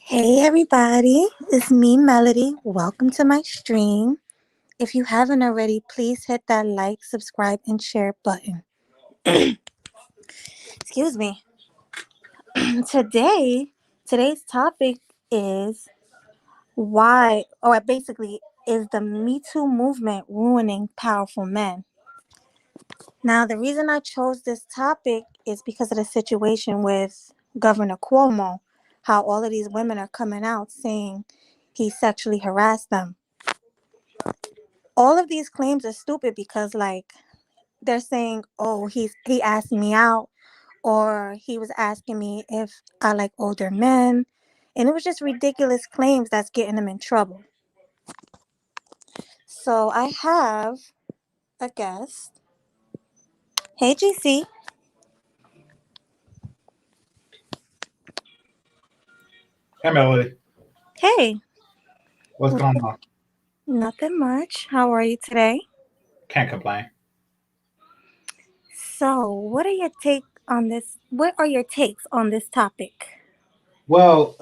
Hey everybody, it's me, Melody. Welcome to my stream. If you haven't already, please hit that like, subscribe, and share button. Excuse me. Today's topic is basically, is the Me Too movement ruining powerful men? Now, the reason I chose this topic is because of the situation with Governor Cuomo, how all of these women are coming out saying he sexually harassed them. All of these claims are stupid because, like, they're saying, oh, he asked me out, or he was asking me if I like older men. And it was just ridiculous claims that's getting him in trouble. So I have a guest. Hey, GC. Hey, Melody. Hey. What's going on? Nothing much. How are you today? Can't complain. So, what are your takes on this? What are your takes on this topic? Well,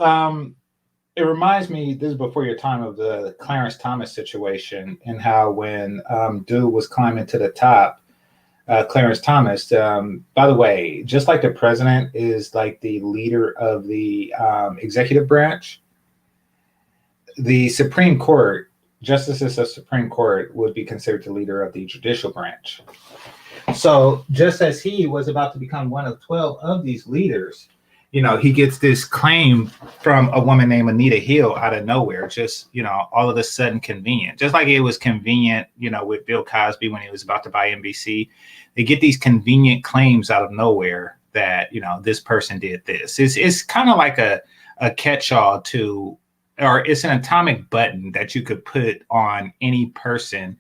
it reminds me, this is before your time, of the Clarence Thomas situation, and how when dude was climbing to the top, Clarence Thomas, by the way, just like the president is like the leader of the executive branch, the Supreme Court, justices of Supreme Court would be considered the leader of the judicial branch. So just as he was about to become one of 12 of these leaders, he gets this claim from a woman named Anita Hill out of nowhere, just, all of a sudden convenient. Just like it was convenient, with Bill Cosby when he was about to buy NBC. They get these convenient claims out of nowhere that, this person did this. It's kind of like a catch-all to, or it's an atomic button that you could put on any person,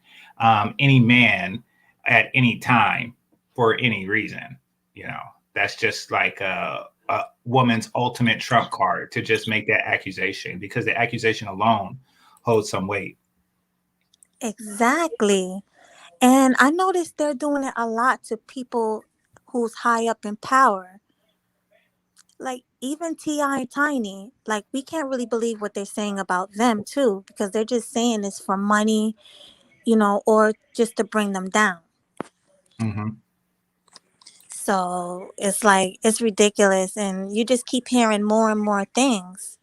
any man, at any time for any reason. That's just like a woman's ultimate trump card to just make that accusation, because the accusation alone holds some weight. Exactly. And I noticed they're doing it a lot to people who's high up in power. Like even T.I. and Tiny, like we can't really believe what they're saying about them too, because they're just saying this for money, or just to bring them down. Mm-hmm. So it's like, it's ridiculous. And you just keep hearing more and more things.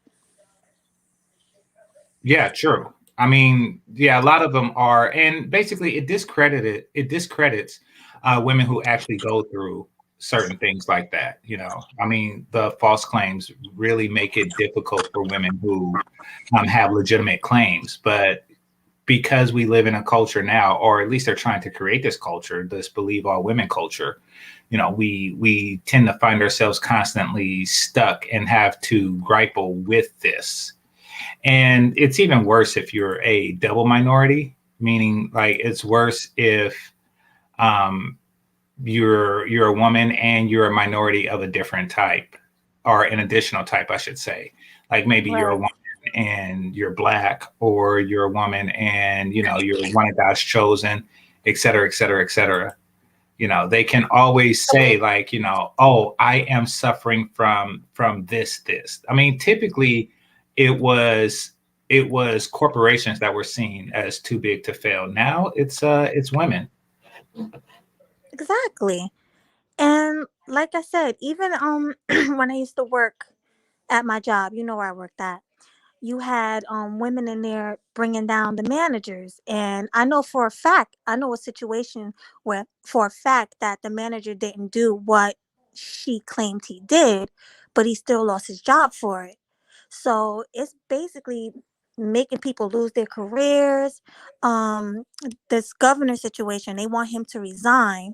Yeah, true. I mean, yeah, a lot of them are. And basically it discredits women who actually go through certain things like that. I mean, the false claims really make it difficult for women who have legitimate claims. But because we live in a culture now, or at least they're trying to create this culture, this believe all women culture, we tend to find ourselves constantly stuck and have to grapple with this. And it's even worse if you're a double minority, meaning like it's worse if you're a woman and you're a minority of a different type, or an additional type, I should say. Like maybe you're a woman and you're black, or you're a woman and you're one of God's chosen, et cetera, et cetera, et cetera. They can always say like, oh, I am suffering from this. I mean, typically it was corporations that were seen as too big to fail. Now it's women. Exactly. And like I said, even when I used to work at my job, where I worked at, you had women in there bringing down the managers. And I know a situation where for a fact that the manager didn't do what she claimed he did, but he still lost his job for it. So it's basically making people lose their careers. This governor situation, they want him to resign.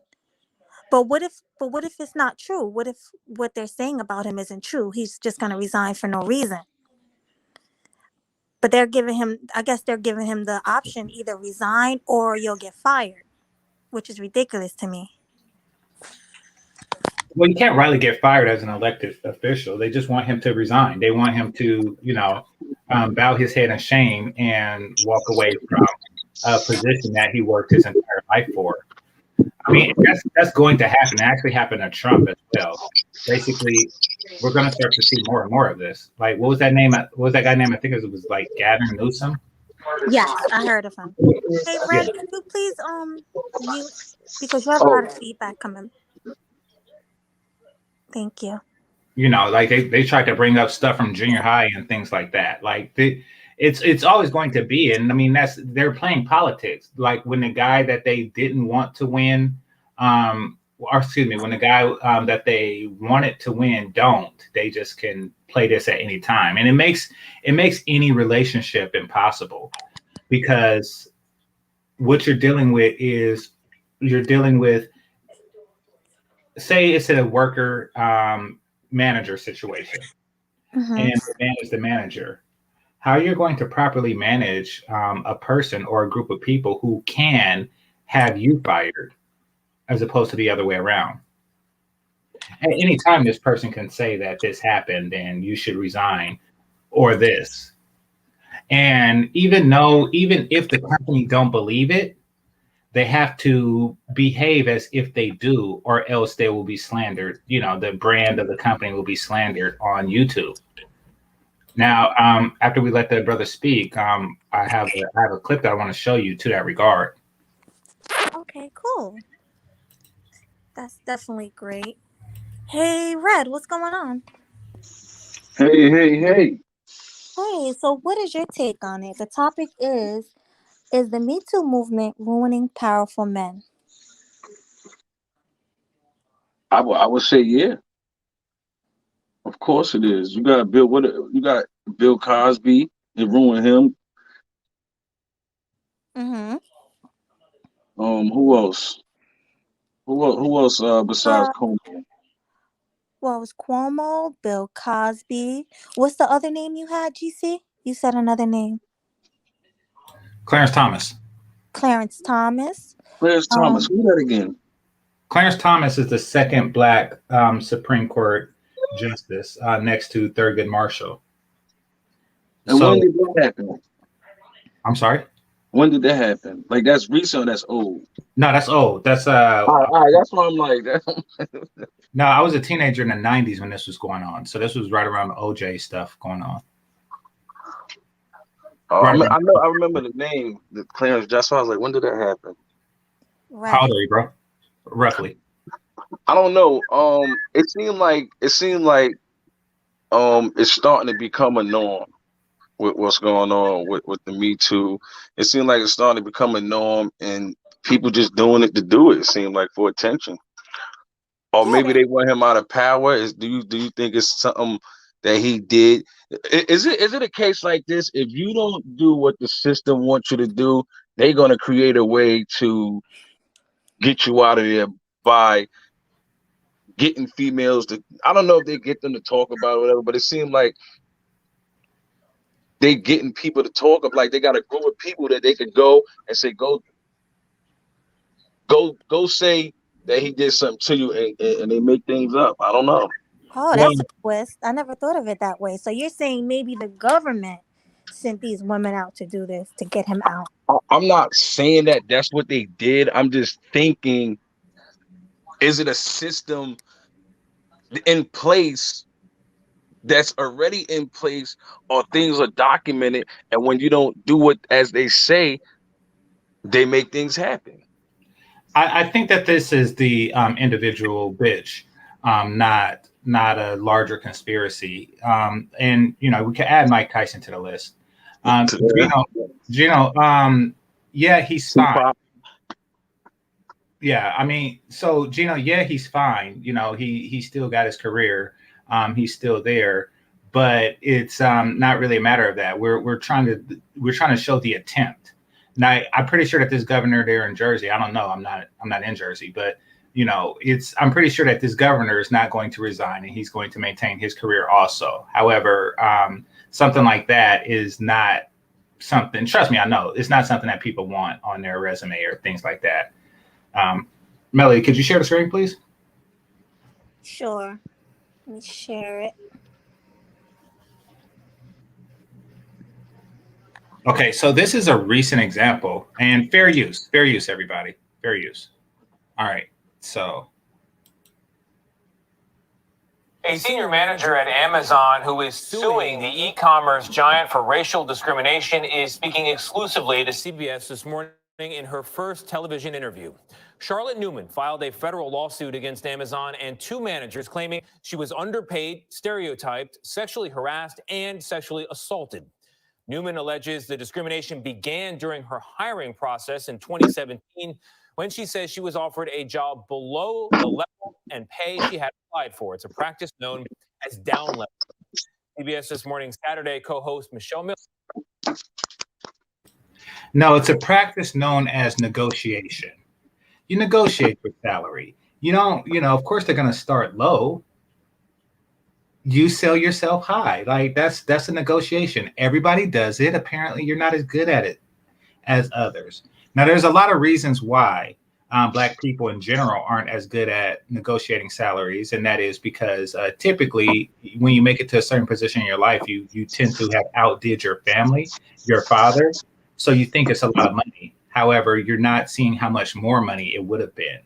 But what if it's not true? What if what they're saying about him isn't true? He's just going to resign for no reason. But I guess they're giving him the option, either resign or you'll get fired, which is ridiculous to me. Well, you can't rightly get fired as an elected official. They just want him to resign. They want him to, bow his head in shame and walk away from a position that he worked his entire life for. I mean, that's going to happen. It actually happened to Trump as well. Basically, we're going to start to see more and more of this. Like, what was that name? What was that guy name? I think it was like Gavin Newsom. Yes, I heard of him. Hey, Yeah, Red, can you please mute because you have a Oh, lot of feedback coming. Thank you. you know, like they tried to bring up stuff from junior high and things like that. Like it's always going to be, and I mean they're playing politics. Like when the guy that they didn't want to win, or excuse me, when the guy that they wanted to win don't, they just can play this at any time, and it makes any relationship impossible because what you're dealing with is you're dealing with, say it's a worker manager situation, Mm-hmm. and the man is the manager. How you're going to properly manage a person or a group of people who can have you fired as opposed to the other way around. At any time, this person can say that this happened and you should resign or this. And even if the company don't believe it, they have to behave as if they do, or else they will be slandered. You know, the brand of the company will be slandered on YouTube. Now, after we let the brother speak, I have a clip that I want to show you to that regard. Okay, cool. That's definitely great. Hey, Red, what's going on? hey. Hey, so what is your take on it? The topic is the Me Too movement ruining powerful men? I would say yeah. Of course it is. You got you got Bill Cosby. It ruined him. Mm-hmm. Who else? Who else besides Uh, Coleman? well, it was Cuomo, Bill Cosby. What's the other name you had, GC? You said another name. Clarence Thomas. Clarence Thomas. Clarence Thomas. Um, Who that again? Clarence Thomas is the second black Supreme Court justice next to Thurgood Marshall. And when So, did that happen? I'm sorry. When did that happen? Like that's recent or that's old? No, that's old. That's All right, that's why I'm like that. no, I was a teenager in the '90s when this was going on. So this was right around the OJ stuff going on. I Right mean, around. I remember the name, the Clarence. That's why I was like, when did that happen? How right. old are you, bro? Roughly. I don't know. It seemed like it's starting to become a norm with what's going on with the Me Too. It seemed like it's starting to become a norm and people just doing it to do it. It seemed like for attention. Or Yeah, maybe they want him out of power. Do you think it's something that he did? Is it a case like this? If you don't do what the system wants you to do, they're gonna create a way to get you out of there by getting females to, I don't know if they get them to talk about it or whatever, but it seemed like they getting people to talk of, like they got a group of people that they could go and say, go say that he did something to you, and they make things up. I don't know. Oh, Well, that's a twist. I never thought of it that way. So you're saying maybe the government sent these women out to do this to get him out. I'm not saying that that's what they did. I'm just thinking, is it a system in place that's already in place, or things are documented, and when you don't do it as they say, they make things happen? I think that this is the individual bitch, not a larger conspiracy. And you know, we could add Mike Tyson to the list. To Gino, yeah, he's fine. Tupac. Yeah, I mean, so Gino, yeah, he's fine. You know, he still got his career. He's still there, but it's not really a matter of that. We're trying to show the attempt. Now, I'm pretty sure that this governor there in Jersey, I don't know, I'm not in Jersey, but you know, I'm pretty sure that this governor is not going to resign and he's going to maintain his career also. However, something like that is not something. Trust me, I know it's not something that people want on their resume or things like that. Melody, could you share the screen, please? Sure. Let me share it. Okay, so this is a recent example, and fair use, everybody, fair use. All right, so A senior manager at Amazon who is suing the e-commerce giant for racial discrimination is speaking exclusively to CBS this morning in her first television interview. Charlotte Newman filed a federal lawsuit against Amazon and two managers claiming she was underpaid, stereotyped, sexually harassed, and sexually assaulted. Newman alleges the discrimination began during her hiring process in 2017 when she says she was offered a job below the level and pay she had applied for. It's a practice known as down level. CBS This Morning Saturday co-host Michelle Miller. No, it's a practice known as negotiation. You negotiate for salary. You don't, of course they're going to start low. You sell yourself high. Like that's a negotiation. Everybody does it. Apparently you're not as good at it as others. Now there's a lot of reasons why Black people in general aren't as good at negotiating salaries. And that is because typically when you make it to a certain position in your life, you tend to have outdid your family, your father. So you think it's a lot of money. However, you're not seeing how much more money it would have been.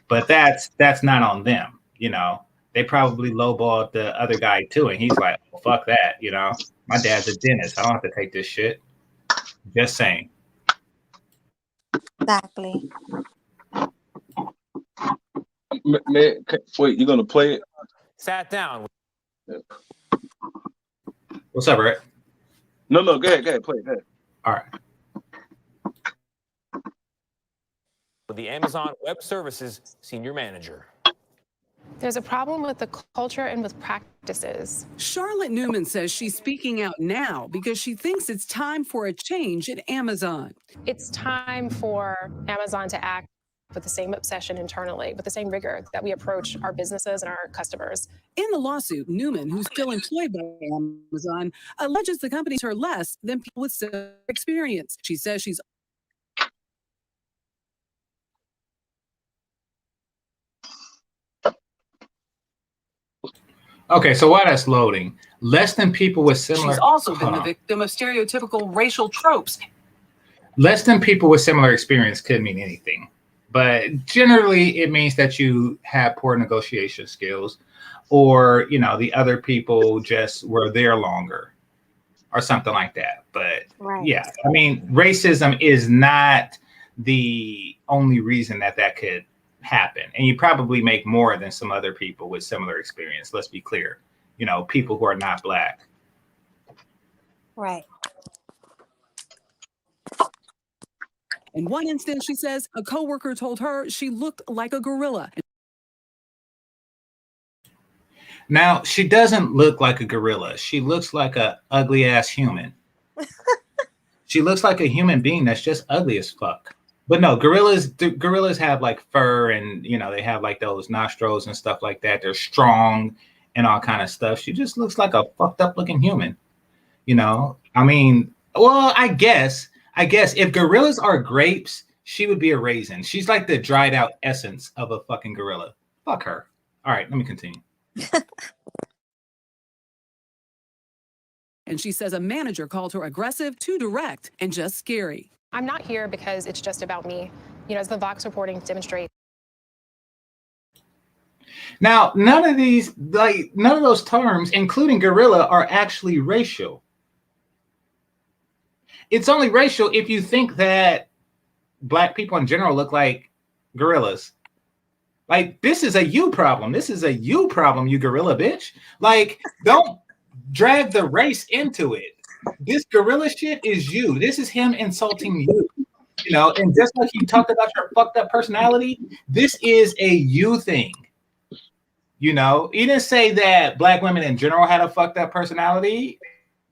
But that's not on them. They probably lowballed the other guy too. And he's like, oh, fuck that. My dad's a dentist. I don't have to take this shit. Just saying. Exactly. Man, wait, you're gonna play it? Sat down. What's up, Rick? No, go ahead, play it. Go ahead. All right. With the Amazon Web Services senior manager. There's a problem with the culture and with practices. Charlotte Newman says she's speaking out now because she thinks it's time for a change at Amazon. It's time for Amazon to act with the same obsession internally, with the same rigor that we approach our businesses and our customers. In the lawsuit, Newman, who's still employed by Amazon, alleges the company pays her less than people with similar experience. She says she's Okay, so while that's loading, less than people with similar... She's also been the victim of stereotypical racial tropes. Less than people with similar experience could mean anything. But generally, it means that you have poor negotiation skills or, the other people just were there longer or something like that. But Right. yeah, I mean, racism is not the only reason that could happen. And you probably make more than some other people with similar experience. Let's be clear. People who are not Black. Right. In one instance, she says a coworker told her she looked like a gorilla. Now, she doesn't look like a gorilla. She looks like a ugly ass human. She looks like a human being that's just ugly as fuck. But no, gorillas have like fur and, they have like those nostrils and stuff like that. They're strong and all kind of stuff. She just looks like a fucked up looking human. I mean, well, I guess if gorillas are grapes, she would be a raisin. She's like the dried out essence of a fucking gorilla. Fuck her. All right, let me continue. And she says a manager called her aggressive, too direct, and just scary. I'm not here because it's just about me. As the Vox reporting demonstrates. Now, none of those terms, including gorilla, are actually racial. It's only racial if you think that Black people in general look like gorillas. Like, this is a you problem. This is a you problem, you gorilla bitch. Like, don't drag the race into it. This gorilla shit is you. This is him insulting you. And just like you talked about your fucked up personality, this is a you thing. He didn't say that Black women in general had a fucked up personality.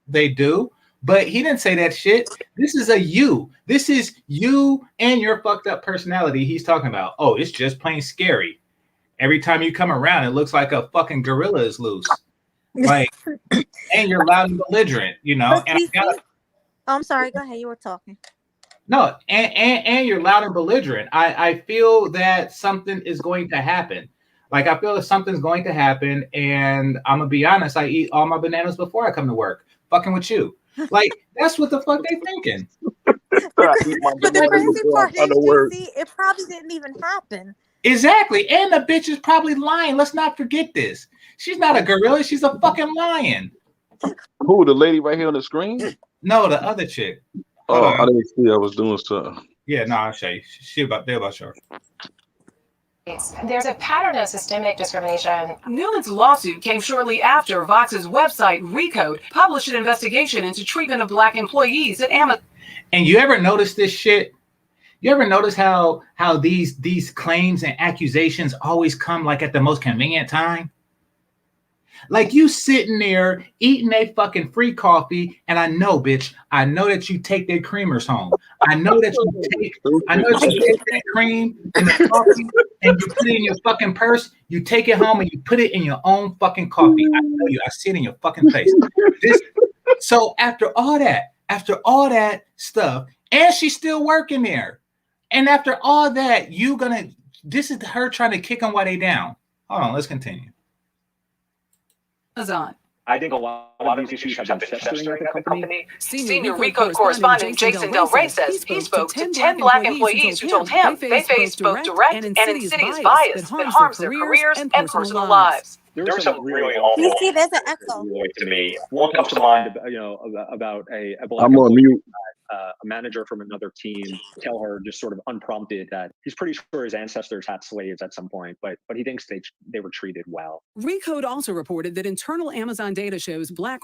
They do. But he didn't say that shit. This is a you. This is you and your fucked up personality he's talking about. Oh, it's just plain scary. Every time you come around, it looks like a fucking gorilla is loose. Like, and you're loud and belligerent, And I'm sorry. Go ahead. You were talking. No, and you're loud and belligerent. I feel that something is going to happen. Like, I feel that something's going to happen, and I'm gonna be honest. I eat all my bananas before I come to work. Fucking with you. Like, that's what the fuck they thinking. But the crazy part is, JC, it probably didn't even happen. Exactly. And the bitch is probably lying. Let's not forget this. She's not a gorilla. She's a fucking lion. Who, the lady right here on the screen? No, the other chick. Oh, Hold on. I didn't see I was doing something. Yeah, no, I'll show you. They're about sure. There's a pattern of systemic discrimination. Newman's lawsuit came shortly after Vox's website, Recode, published an investigation into treatment of Black employees at Amazon. And you ever notice this shit? You ever notice how these claims and accusations always come like at the most convenient time? Like you sitting there eating a fucking free coffee, and I know, bitch, I know that you take their creamers home. I know that you take that cream and the coffee and you put it in your fucking purse. You take it home and you put it in your own fucking coffee. I know you. I see it in your fucking face. So after all that stuff, and she's still working there. And after all that, this is her trying to kick them while they down. Hold on, let's continue. Amazon. I think a lot of these issues have been festering at the company. Senior Recode correspondent Jason Del Rey says he spoke to 10 Black employees who told him they face both direct and insidious bias that harms their careers and personal lives. There's some really awful. You see, there's an echo. To me, one comes to mind, about a Black I'm on mute. a manager from another team tell her just sort of unprompted that he's pretty sure his ancestors had slaves at some point, but he thinks they were treated well. Recode also reported that internal Amazon data shows Black.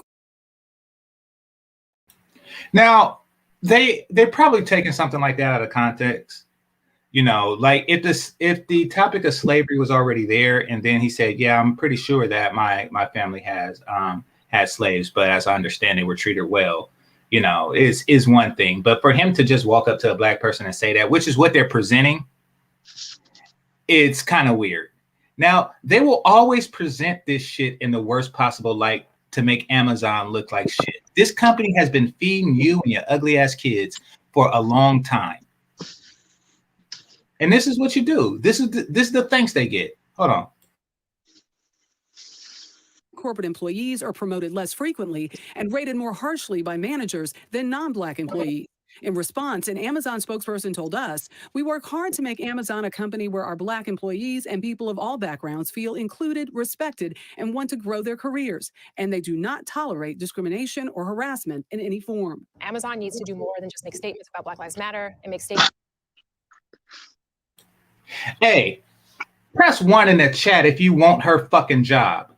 Now, they're probably taking something like that out of context. You know, like if the topic of slavery was already there, and then he said, "Yeah, I'm pretty sure that my family has had slaves, but as I understand, they were treated well." You know, is one thing, but for him to just walk up to a Black person and say that, which is what they're presenting, it's kind of weird. Now, they will always present this shit in the worst possible light to make Amazon look like shit. This company has been feeding you and your ugly ass kids for a long time. And this is what you do. This is the thanks they get. Hold on. Corporate employees are promoted less frequently and rated more harshly by managers than non-Black employees. In response, an Amazon spokesperson told us, "We work hard to make Amazon a company where our Black employees and people of all backgrounds feel included, respected, and want to grow their careers. And they do not tolerate discrimination or harassment in any form." Amazon needs to do more than just make statements about Black Lives Matter and make statements. Hey, press 1 in the chat if you want her fucking job.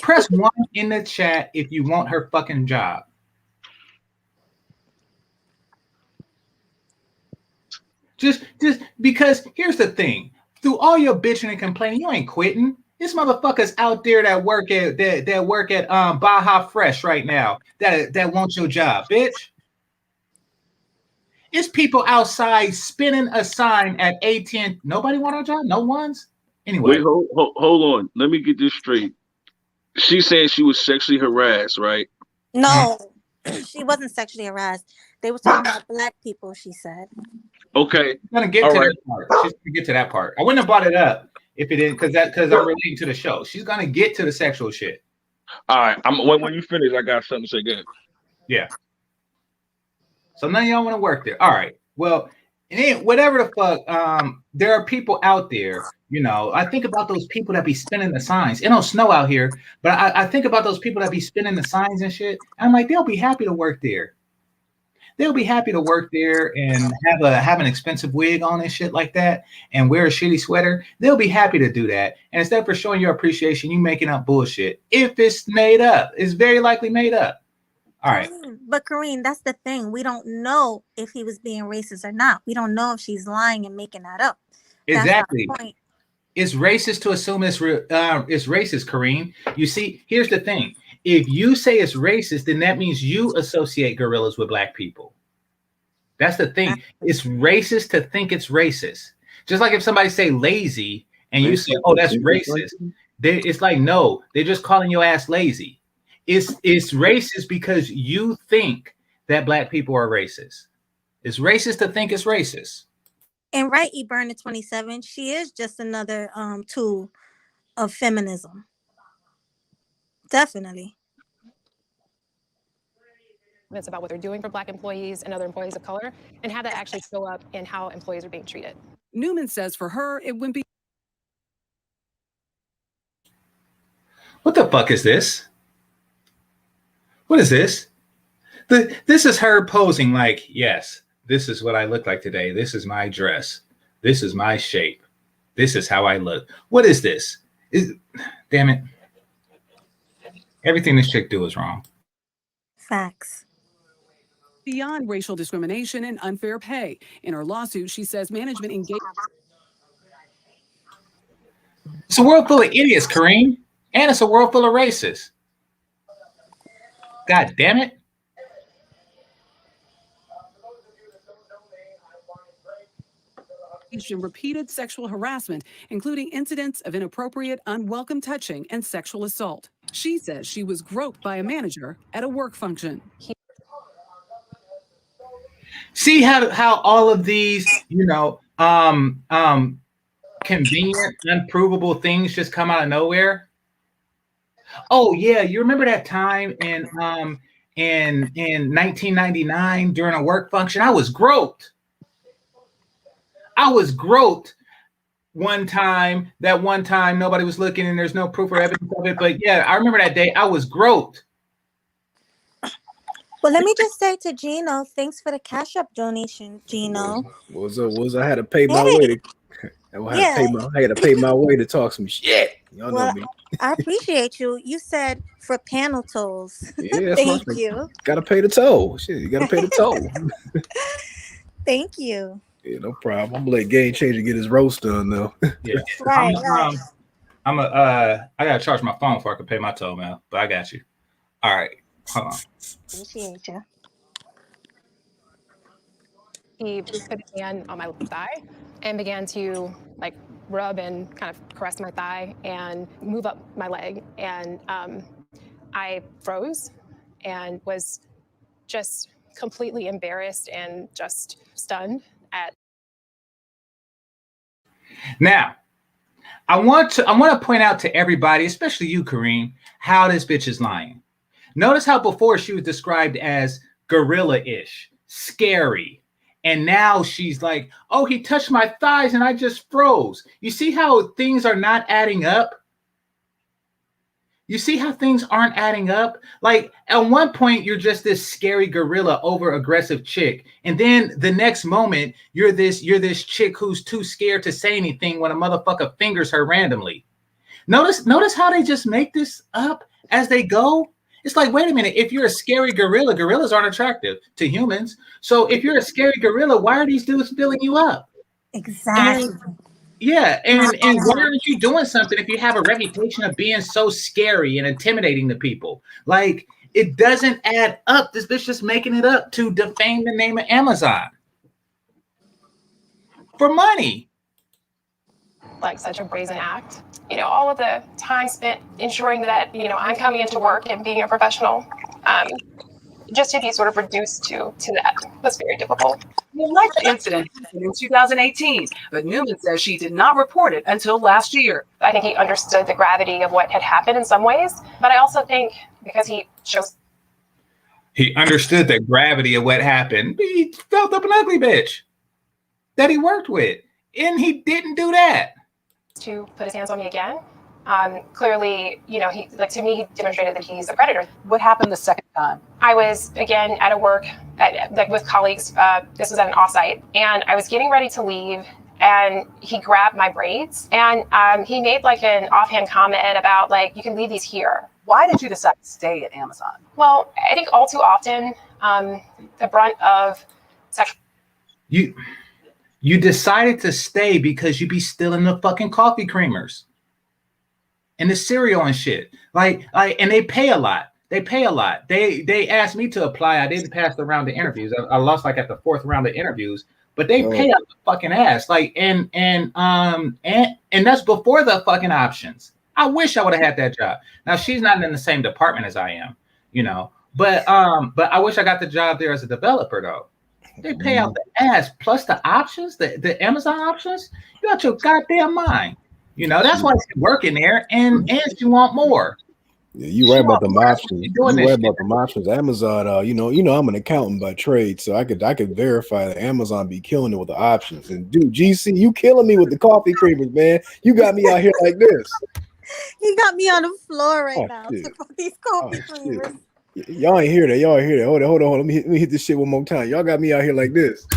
Press 1 in the chat if you want her fucking job. Just because here's the thing. Through all your bitching and complaining, you ain't quitting. There's motherfuckers out there that work at Baja Fresh right now that want your job, bitch. It's people outside spinning a sign at AT&T. Nobody want our job? No ones? Anyway. Wait, hold on. Let me get this straight. She said she was sexually harassed, right? No, she wasn't sexually harassed. They were talking about Black people, she said. Okay. She's gonna get to that part. She's gonna get to that part. I wouldn't have brought it up if it didn't, because I'm relating to the show. She's gonna get to the sexual shit. All right. When you finish, I got something to say. Good. Yeah. So none of y'all want to work there. All right. Well, whatever the fuck. There are people out there. You know, I think about those people that be spinning the signs. It don't snow out here, but I think about those people that be spinning the signs and shit. And I'm like, they'll be happy to work there. They'll be happy to work there and have an expensive wig on and shit like that and wear a shitty sweater. They'll be happy to do that. And instead of showing your appreciation, you making up bullshit. If it's made up, it's very likely made up. All right. But Karine, that's the thing. We don't know if he was being racist or not. We don't know if she's lying and making that up. Exactly. It's racist to assume it's racist, Karine. You see, here's the thing. If you say it's racist, then that means you associate gorillas with Black people. That's the thing. It's racist to think it's racist. Just like if somebody say lazy and you say, oh, that's racist. It's like, no, they're just calling your ass lazy. It's racist because you think that Black people are racist. It's racist to think it's racist. And right, Eburn 27, she is just another tool of feminism. Definitely. It's about what they're doing for Black employees and other employees of color and how that actually show up in how employees are being treated. Newman says for her, it wouldn't be. What the fuck is this? What is this? This is her posing like, yes, this is what I look like today. This is my dress. This is my shape. This is how I look. What is this? Damn it. Everything this chick do is wrong. Facts. Beyond racial discrimination and unfair pay. In her lawsuit, she says management engaged. It's a world full of idiots, Kareem. And it's a world full of racists. God damn it. In repeated sexual harassment, including incidents of inappropriate, unwelcome touching and sexual assault. She says she was groped by a manager at a work function. See how all of these, convenient, unprovable things just come out of nowhere? Oh yeah, you remember that time in 1999 during a work function? I was groped one time. That one time nobody was looking and there's no proof or evidence of it. But yeah, I remember that day. I was groped. Well, let me just say to Gino, thanks for the Cash App donation, Gino. I had to pay my way to I had to pay my way to talk some shit. Y'all know me. I appreciate you. You said for panel tolls. Yeah, thank you. Gotta pay the toll. Shit, you gotta pay the toll. Thank you. Yeah, no problem. I'm gonna let Game Changer get his roast done though. Yeah. Right. I gotta charge my phone before I can pay my toll, man. But I got you. All right. Hold on. Appreciate you. He put his hand on my thigh and began to rub and kind of caress my thigh and move up my leg. And I froze and was just completely embarrassed and just stunned at. Now, I want to point out to everybody, especially you, Kareem, how this bitch is lying. Notice how before she was described as gorilla-ish, scary. And now she's like, oh, he touched my thighs and I just froze. You see how things are not adding up? You see how things aren't adding up? Like at one point, you're just this scary gorilla over aggressive chick. And then the next moment, you're this chick who's too scared to say anything when a motherfucker fingers her randomly. Notice how they just make this up as they go? It's like, wait a minute, if you're a scary gorilla, gorillas aren't attractive to humans. So if you're a scary gorilla, why are these dudes filling you up? Exactly. And why aren't you doing something if you have a reputation of being so scary and intimidating to people? Like, it doesn't add up. This bitch just making it up to defame the name of Amazon. For money. Like such a brazen act. All of the time spent ensuring that, I'm coming into work and being a professional, just to be sort of reduced to that was very difficult. The alleged incident happened in 2018, but Newman says she did not report it until last year. I think he understood the gravity of what had happened in some ways, but I also think because he understood the gravity of what happened, he felt up an ugly bitch that he worked with, and he didn't do that. To put his hands on me again. Clearly, to me, he demonstrated that he's a predator. What happened the second time? I was, again, at a work, with colleagues. This was at an offsite, and I was getting ready to leave, and he grabbed my braids, and he made an offhand comment about, you can leave these here. Why did you decide to stay at Amazon? Well, I think all too often, the brunt of sexual... You decided to stay because you be stealing the fucking coffee creamers and the cereal and shit. And they pay a lot. They asked me to apply. I didn't pass the round of interviews. I lost at the fourth round of interviews, but they pay out the fucking ass. And that's before the fucking options. I wish I would have had that job. Now she's not in the same department as I am, but I wish I got the job there as a developer though. They pay out the ass plus the options, the Amazon options. You got your goddamn mind. That's why she's working there, and she want more. Yeah, you right about the options. You right about the options. Amazon, I'm an accountant by trade, so I could verify that Amazon be killing it with the options. And dude, GC, you killing me with the coffee creamers, man. You got me out here like this. He got me on the floor right Oh, now. shit. About these Oh, coffee shit. creamers. Y'all ain't hear that. Y'all ain't hear that. Hold on. Let me hit this shit one more time. Y'all got me out here like this.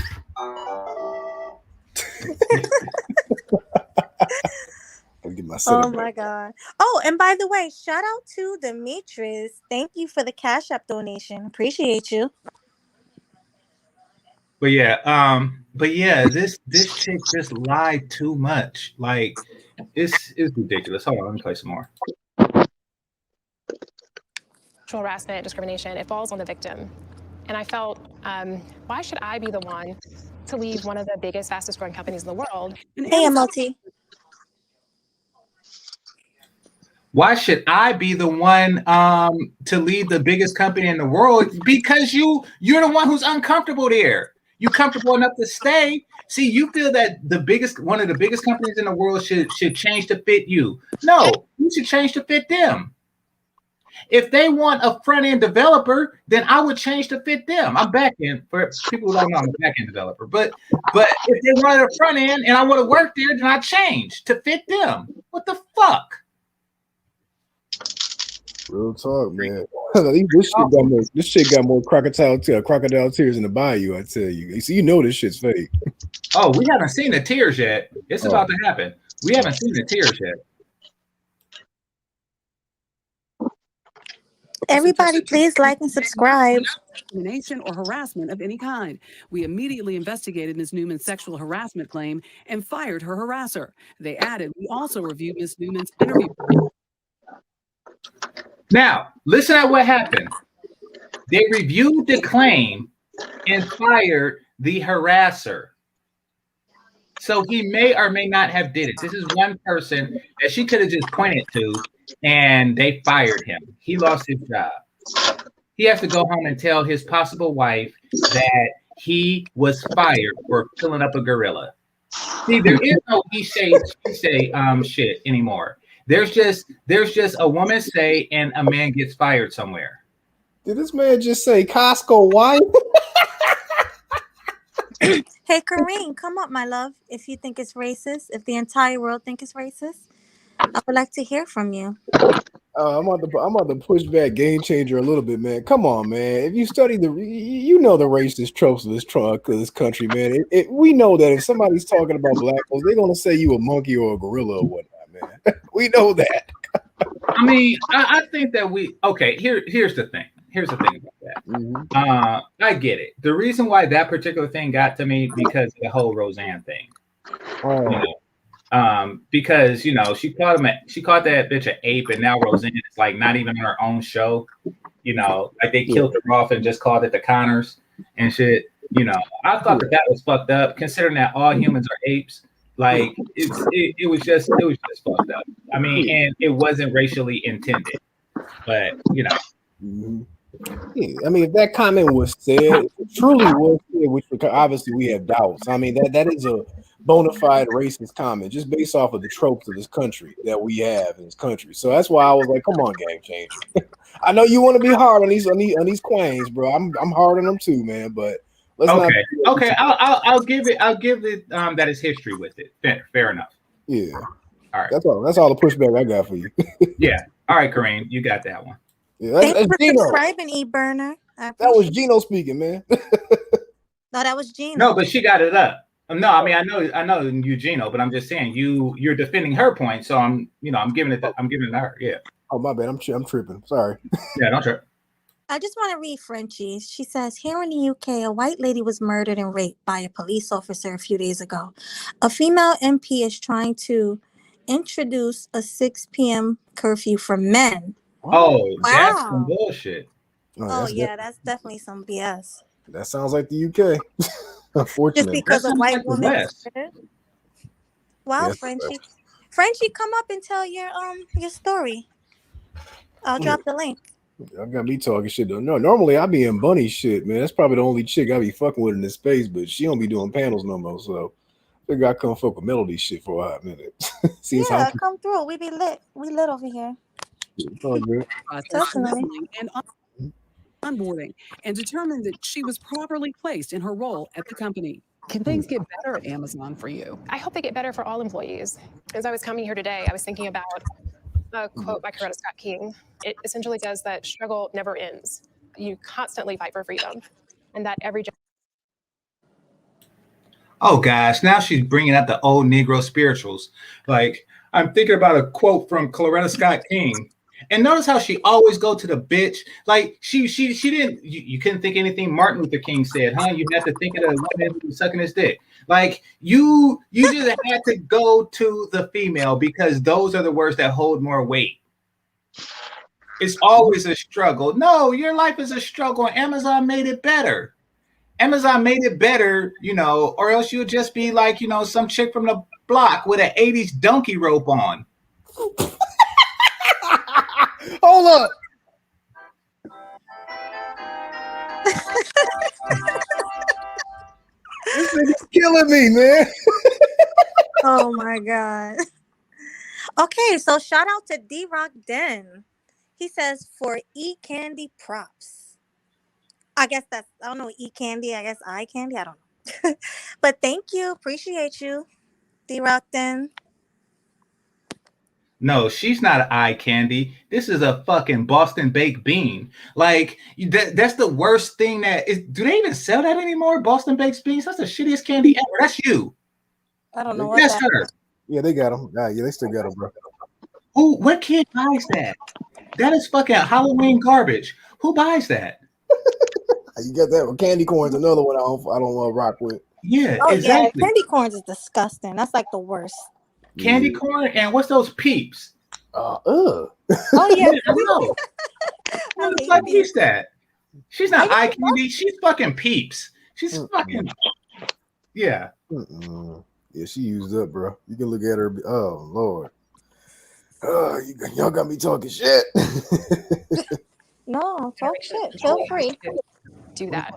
I'll get my Oh setup. my God. Oh, and by the way, shout out to Demetrius. Thank you for the Cash App donation. Appreciate you. But yeah, this chick just lied too much. Like it's ridiculous. Hold on, let me play some more. Sexual harassment, discrimination, it falls on the victim. And I felt, why should I be the one to leave one of the biggest, fastest growing companies in the world? Hey, MLT. Why should I be the one to lead the biggest company in the world? Because you're the one who's uncomfortable there. You comfortable enough to stay. See, you feel that one of the biggest companies in the world should change to fit you. No, you should change to fit them. If they want a front-end developer, then I would change to fit them. I'm back-end. For people who don't know, I'm a back-end developer. But if they wanted a front-end and I want to work there, then I change to fit them. What the fuck? Real talk, man. This shit got more crocodile tears in the bayou, I tell you. See, you know this shit's fake. Oh, we haven't seen the tears yet. It's about to happen. We haven't seen the tears yet. Everybody, please like and subscribe. Discrimination or harassment of any kind. We immediately investigated Ms. Newman's sexual harassment claim and fired her harasser. They added, we also reviewed Ms. Newman's interview. Now, listen at what happened. They reviewed the claim and fired the harasser. So he may or may not have did it. This is one person that she could have just pointed to, and they fired him. He lost his job. He has to go home and tell his possible wife that he was fired for filling up a gorilla. See, there is no he say shit anymore. There's just a woman say and a man gets fired somewhere. Did this man just say Costco wife? Hey, Kareem, come up, my love. If you think it's racist, if the entire world think it's racist, I would like to hear from you. I'm on the push back Game Changer a little bit, man. Come on, man. If you study the racist tropes of this country, man. We know that if somebody's talking about black folks, they're gonna say you a monkey or a gorilla or whatnot, man. We know that. I mean, I think that here's the thing. Here's the thing about that. Mm-hmm. I get it. The reason why that particular thing got to me because of the whole Roseanne thing. Because she called that bitch an ape, and now Roseanne is like not even on her own show. Like they killed her off and just called it the Connors and shit. I thought that was fucked up, considering that all humans are apes. Like it was just fucked up. I mean, and it wasn't racially intended, but Mm-hmm. Yeah, I mean, if that comment was said, it truly was said, which obviously we have doubts. I mean, that is a bona fide racist comment, just based off of the tropes of this country that we have in this country. So that's why I was like, "Come on, Game Changer." I know you want to be hard on these queens, bro. I'm hard on them too, man. But let's not. Okay. I'll give it that is history with it. Fair enough. Yeah. All right. That's all the pushback I got for you. Yeah. All right, Kareem, you got that one. Yeah, Thanks for Gino. subscribing, eBurner. That was Gino speaking, man. No, that was Gino. No, but she got it up. No, I mean I know you, Gino, but I'm just saying you're defending her point, so I'm giving it to her. Yeah. Oh, my bad. I'm tripping. Sorry. Yeah, don't trip. I just want to read Frenchie's. She says, here in the UK, a white lady was murdered and raped by a police officer a few days ago. A female MP is trying to introduce a 6 p.m. curfew for men. Oh, that's some bullshit. That's definitely some BS. That sounds like the UK. Unfortunately. Just because a white woman. Wow, Yes, Frenchie, come up and tell your story. I'll drop the link. Y'all got me talking shit though. No, normally I be in Bunny shit, man. That's probably the only chick I be fucking with in this space, but she don't be doing panels no more. So I figure I come fuck with Melody shit for a hot minute. Come through. We be lit. We lit over here. And onboarding, and determined that she was properly placed in her role at the company. Can things get better at Amazon for you? I hope they get better for all employees. As I was coming here today, I was thinking about a quote by Coretta Scott King. It essentially says that struggle never ends. You constantly fight for freedom, and that every job. Oh gosh, now she's bringing up the old Negro spirituals. Like, I'm thinking about a quote from Coretta Scott King. And notice how she always go to the bitch. Like she didn't. You couldn't think anything Martin Luther King said, huh? You have to think of the woman who was sucking his dick. Like you just had to go to the female because those are the words that hold more weight. It's always a struggle. No, your life is a struggle. Amazon made it better. Amazon made it better, you know, or else you'll just be like, you know, some chick from the block with an 80s donkey rope on. Hold up. This nigga's killing me, man. Oh my God. Okay, so shout out to D-Rock Den. He says for E-Candy props. I guess that's, I don't know, E-Candy, I guess eye candy, I don't know. But thank you, appreciate you, D-Rock Den. No, she's not eye candy. This is a fucking Boston baked bean. Like that's the worst thing that is. Do they even sell that anymore? Boston baked beans? That's the shittiest candy ever. That's you. I don't know what That's that her. Yeah, they got them. Yeah, they still got them, bro. What kid buys that? That is fucking Halloween garbage. Who buys that? You got that one. Candy corn's another one I don't rock with. Yeah, Oh exactly. yeah, candy corns is disgusting. That's like the worst. Candy corn and what's those peeps? Oh yeah. I know. What the fuck is that? She's not eye candy. She's fucking peeps. She's fucking yeah. Yeah, she used up, bro. You can look at her. Oh Lord. Y'all got me talking shit. No, talk shit. Feel free. Do that.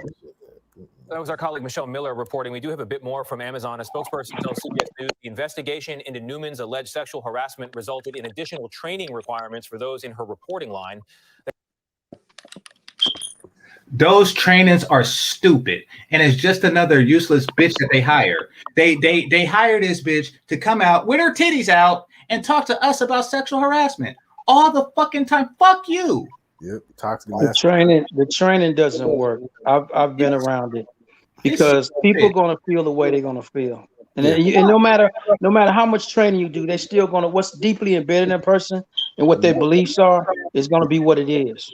That was our colleague Michelle Miller reporting. We do have a bit more from Amazon. A spokesperson tells CBS News the investigation into Newman's alleged sexual harassment resulted in additional training requirements for those in her reporting line. Those trainings are stupid, and it's just another useless bitch that they hire. They hire this bitch to come out with her titties out and talk to us about sexual harassment all the fucking time. Fuck you. Yep, toxic. The training doesn't work. I've been around it because people are gonna feel the way they're gonna feel, and no matter how much training you do, they're still gonna what's deeply embedded in a person and what their beliefs are is gonna be what it is.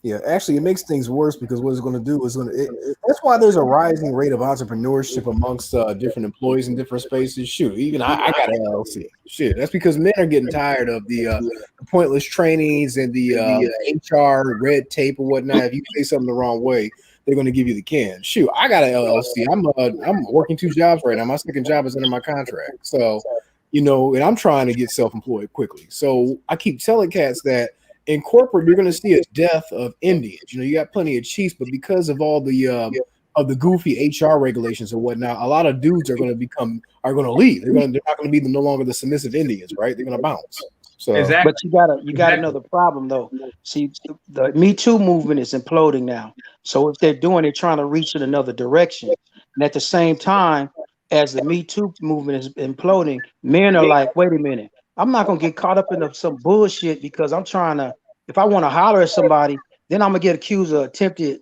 Yeah, actually, it makes things worse because what it's going to do is that's why there's a rising rate of entrepreneurship amongst different employees in different spaces. Shoot, even I got an LLC. Shit, that's because men are getting tired of the pointless trainings and the HR red tape and whatnot. If you say something the wrong way, they're going to give you the can. Shoot, I got an LLC. I'm working 2 jobs right now. My second job is under my contract. So, you know, and I'm trying to get self-employed quickly. So I keep telling cats that in corporate, you're going to see a death of Indians. You know, you got plenty of chiefs, but because of all the goofy HR regulations and whatnot, a lot of dudes are going to leave. They're not going to be no longer the submissive Indians, right? They're going to bounce. So, exactly. But you got another problem though. See, the Me Too movement is imploding now. So if they're trying to reach in another direction, and at the same time as the Me Too movement is imploding, men are like, wait a minute. I'm not gonna get caught up in some bullshit because if I want to holler at somebody, then I'm gonna get accused of attempted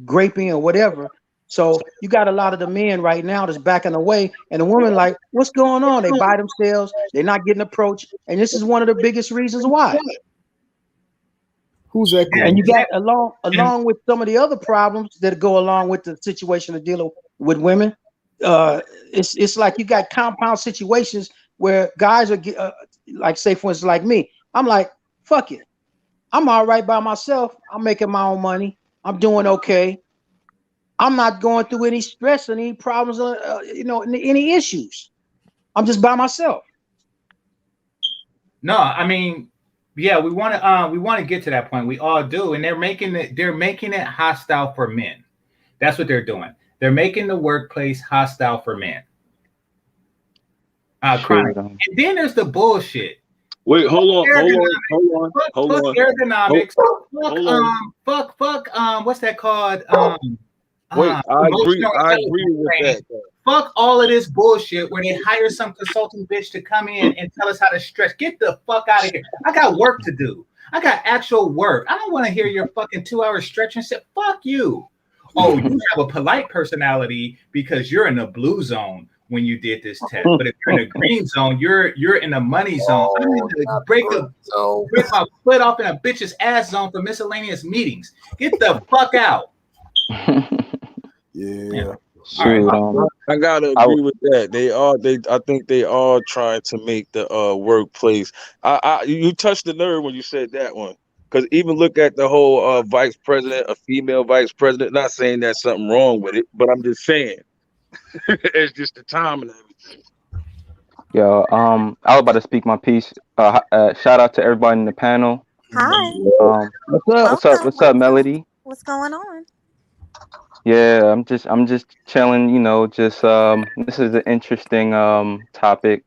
raping or whatever. So you got a lot of the men right now that's backing away, and the women like, what's going on? They by themselves, they're not getting approached, and this is one of the biggest reasons why. Who's that? And you got along with some of the other problems that go along with the situation of dealing with women. It's like you got compound situations where guys are like, say for instance, like me, I'm like, fuck it, I'm all right by myself. I'm making my own money. I'm doing okay. I'm not going through any stress, any problems, any issues. I'm just by myself. No, I mean, yeah, we want to get to that point. We all do, and they're making it hostile for men. That's what they're doing. They're making the workplace hostile for men. Chronic. And then there's the bullshit. Wait, hold on. Fuck ergonomics. Fuck, what's that called? Wait, I agree with that. fuck all of this bullshit where they hire some consulting bitch to come in and tell us how to stretch. Get the fuck out of here. I got work to do. I got actual work. I don't want to hear your fucking 2-hour stretch and say, fuck you. Oh, you have a polite personality because you're in the blue zone when you did this test. But if you're in the green zone, you're in the money zone. I need to break my foot off in a bitch's ass zone for miscellaneous meetings. Get the fuck out. Yeah. Shoot, I gotta agree with that. I think they are trying to make the workplace. You touched the nerve when you said that one. Because even look at the whole vice president, a female vice president. Not saying there's something wrong with it, but I'm just saying it's just the time and everything. Yo, I was about to speak my piece. Shout out to everybody in the panel. Hi. What's up, Melody? What's going on? Yeah, I'm just chilling. You know, just this is an interesting topic.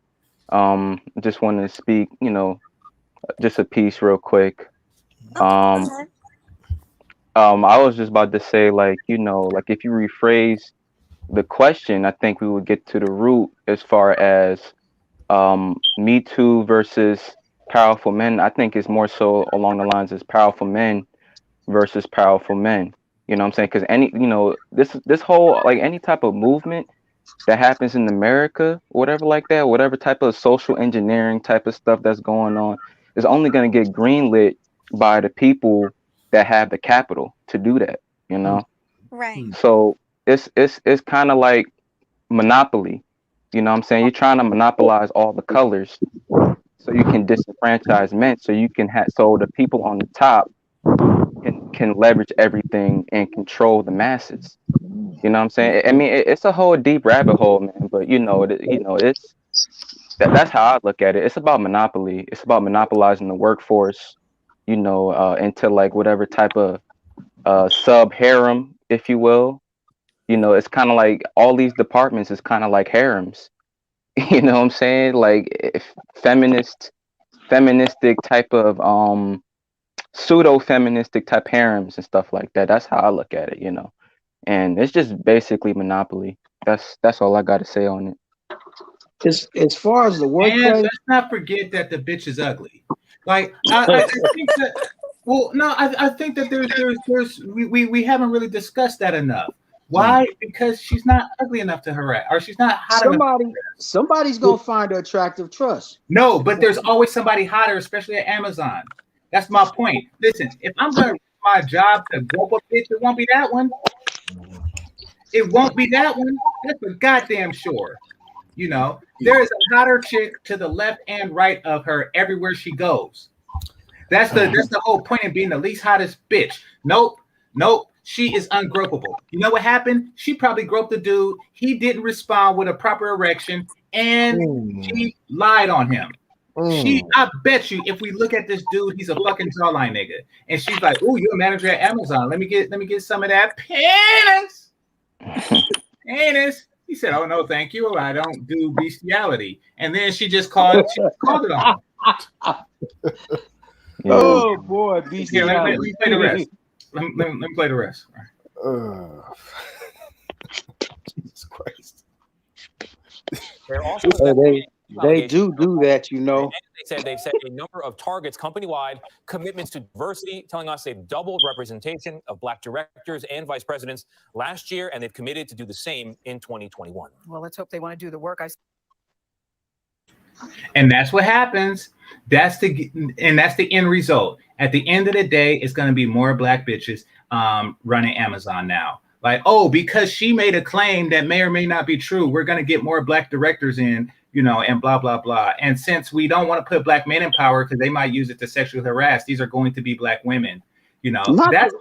Just wanted to speak. You know, just a piece real quick. I was just about to say, like, you know, like if you rephrase the question, I think we would get to the root as far as Me Too versus powerful men. I think it's more so along the lines as powerful men versus powerful men. You know what I'm saying? Because this whole, like, any type of movement that happens in America, whatever like that, whatever type of social engineering type of stuff that's going on is only going to get greenlit by the people that have the capital to do that, you know? Right. So it's kind of like Monopoly, you know what I'm saying? You're trying to monopolize all the colors so you can disenfranchise men, so you can so the people on the top can leverage everything and control the masses. You know what I'm saying? I mean, it's a whole deep rabbit hole, man, but that's how I look at it. It's about monopoly. It's about monopolizing the workforce, you know, into like whatever type of sub harem, if you will. You know, it's kind of like all these departments is kind of like harems. You know what I'm saying? Like feministic type of pseudo feministic type harems and stuff like that. That's how I look at it, you know. And it's just basically monopoly. That's all I got to say on it. As far as the workplace, and let's not forget that the bitch is ugly. Like I think that. Well, no, I think that we haven't really discussed that enough. Why? Because she's not ugly enough to harass, or she's not hot enough. Somebody's gonna find her attractive. Trust. No, but there's always somebody hotter, especially at Amazon. That's my point. Listen, if I'm gonna my job to go up a bitch, it won't be that one. It won't be that one. That's for goddamn sure. You know, there is a hotter chick to the left and right of her everywhere she goes. That's the whole point of being the least hottest bitch. Nope. She is ungropable. You know what happened? She probably groped the dude. He didn't respond with a proper erection, and she lied on him. I bet you, if we look at this dude, he's a fucking jawline nigga, and she's like, "Ooh, you're a manager at Amazon. Let me get some of that penis." He said, "Oh no, thank you. I don't do bestiality." And then she called it on him. Oh boy, bestiality. Let me play the rest. Let me play the rest. Jesus Christ. They're also they do that, you know. They've set a number of targets company-wide, commitments to diversity, telling us they've doubled representation of Black directors and vice presidents last year, and they've committed to do the same in 2021. Well, let's hope they want to do the work. And that's what happens. That's the end result. At the end of the day, it's going to be more Black bitches running Amazon now. Like, oh, because she made a claim that may or may not be true, we're going to get more Black directors in, you know, and blah, blah, blah. And since we don't want to put Black men in power because they might use it to sexually harass, these are going to be Black women. You know, that's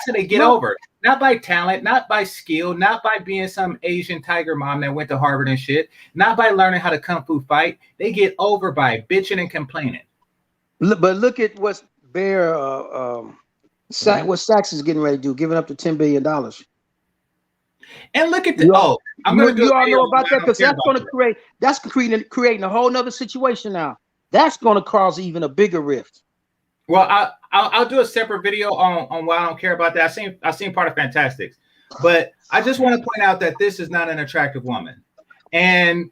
how they get over. Not by talent, not by skill, not by being some Asian tiger mom that went to Harvard and shit, not by learning how to kung fu fight. They get over by bitching and complaining. But look at what what Sachs is getting ready to do, giving up to $10 billion. And look at the I'm going to you all know about that because that's going to creating a whole nother situation now. That's going to cause even a bigger rift. Well, I'll do a separate video on why I don't care about that. I seen part of Fantastics, But I just want to point out that this is not an attractive woman, and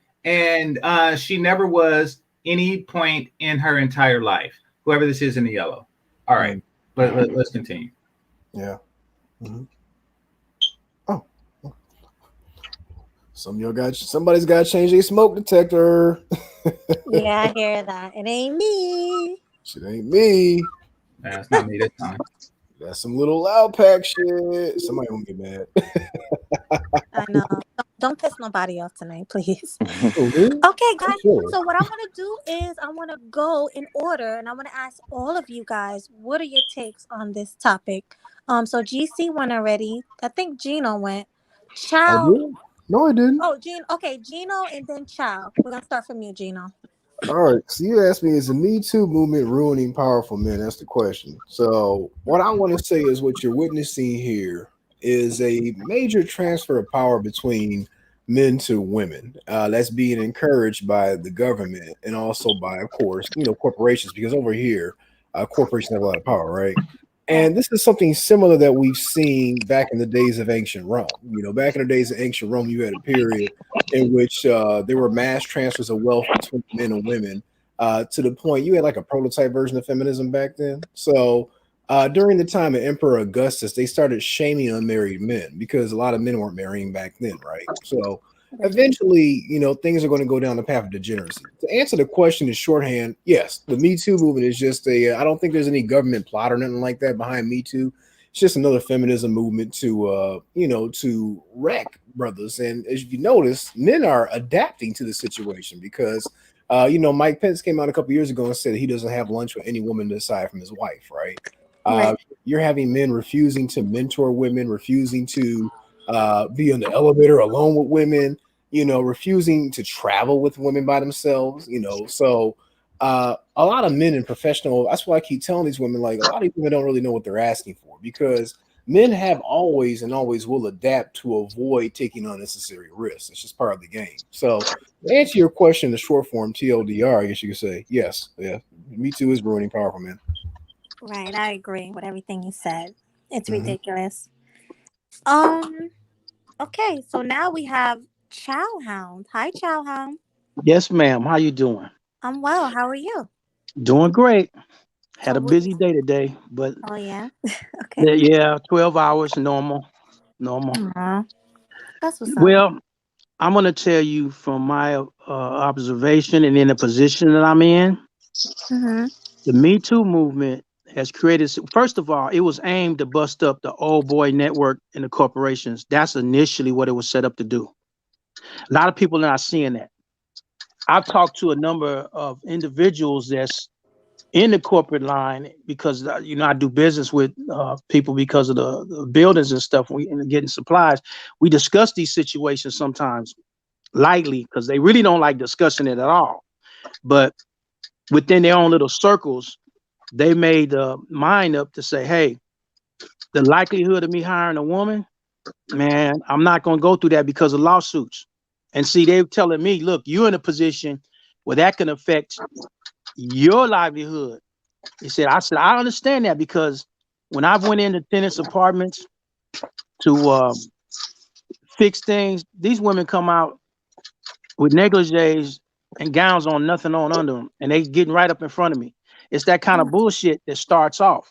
she never was any point in her entire life. Whoever this is in the yellow. All right, let's continue. Yeah. Mm-hmm. Oh, somebody's got to change their smoke detector. Yeah, I hear that. It ain't me. Shit ain't me. That's not me this time. That's some little loud pack shit. Somebody won't get mad. I know. Don't piss nobody off tonight, please. Okay, guys. Sure. So what I want to do is I want to go in order, and I want to ask all of you guys, what are your takes on this topic? So GC went already. I think Gino went. Chow. I did? No, I didn't. Oh, Gino. Okay, Gino, and then Chow. We're gonna start from you, Gino. All right. So you asked me, is the Me Too movement ruining powerful men? That's the question. So what I want to say is what you're witnessing here is a major transfer of power between men to women. That's being encouraged by the government and also by, of course, corporations, because over here, corporations have a lot of power, right? And this is something similar that we've seen back in the days of ancient Rome. Back in the days of ancient Rome, you had a period in which there were mass transfers of wealth between men and women to the point you had like a prototype version of feminism back then. So during the time of Emperor Augustus, they started shaming unmarried men because a lot of men weren't marrying back then, right? So eventually, things are going to go down the path of degeneracy. To answer the question in shorthand, yes, the Me Too movement is just I don't think there's any government plot or nothing like that behind Me Too. It's just another feminism movement to wreck brothers. And as you notice, men are adapting to the situation because, Mike Pence came out a couple years ago and said he doesn't have lunch with any woman aside from his wife, right? You're having men refusing to mentor women, refusing to be in the elevator alone with women, refusing to travel with women by themselves, so a lot of men in professional, that's why I keep telling these women, like, a lot of women don't really know what they're asking for, because men have always and always will adapt to avoid taking unnecessary risks. It's just part of the game. So to answer your question in the short form, TLDR, I guess you could say, yes, yeah, Me Too is ruining powerful men. Right, I agree with everything you said. It's ridiculous. Okay, so now we have Chowhound. Hi, Chowhound. Yes, ma'am. How you doing? I'm well. How are you? Doing great. Had a busy day today, but oh yeah, okay. Yeah, 12 hours, normal. That's what's up. Well, I'm gonna tell you from my observation and in the position that I'm in. The Me Too movement has created, first of all, it was aimed to bust up the old boy network and the corporations. That's initially what it was set up to do. A lot of people are not seeing that. I've talked to a number of individuals that's in the corporate line because, I do business with people because of the buildings and stuff. And getting supplies. We discuss these situations sometimes lightly because they really don't like discussing it at all. But within their own little circles, they made the mind up to say, hey, the likelihood of me hiring a woman, man, I'm not going to go through that because of lawsuits. And see, they're telling me, look, you're in a position where that can affect your livelihood. I said, I understand that, because when I've went into tenants' apartments to fix things, these women come out with negligees and gowns on, nothing on under them, and they getting right up in front of me. It's that kind of bullshit that starts off.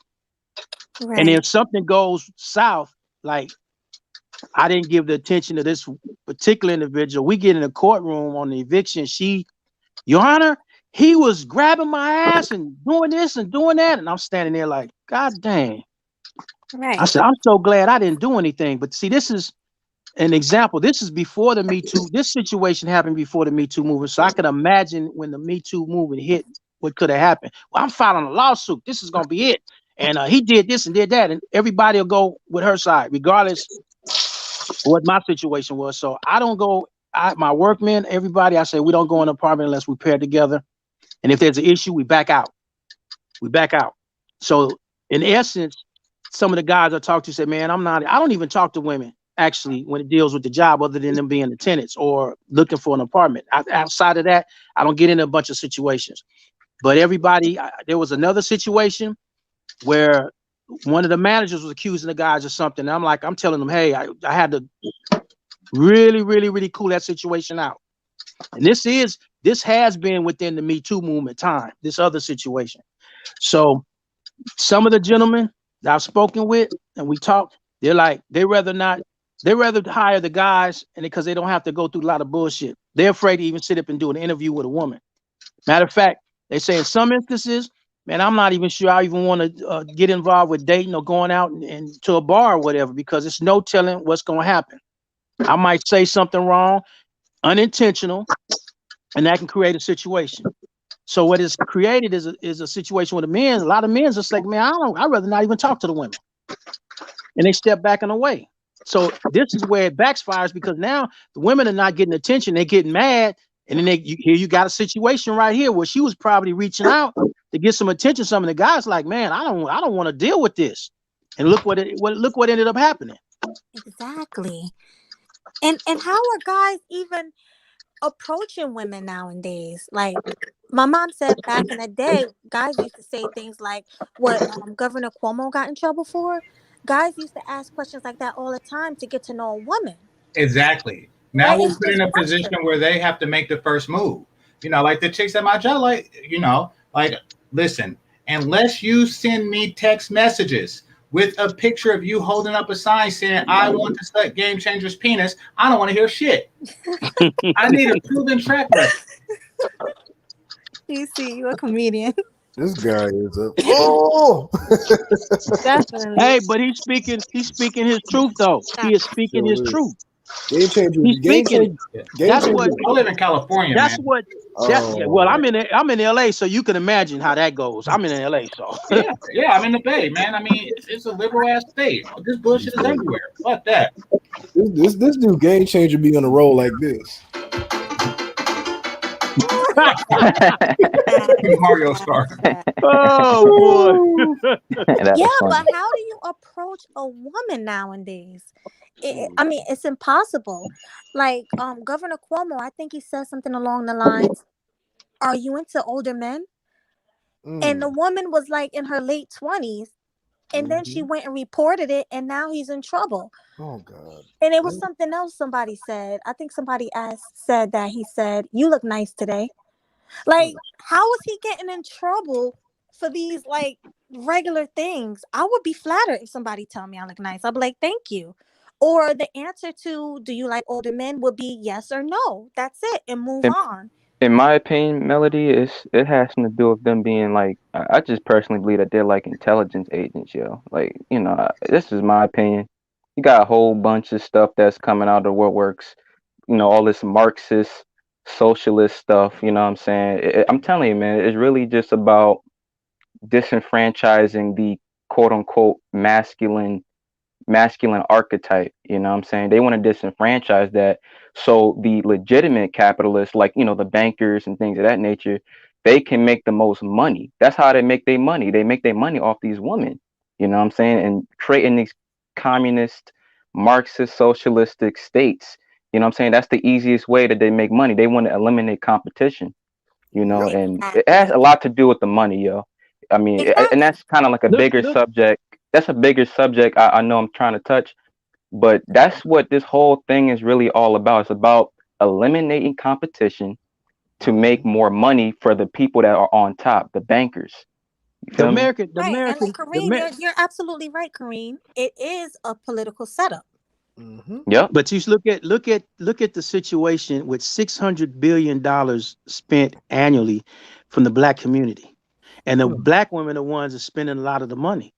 Right. And if something goes south, like I didn't give the attention to this particular individual, we get in a courtroom on the eviction. Your Honor, he was grabbing my ass and doing this and doing that. And I'm standing there like, God dang. Right. I said, I'm so glad I didn't do anything. But see, this is an example. This is before the Me Too. This situation happened before the Me Too movement. So I could imagine when the Me Too movement hit, what could have happened. Well, I'm filing a lawsuit. This is going to be it. And he did this and did that. And everybody will go with her side, regardless of what my situation was. So I don't go, my workmen, everybody, I say, we don't go in an apartment unless we pair together. And if there's an issue, we back out. So in essence, some of the guys I talk to say, man, I don't even talk to women, actually, when it deals with the job, other than them being the tenants or looking for an apartment. Outside of that, I don't get into a bunch of situations. But everybody, there was another situation where one of the managers was accusing the guys of something. And I'm telling them, hey, I had to really cool that situation out. And this has been within the Me Too movement time, this other situation. So some of the gentlemen that I've spoken with and we talked, they're like, they rather hire the guys and because they don't have to go through a lot of bullshit. They're afraid to even sit up and do an interview with a woman. Matter of fact, they say in some instances, man, I'm not even sure I even want to get involved with dating or going out and to a bar or whatever, because it's no telling what's going to happen. I might say something wrong, unintentional, and that can create a situation. So what is created is a situation with a lot of men just like, man, I'd rather not even talk to the women. And they step back and away. So this is where it backfires, because now the women are not getting attention. They're getting mad. And then you got a situation right here where she was probably reaching out to get some attention. Some of the guys like, man, I don't want to deal with this. And look what ended up happening. Exactly. And how are guys even approaching women nowadays? Like my mom said back in the day, guys used to say things like what Governor Cuomo got in trouble for. Guys used to ask questions like that all the time to get to know a woman. Exactly. Now we're put in a position where they have to make the first move. You know, like the chicks at my job, like, you know, like, listen, unless you send me text messages with a picture of you holding up a sign saying, I want to suck Game Changer's penis, I don't want to hear shit. I need a proven track record. You see, you're a comedian. This guy is a Definitely. Hey, but he's speaking his truth though. He is speaking his truth. Game Changer. That's what I live in California. That's man. what. Well, I'm in LA, so you can imagine how that goes. I'm in LA, so yeah, I'm in the Bay, man. I mean, it's a liberal ass state. This bullshit is everywhere. Fuck that. This dude Game Changer be on a roll like this. Mario Star. Oh boy. Yeah, but how do you approach a woman nowadays? I mean, it's impossible. Like Governor Cuomo, I think he said something along the lines, "Are you into older men?" And the woman was like in her late 20s, and then she went and reported it, and now he's in trouble. Oh God! And it was something else somebody said. I think somebody said that he said, "You look nice today." Like, how is he getting in trouble for these like regular things? I would be flattered if somebody tell me I look nice. I'd be like, "Thank you." Or the answer to "Do you like older men?" would be yes or no. That's it, and move on. In my opinion, Melody, it has something to do with them being like, I just personally believe that they're like intelligence agents, yo. Like, you know, this is my opinion. You got a whole bunch of stuff that's coming out of the woodworks, you know, all this Marxist, socialist stuff, you know what I'm saying? I'm telling you, man, it's really just about disenfranchising the quote unquote masculine archetype, you know what I'm saying? They want to disenfranchise that. So the legitimate capitalists, like, you know, the bankers and things of that nature, they can make the most money. That's how they make their money. They make their money off these women, you know what I'm saying? And creating these communist, Marxist, socialistic states, you know what I'm saying? That's the easiest way that they make money. They want to eliminate competition, you know, and it has a lot to do with the money, yo. I mean, and that's kind of like a bigger subject. That's a bigger subject I know I'm trying to touch, but that's what this whole thing is really all about. It's about eliminating competition to make more money for the people that are on top, the bankers. The American, Kareem, you're absolutely right, Kareem. It is a political setup. Yeah, but you look at the situation with $600 billion spent annually from the black community, and the black women are the ones that are spending a lot of the money.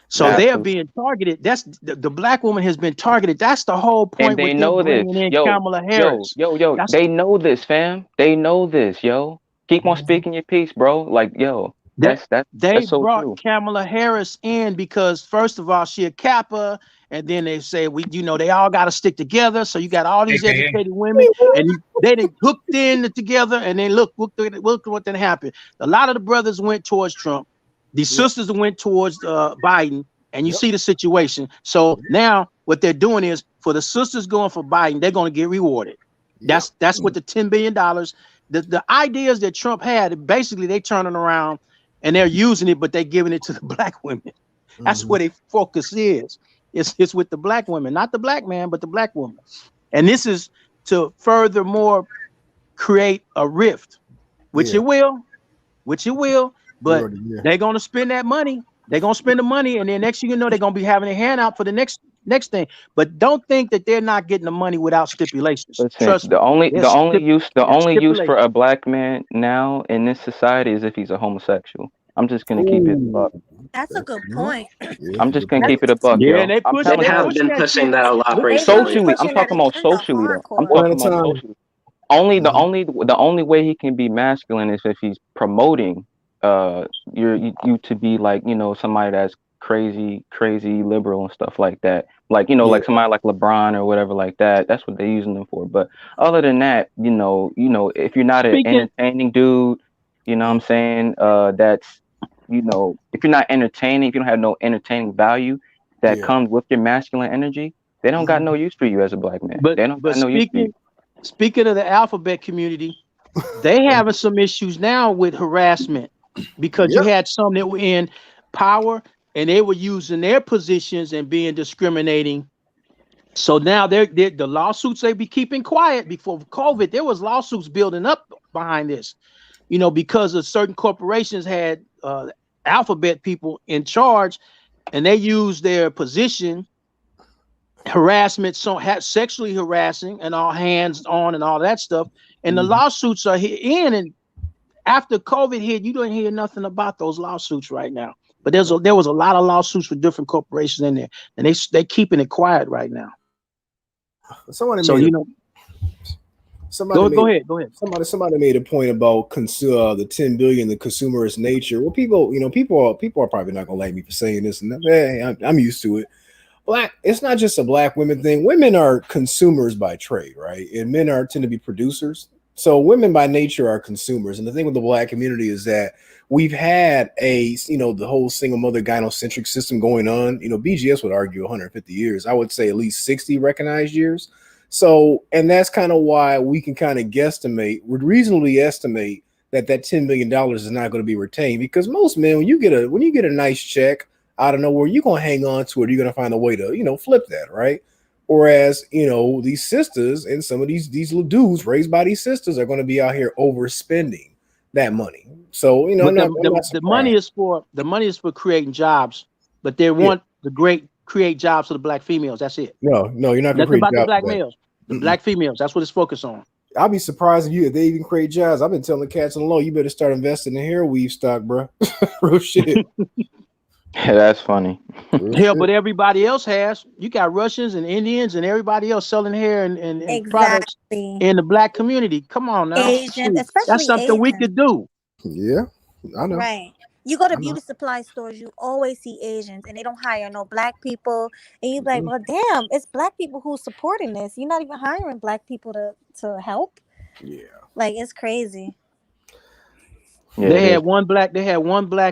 So they are being targeted. That's the black woman has been targeted. That's the whole point. And they know this. Kamala Harris. Yo, they know this, fam. They know this, yo. Keep on speaking your piece, bro. Like, yo, they so brought true. Kamala Harris in because first of all, she a Kappa, and then they say they all got to stick together. So you got all these educated women, and they hooked in together, and then look what then happened. A lot of the brothers went towards Trump. The sisters went towards Biden, and you see the situation. So now what they're doing is for the sisters going for Biden, they're going to get rewarded. That's what the $10 billion. The ideas that Trump had, basically they turning around and they're using it, but they're giving it to the black women. That's where their focus is. It's with the black women, not the black man, but the black woman. And this is to furthermore create a rift, which it will, but they're gonna spend that money. They're gonna spend the money, and then next thing you know, they're gonna be having a handout for the next thing. But don't think that they're not getting the money without stipulations. Listen, Trust me. the only use for stipulations. a black man now in this society is if he's a homosexual. I'm just gonna keep it a buck. That's a good point. I'm just gonna keep it a buck. Yeah, yo. and they I'm push telling it. you, They have push been that pushing shit. that a lot They recently. pushing socially. I'm that talking about agenda socially though. hardcore. I'm talking about socially. The only way he can be masculine is if he's promoting you to be like, you know, somebody that's crazy liberal and stuff like that. Like, you know, like somebody like LeBron or whatever like that. That's what they're using them for. But other than that, you know, if you're not an entertaining dude, you know what I'm saying? That's, you know, if you're not entertaining, if you don't have no entertaining value that comes with your masculine energy, they don't got no use for you as a black man. They don't got no use for you. Speaking of the alphabet community, they having some issues now with harassment because you had some that were in power and they were using their positions and being discriminating. So now they're the lawsuits they be keeping quiet. Before COVID, there was lawsuits building up behind this, you know, because of certain corporations had alphabet people in charge and they used their position harassment, sexually harassing and all hands on and all that stuff. And the lawsuits are in, and after COVID hit, you don't hear nothing about those lawsuits right now. But there was a lot of lawsuits for different corporations in there, and they keeping it quiet right now. Somebody go ahead. Somebody made a point about the 10 billion, the consumerist nature. Well, people are probably not gonna like me for saying this, and I'm used to it. It's not just a black women thing. Women are consumers by trade, right? And men tend to be producers. So women by nature are consumers. And the thing with the black community is that we've had the whole single mother gynocentric system going on. You know, BGS would argue 150 years. I would say at least 60 recognized years. So, and that's kind of why we can kind of would reasonably estimate that $10 million is not going to be retained, because most men, when you get a nice check out of nowhere, you're going to hang on to it. You're going to find a way to, flip that, right? Whereas, these sisters and some of these little dudes raised by these sisters are going to be out here overspending that money. So, the money is for creating jobs, but they want create jobs for the black females. That's it. No, you're not going to create about the black males. The black females. That's what it's focused on. I'll be surprised if they even create jobs. I've been telling the cats on the low, you better start investing in hair weave stock, bro. Real shit. Yeah, that's funny. Hell, but everybody else has. You got Russians and Indians and everybody else selling hair and products in the black community. Come on now. Asian, especially that's something we could do. Yeah, I know. Right. You go to beauty supply stores, you always see Asians, and they don't hire no black people. And you're like, well, damn, it's black people who's supporting this. You're not even hiring black people to help. Yeah. Like, it's crazy. Yeah, they had one black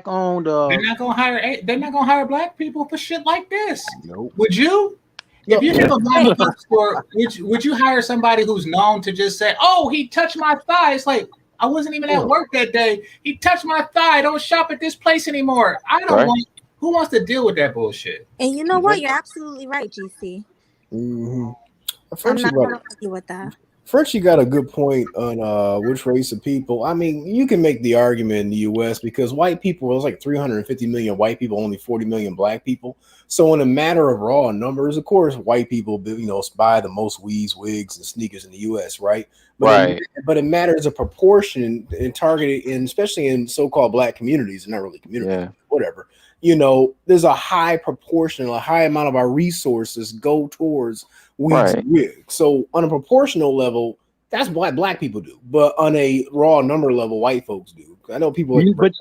owned. They're not gonna hire black people for shit like this. Nope. Would you? If you have a black bookstore, would you hire somebody who's known to just say, "Oh, he touched my thigh"? It's like, I wasn't even at work that day. He touched my thigh. Don't shop at this place anymore. I don't want. Who wants to deal with that bullshit? And you know what? You're absolutely right, GC. Mm-hmm. I'm not going to argue with that. Frenchie got a good point on which race of people. I mean, you can make the argument in the U.S. because white people, there's like 350 million white people, only 40 million black people. So in a matter of raw numbers, of course, white people, buy the most weaves, wigs, and sneakers in the U.S., right? But it matters of proportion and targeted, and especially in so-called black communities, not really communities, whatever. There's a high proportion, a high amount of our resources go towards weeds and wigs. So on a proportional level, that's what black people do. But on a raw number level, white folks do. I know people. But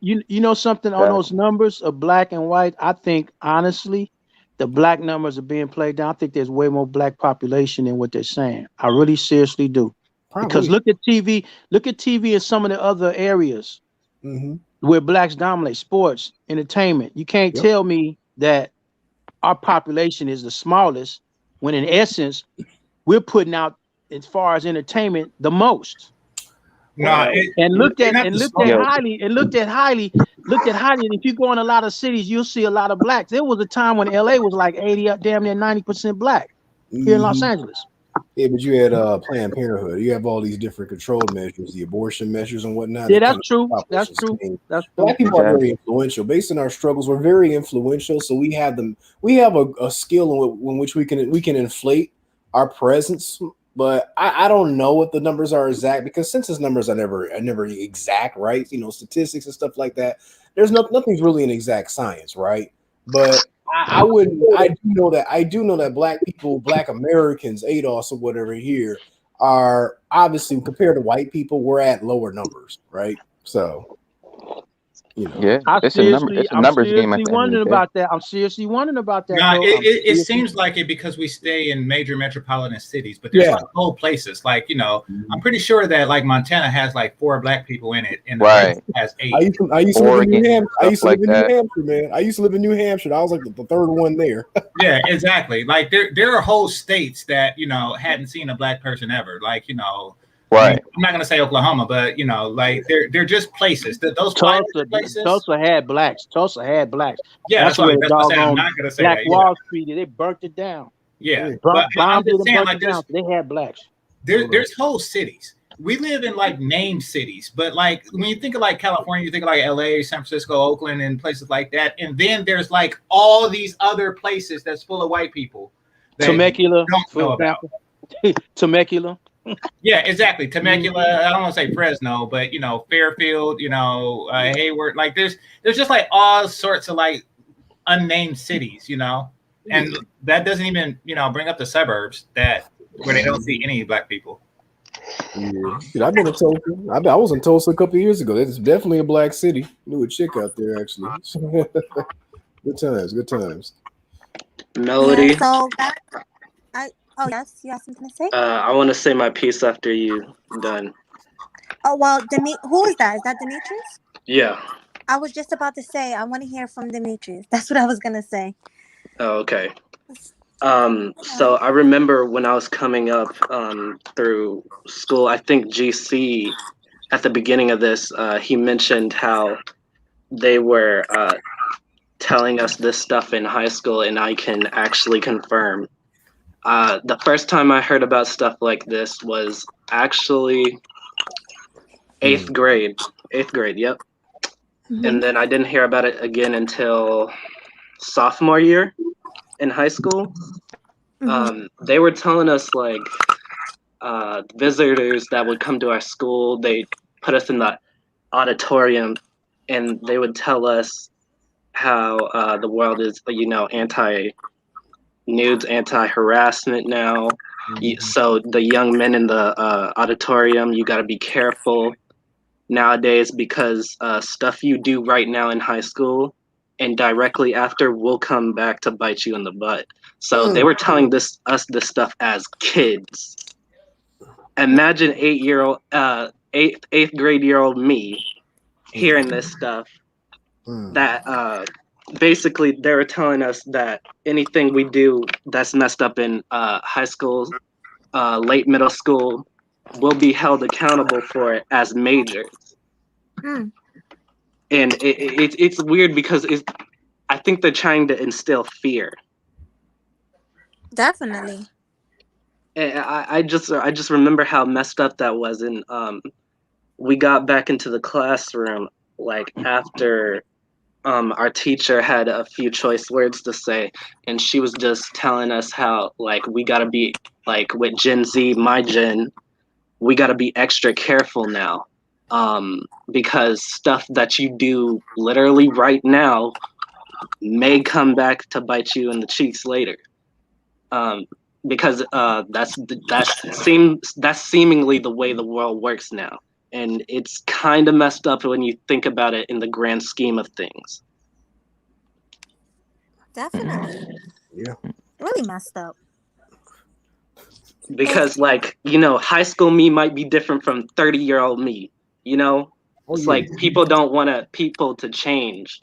you know something on those numbers of black and white. I think honestly, the black numbers are being played down. I think there's way more black population than what they're saying. I really seriously do. Probably. Because look at TV in some of the other areas where blacks dominate: sports, entertainment. You can't tell me that our population is the smallest when in essence we're putting out, as far as entertainment, the most. No, and looked at Yeah. highly. And if you go in a lot of cities, you'll see a lot of blacks. There was a time when LA was like 80, damn near 90% black here in Los Angeles. Yeah, but you had Planned Parenthood. You have all these different control measures, the abortion measures and whatnot. Yeah, that that's true. That's true. That's true. Black people are very influential. Based on our struggles, we're very influential. So we have them. We have a skill in which we can inflate our presence. But I don't know what the numbers are exact, because census numbers are never exact, right? You know, statistics and stuff like that. There's nothing's really an exact science, right? But I do know that black people, black Americans, ADOS or whatever here, are obviously, compared to white people, we're at lower numbers, right? So, you know, Yeah, it's a numbers game at the end of wondering the day. about that. I'm seriously wondering about that. No, bro. it seems like it because we stay in major metropolitan cities, but there's like whole places. Like, you know, I'm pretty sure that like Montana has like 4 black people in it, and the Right. has 8. I used to live in New Hampshire. stuff like New Hampshire, man. I used to live in New Hampshire. I was like the third one there. Yeah, exactly. Like there are whole states that, you know, hadn't seen a black person ever. Like, you know, Right. I'm not gonna say Oklahoma, but you know, like they're just places. Those places. Tulsa had blacks. Yeah, that's where what I'm saying. I'm not gonna say Black that. Wall Street, they burnt it down. Yeah, but I'm just saying, like, they had blacks. There's whole cities. We live in like named cities, but like when you think of like California, you think of like LA, San Francisco, Oakland, and places like that. And then there's like all these other places that's full of white people. Temecula, don't know about. Temecula. Yeah, exactly. Temecula. I don't want to say Fresno, but you know, Fairfield. You know, Hayward. Like there's just like all sorts of like unnamed cities. You know, and that doesn't even, you know, bring up the suburbs where they don't see any black people. Yeah, dude, I've been in Tulsa. I was in Tulsa a couple of years ago. It's definitely a black city. Knew a chick out there actually. Good times. Melody. Yeah, so yes, you have something to say? I want to say my piece after you done. Oh well, who is that? Is that Demetrius? Yeah. I was just about to say I want to hear from Demetrius. That's what I was gonna say. Oh, okay. So I remember when I was coming up through school, I think GC at the beginning of this, he mentioned how they were telling us this stuff in high school, and I can actually confirm. The first time I heard about stuff like this was actually 8th grade. 8th grade, yep. Mm-hmm. And then I didn't hear about it again until sophomore year in high school. Mm-hmm. They were telling us like visitors that would come to our school, they put us in the auditorium and they would tell us how the world is, you know, anti-nudes, anti-harassment now. Mm-hmm. So the young men in the auditorium, you got to be careful nowadays because stuff you do right now in high school and directly after will come back to bite you in the butt. So they were telling us this stuff as kids. Imagine 8th grade year old me hearing this stuff. That basically they were telling us that anything we do that's messed up in high school, late middle school, will be held accountable for it as majors. And it's weird because I think they're trying to instill fear. Definitely. And I just remember how messed up that was, and we got back into the classroom like after our teacher had a few choice words to say, and she was just telling us how like we gotta be like with Gen Z, my gen, we gotta be extra careful now. Because stuff that you do literally right now may come back to bite you in the cheeks later. Because that's seemingly the way the world works now, and it's kind of messed up when you think about it in the grand scheme of things. Definitely. Yeah. Really messed up. Because like, you know, high school me might be different from 30-year-old me. You know, it's like people don't want people to change.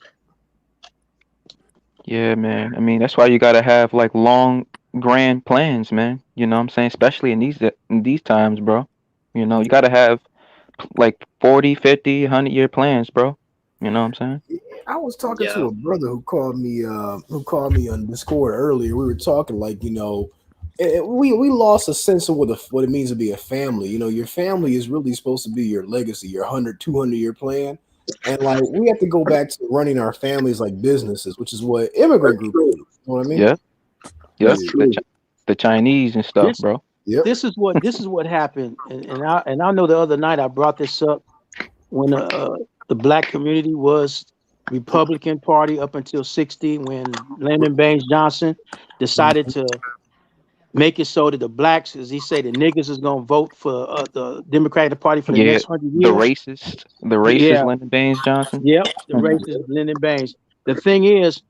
Yeah, man. I mean, that's why you gotta have like long, grand plans, man. You know what I'm saying? Especially in these times, bro. You know, you gotta have like 40, 50, 100-year plans, bro. You know what I'm saying? I was talking Yeah. to a brother who called me on Discord earlier. We were talking like, we lost a sense of what it means to be a family. Your family is really supposed to be your legacy, your 100, 200-year plan. And like we have to go back to running our families like businesses, which is what immigrant group is. You know what I mean? Yeah. That's Yeah. true. The Chinese and stuff, This bro. Yep. this is what happened, and I know the other night I brought this up when the black community was Republican Party up until 60 when Lyndon Baines Johnson decided to make it so that the blacks, as he said, the niggas is gonna vote for the Democratic Party for the Yeah. next 100 The years. racist Yeah, Lyndon Baines Johnson. yep, the racist Lyndon Baines. The thing is,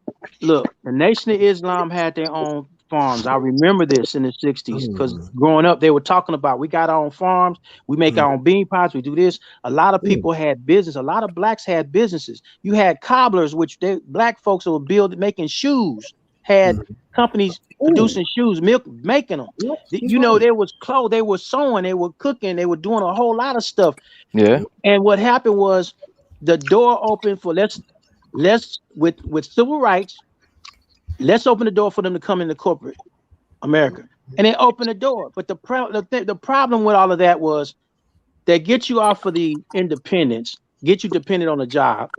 look, the Nation of Islam had their own farms. I remember this in the 60s because growing up, they were talking about we got our own farms, we make our own bean pots, we do this. A lot of people had business, a lot of blacks had businesses. You had cobblers, which black folks who were making shoes, had companies producing shoes, milk, making them. There was clothes, they were sewing, they were cooking, they were doing a whole lot of stuff. Yeah. And what happened was the door opened for let's with civil rights, let's open the door for them to come into corporate America. And they opened the door. But the problem with all of that was they get you off of the independence, get you dependent on a job,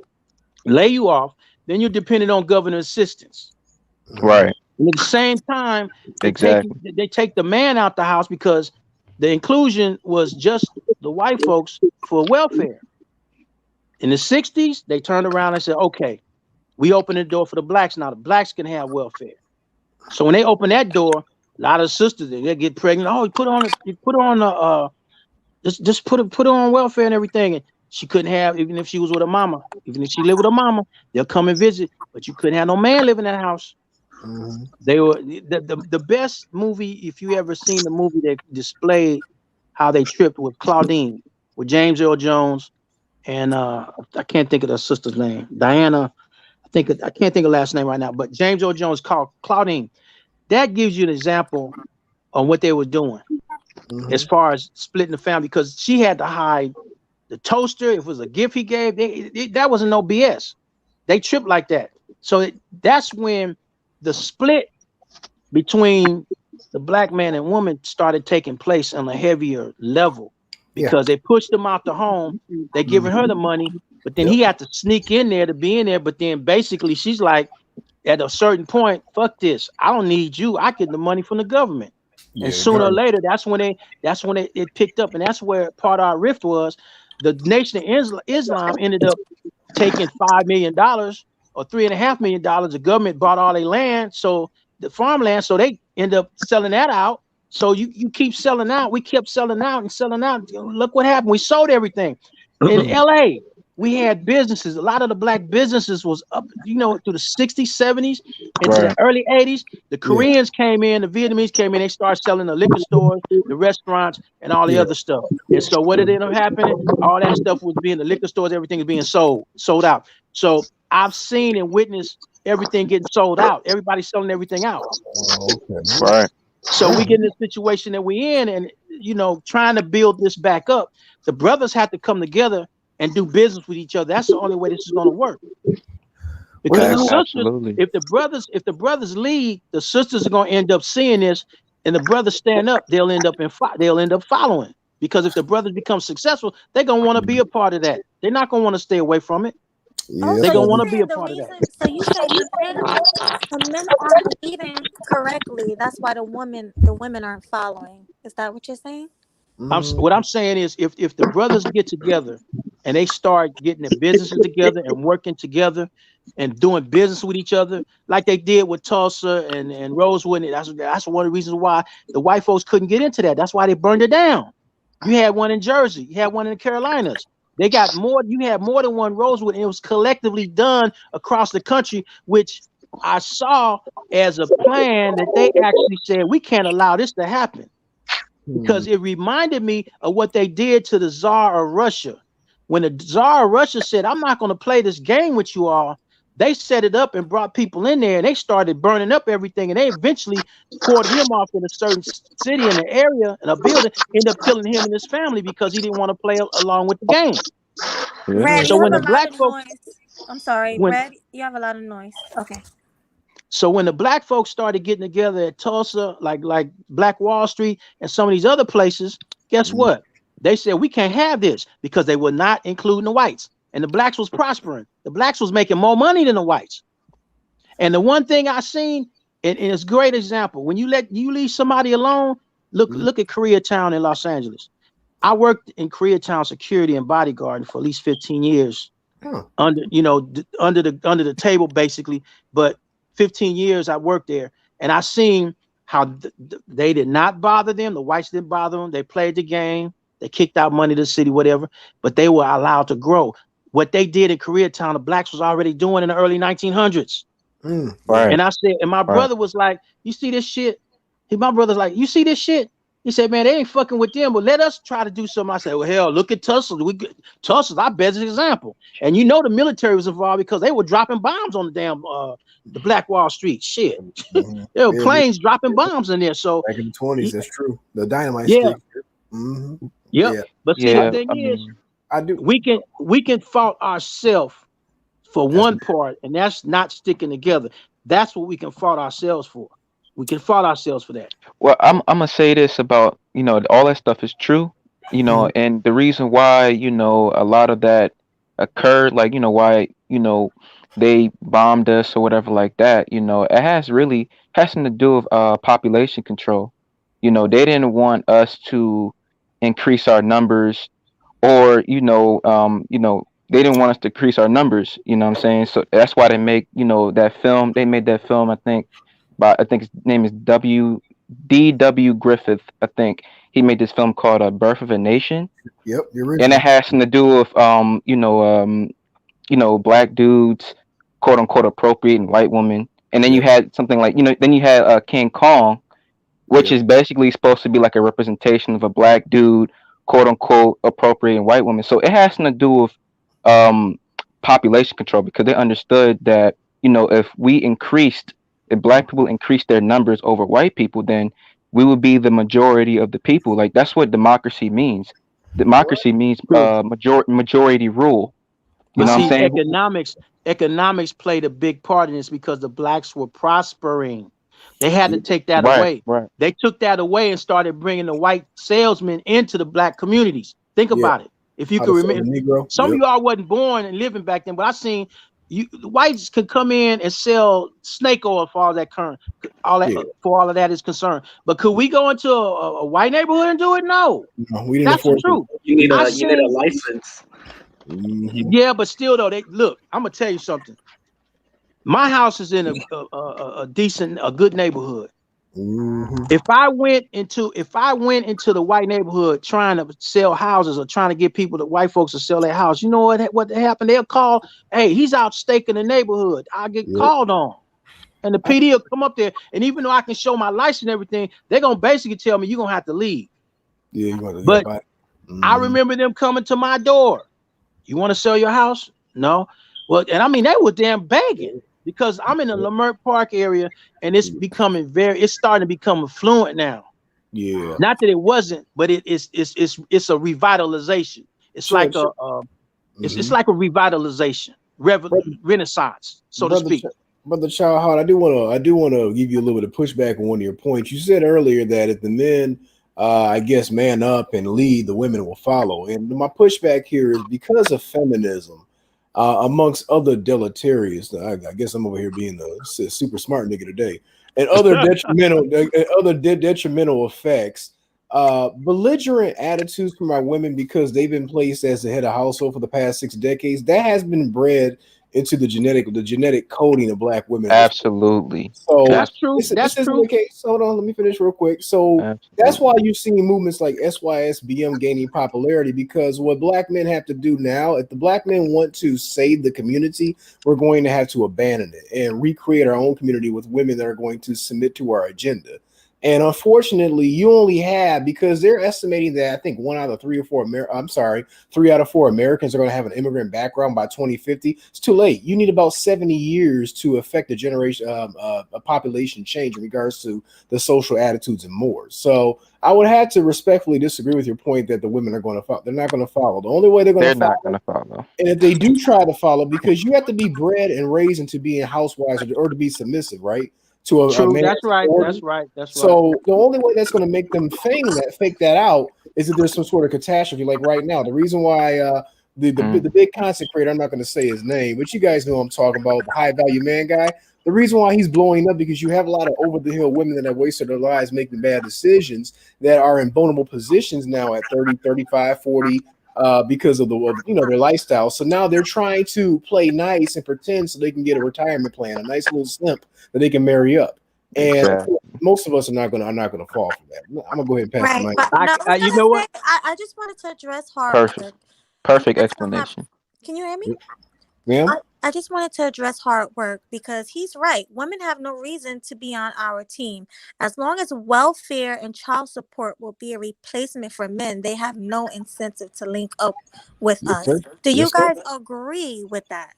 lay you off, then you're dependent on government assistance. Right. And at the same time, they take the man out the house because the inclusion was just the white folks for welfare. In the 60s, they turned around and said, okay, we open the door for the blacks. Now the blacks can have welfare. So when they open that door, a lot of sisters, they get pregnant. Oh, just put her on welfare and everything. And she couldn't have, even if she was with her mama, even if she lived with her mama, they'll come and visit, but you couldn't have no man living in that house. They were the best movie, if you ever seen the movie that displayed how they tripped, with Claudine, with James Earl Jones, and I can't think of the sister's name, Diana. I can't think of last name right now, but James Earl Jones called Claudine. That gives you an example of what they were doing as far as splitting the family, because she had to hide the toaster. If it was a gift he gave, that wasn't no BS. They tripped like that. So that's when the split between the black man and woman started taking place on a heavier level, because they pushed him out the home. They giving her the money, but then he had to sneak in there to be in there. But then basically she's like, at a certain point, fuck this. I don't need you. I get the money from the government. And sooner or later, that's when it picked up. And that's where part of our rift was. The Nation of Islam ended up taking $5 million or $3.5 million. The government bought all their land, so the farmland, so they end up selling that out. So you keep selling out. We kept selling out and selling out. Look what happened. We sold everything. In LA, we had businesses. A lot of the black businesses was up, through the 60s, 70s, into the early 80s. The Koreans came in, the Vietnamese came in, they started selling the liquor stores, the restaurants, and all the other stuff. And so what did end up happening? All that stuff was being, the liquor stores, everything is being sold out. So I've seen and witnessed everything getting sold out. Everybody's selling everything out. Right. So we get in this situation that we in, and trying to build this back up. The brothers have to come together and do business with each other. That's the only way this is going to work. Because the sisters, if the brothers leave, the sisters are going to end up seeing this, and the brothers stand up, they'll end up following. Because if the brothers become successful, they're going to want to be a part of that. They're not going to want to stay away from it. They're going to want to be a part of that. So you say the men aren't leading correctly. That's why the women aren't following. Is that what you're saying? What I'm saying is, if the brothers get together and they start getting their businesses together and working together and doing business with each other, like they did with Tulsa and Rosewood, that's one of the reasons why the white folks couldn't get into that. That's why they burned it down. You had one in Jersey, you had one in the Carolinas. They got more. You had more than one Rosewood, and it was collectively done across the country, which I saw as a plan that they actually said we can't allow this to happen. Because it reminded me of what they did to the Tsar of Russia. When the Tsar of Russia said, I'm not going to play this game with you all, They set it up and brought people in there, and they started burning up everything, and they eventually poured him off in a certain city in the area, in a building, ended up killing him and his family because he didn't want to play along with the game. Red, So you when have the a lot black of folks, noise. I'm sorry, when Red, you have a lot of noise. Okay. so when the black folks started getting together at Tulsa, like Black Wall Street and some of these other places, guess what? They said we can't have this because they were not including the whites, and the blacks was prospering. The blacks was making more money than the whites. And the one thing I seen, and it's a great example, when you leave somebody alone, look at Koreatown in Los Angeles. I worked in Koreatown security and bodyguarding for at least 15 years, under the table basically. But 15 years I worked there, and I seen how they did not bother them. The whites didn't bother them. They played the game. They kicked out money to the city, whatever. But they were allowed to grow. What they did in Koreatown, the blacks was already doing in the early 1900s. Right. And I said, and my brother was like, "You see this shit?" My brother's like, "You see this shit?" He said, "Man, they ain't fucking with them, but let us try to do something." I said, "Well, hell, look at Tulsa. Tulsa's our best example." And you know the military was involved because they were dropping bombs on the damn the Black Wall Street. Shit, there were planes dropping bombs in there. So back in the 20s, that's true. The dynamite yeah, stick. yeah. But see, the thing is, I do. We can fault ourselves for one part, and that's not sticking together. That's what we can fault ourselves for. We can fault ourselves for that. Well, I'm gonna say this about, all that stuff is true, and the reason why, a lot of that occurred, like, why, they bombed us or whatever like that, it has something to do with population control. They didn't want us to increase our numbers, or they didn't want us to increase our numbers, you know what I'm saying? So that's why they make, that film. They made that film, I think his name is D.W. Griffith. I think he made this film called Birth of a Nation. Yep, the original. And it has something to do with black dudes, quote unquote, appropriating white women. And then you had something like, then you had King Kong, which is basically supposed to be like a representation of a black dude, quote unquote, appropriating white women. So it has something to do with population control, because they understood that, if black people increased their numbers over white people, then we would be the majority of the people. Like, that's what democracy means. Democracy means majority rule. You know what I'm saying? Economics played a big part in this because the blacks were prospering. They had to take that away. Right. They took that away and started bringing the white salesmen into the black communities. Think about it. If you can remember, some of y'all wasn't born and living back then, but I seen the whites could come in and sell snake oil for all that for all of that is concerned. But could we go into a white neighborhood and do it? No, we didn't. That's the truth. You need a license. Yeah, but still though, I'm gonna tell you something. My house is in a decent, good neighborhood. If I went into the white neighborhood trying to sell houses or trying to get the white folks to sell their house, you know what happened? They'll call, "Hey, he's out staking the neighborhood." I'll get called on, and the PD will come up there. And even though I can show my license and everything, they're gonna basically tell me you're gonna have to leave. Yeah, you're gonna. But I remember them coming to my door. "You want to sell your house?" "No." Well, and I mean they were damn begging. Because I'm in the Leimert Park area, and it's starting to become affluent now. Yeah. Not that it wasn't, but it's a revitalization. It's like it's like a revitalization, renaissance, so to speak. Brother Childheart, I do want to give you a little bit of pushback on one of your points. You said earlier that if the men, I guess, man up and lead, the women will follow. And my pushback here is because of feminism. Amongst other deleterious, I guess I'm over here being the super smart nigga today, and other detrimental effects, belligerent attitudes from our women because they've been placed as the head of household for the past 6 decades. That has been bred into the genetic coding of black women. Absolutely. So that's true. That's true. Okay, so hold on, let me finish real quick. So that's why you're seeing movements like SYSBM gaining popularity, because what black men have to do now, if the black men want to save the community, we're going to have to abandon it and recreate our own community with women that are going to submit to our agenda. And unfortunately, you only have, because they're estimating that I think 3 out of 4 Americans are going to have an immigrant background by 2050. It's too late. You need about 70 years to affect a generation, a population change in regards to the social attitudes and more. So I would have to respectfully disagree with your point that the women are going to follow. They're not going to follow. The only way they're going to follow, and if they do try to follow, because you have to be bred and raised into being housewives or to be submissive, right? To a True, man. that's right. That's right. That's right. So the only way that's going to make them fake that out is if there's some sort of catastrophe. Like right now, the reason why the big content creator, I'm not going to say his name, but you guys know what I'm talking about, the high value man guy. The reason why he's blowing up because you have a lot of over the hill women that have wasted their lives making bad decisions that are in vulnerable positions now at 30, 35, 40. Because of their lifestyle. So now they're trying to play nice and pretend so they can get a retirement plan, a nice little simp that they can marry up. And most of us are not gonna fall for that. I'm gonna go ahead and pass the mic. You know what? I just wanted to address Hart. Perfect explanation. Can you hear me? Yeah. I just wanted to address hard work because he's right. Women have no reason to be on our team. As long as welfare and child support will be a replacement for men, they have no incentive to link up with us. Do you guys agree with that?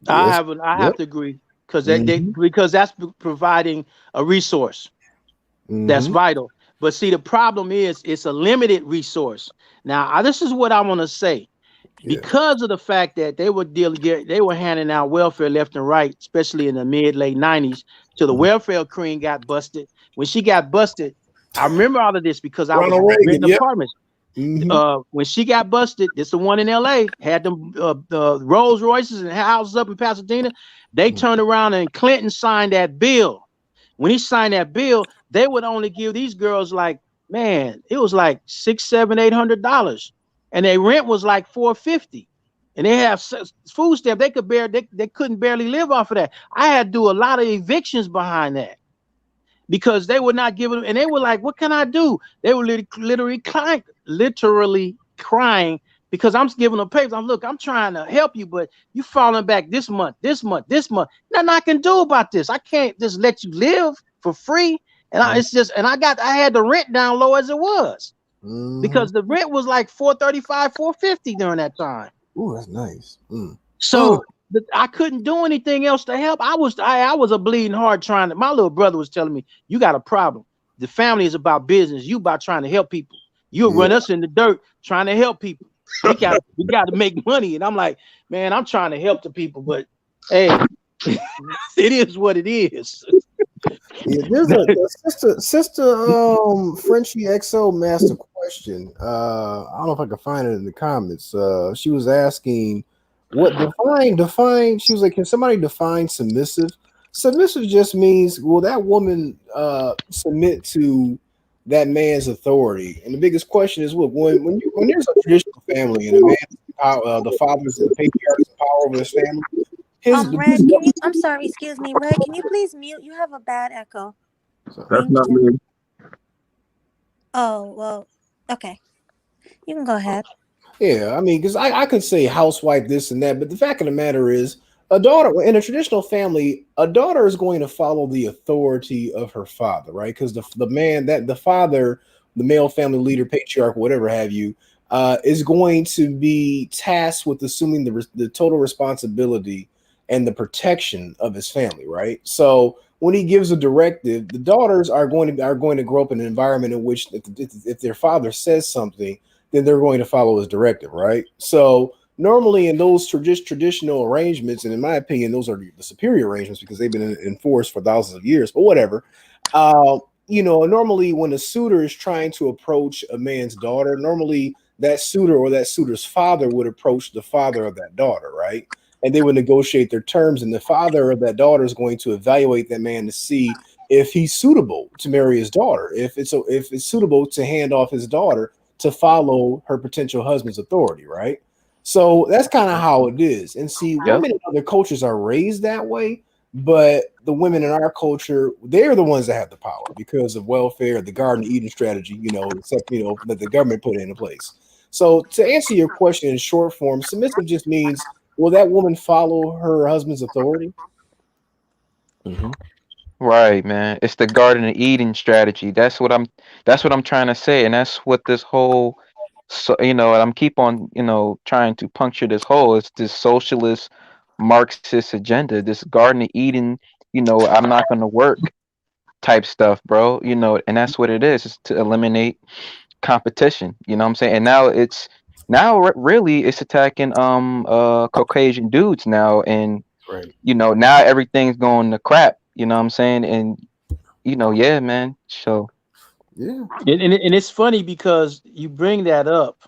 I have to agree because because that's providing a resource that's vital. But see, the problem is it's a limited resource. Now, this is what I want to say. Because of the fact that they were handing out welfare left and right, especially in the late 90s, till the welfare queen got busted. When she got busted, I remember all of this because I was renting apartments. When she got busted, this the one in LA, had them Rolls Royces and houses up in Pasadena. They turned around and Clinton signed that bill. When he signed that bill, they would only give these girls it was like $600, $700, $800. And their rent was like $450, and they have food stamp. They couldn't barely live off of that. I had to do a lot of evictions behind that because they would not give it. And they were like, "What can I do?" They were literally crying because I'm giving them papers. I'm trying to help you, but you falling back this month. Nothing I can do about this. I can't just let you live for free. And I had the rent down low as it was. Because the rent was like $435, $450 during that time. Ooh, that's nice. So I couldn't do anything else to help. I was a bleeding heart my little brother was telling me, you got a problem. The family is about business. You about trying to help people. You'll run us in the dirt trying to help people. We got to make money. And I'm like, man, I'm trying to help the people, but hey, it is what it is. Yeah, there's a sister Frenchie XO master question. I don't know if I can find it in the comments. She was asking what define. She was like, can somebody define submissive? Submissive just means, will that woman submit to that man's authority? And the biggest question is, look, when there's a traditional family and a man, the father's the patriarch is power over his family. Red, I'm sorry, excuse me, Red, can you please mute? You have a bad echo. That's not me. Oh, well, okay. You can go ahead. Yeah, I mean, because I could say housewife, this and that, but the fact of the matter is, a daughter in a traditional family, a daughter is going to follow the authority of her father, right? Because the father, the male family leader, patriarch, whatever have you, is going to be tasked with assuming the total responsibility and the protection of his family, right? So when he gives a directive, the daughters are going to grow up in an environment in which if their father says something, then they're going to follow his directive, right? So normally in those traditional arrangements, and in my opinion, those are the superior arrangements because they've been enforced for thousands of years, but whatever. Normally when a suitor is trying to approach a man's daughter, normally that suitor or that suitor's father would approach the father of that daughter, right? And they would negotiate their terms, and the father of that daughter is going to evaluate that man to see if he's suitable to marry his daughter, if it's suitable to hand off his daughter to follow her potential husband's authority, right? So that's kind of how it is. And see, women in other cultures are raised that way, but the women in our culture, they're the ones that have the power because of welfare, the Garden of Eden strategy, that the government put into place. So to answer your question in short form, submissive just means, will that woman follow her husband's authority? Right, man. It's the Garden of Eden strategy. That's what I'm trying to say, and that's what this whole, so and I'm keep on trying to puncture this hole. It's this socialist Marxist agenda, this Garden of Eden. I'm not going to work type stuff, bro. And that's what it is. It's to eliminate competition. You know what I'm saying? And really it's attacking Caucasian dudes now, and Right. now everything's going to crap. You know what I'm saying? And yeah, man. So Yeah. And it's funny because you bring that up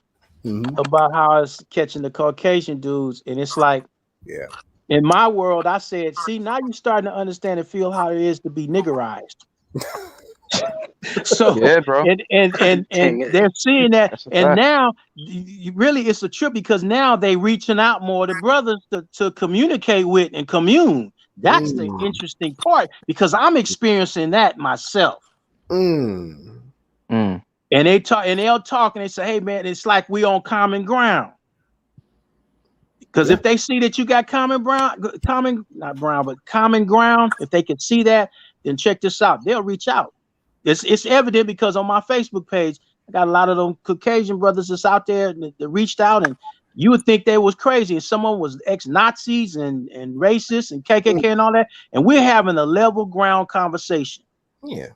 about how it's catching the Caucasian dudes, and it's like, yeah. In my world, I said, see, now you're starting to understand and feel how it is to be niggerized. So yeah, bro. and they're seeing that, That's a and fact. now really it's a trip because now they reaching out more to brothers to communicate with and commune. That's the interesting part because I'm experiencing that myself. Mm. And they'll talk and they say, hey man, it's like we on common ground. Because if they see that you got common ground, if they can see that, then check this out. They'll reach out. It's evident because on my Facebook page, I got a lot of them Caucasian brothers that's out there that reached out, and you would think they was crazy. And someone was ex-Nazis and racists and KKK and all that. And we're having a level ground conversation. Yeah.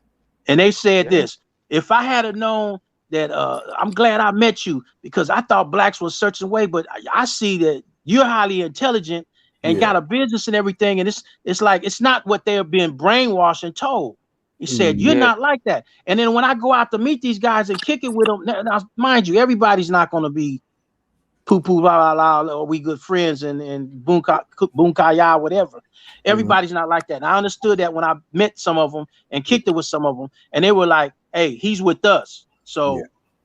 And they said this, if I had known that I'm glad I met you because I thought blacks was such a way, but I see that you're highly intelligent and got a business and everything. And it's like, it's not what they're being brainwashed and told. He said, you're not like that. And then when I go out to meet these guys and kick it with them, now, mind you, everybody's not going to be poo-poo, la, la, la, or we good friends and bunkaya, whatever. Everybody's not like that. And I understood that when I met some of them and kicked it with some of them, and they were like, hey, he's with us. So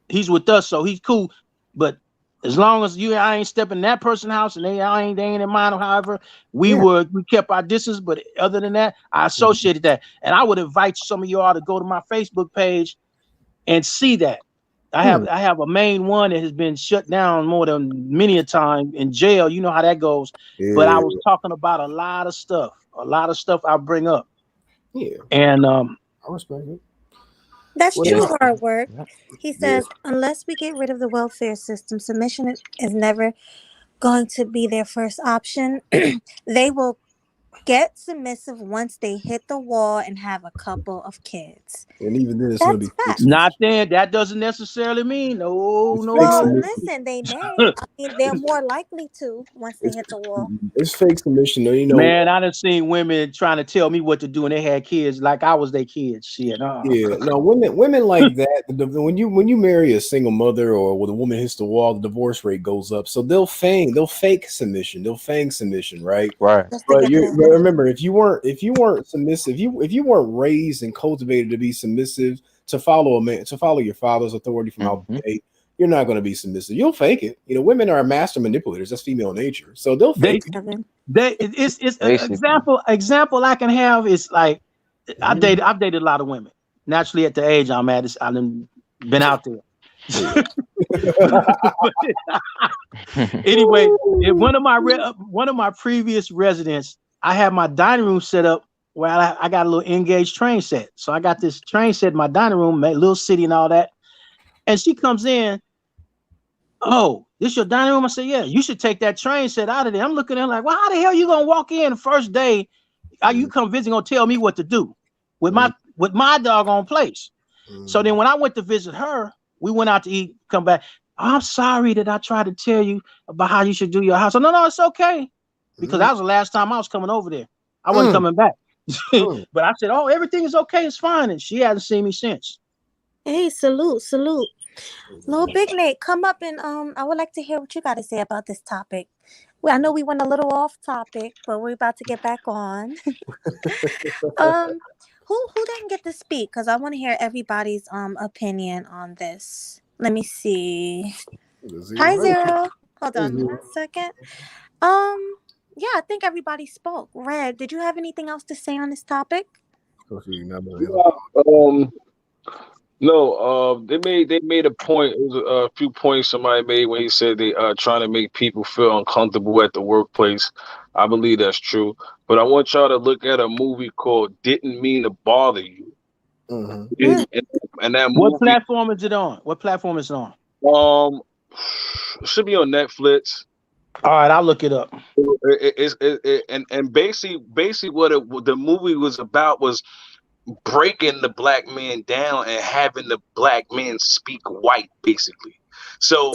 he's with us, so he's cool. But as long as I ain't stepping in that person's house and they ain't in mine, or however, we kept our distance. But other than that, I associated that. And I would invite some of y'all to go to my Facebook page and see that. I have a main one that has been shut down more than many a time in jail. You know how that goes. But I was talking about a lot of stuff I bring up. Yeah. And I respect it. That's true hard work. He says, unless we get rid of the welfare system, submission is never going to be their first option. They will get submissive once they hit the wall and have a couple of kids. And even then, it's going to be not then. That doesn't necessarily mean no. Well, listen, they may. I mean, they're more likely to once they hit the wall. It's fake submission, though. Man, I done seen women trying to tell me what to do, and they had kids like I was their kids. Shit. Yeah, no, women like that. When you marry a single mother or when a woman hits the wall, the divorce rate goes up. So they'll fake submission, right? Right. But remember, if you weren't submissive, if you weren't raised and cultivated to be submissive, to follow your father's authority from out the gate, you're not going to be submissive. You'll fake it. Women are master manipulators. That's female nature. So they'll fake it. It's an example I can have is like I've dated a lot of women. Naturally, at the age I'm at, I've been out there. Anyway, in one of my previous residents, I had my dining room set up where I got a little Engage train set. So I got this train set in my dining room, little city and all that. And she comes in, oh, this your dining room? I said, yeah, you should take that train set out of there. I'm looking at her like, well, how the hell you gonna walk in the first day? You come visit, gonna tell me what to do with my doggone place. So then when I went to visit her, we went out to eat, come back. I'm sorry that I tried to tell you about how you should do your house. So, no, it's okay. Because that was the last time I was coming over there. I wasn't coming back. But I said, oh, everything is okay. It's fine. And she hasn't seen me since. Hey, salute. Little Big Nate, come up and I would like to hear what you got to say about this topic. Well, I know we went a little off topic, but we're about to get back on. Who didn't get to speak? Because I want to hear everybody's opinion on this. Let me see. Hi, Zero. Hold on 1 second. Yeah, I think everybody spoke. Red, did you have anything else to say on this topic? No, they made a point. It was a few points somebody made when he said they trying to make people feel uncomfortable at the workplace. I believe that's true. but I want y'all to look at a movie called Didn't Mean to Bother You. Mhm. And that What movie, platform is it on? What platform is it on? it should be on Netflix. All right, I'll look it up. And basically what the movie was about was breaking the black man down and having the black man speak white, basically. So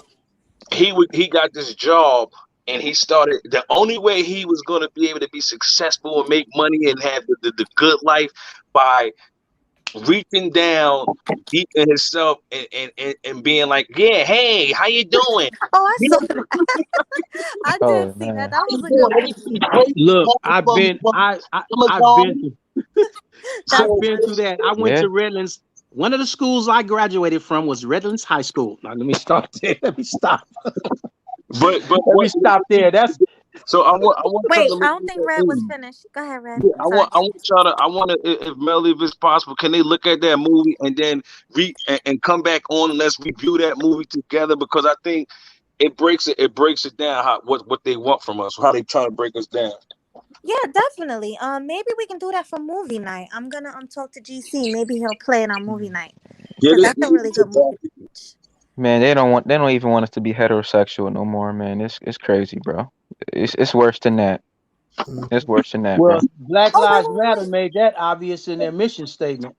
he got this job, and he started, the only way he was going to be able to be successful and make money and have the good life, by reaching down deep in himself and being like, yeah, hey, how you doing? Oh, I saw that. I did see that. That was a good one. Look, I've been through that. I went to Redlands. One of the schools I graduated from was Redlands High School. Now let me stop there. Let me stop. But let me stop there. That's so I want. Wait, I don't think Red was finished. Go ahead, Red. Yeah, I want if Melly, if it's possible, can they look at that movie and then and come back on and let's review that movie together, because I think it breaks it down what they want from us, how they try to break us down. Yeah, definitely. Maybe we can do that for movie night. I'm gonna talk to GC. Maybe he'll play it on movie night. Yeah, That's a really good movie. Man, they don't even want us to be heterosexual no more, man. It's crazy, bro. It's worse than that. It's worse than that. Well, bro. Black Lives Matter made that obvious in their mission statement,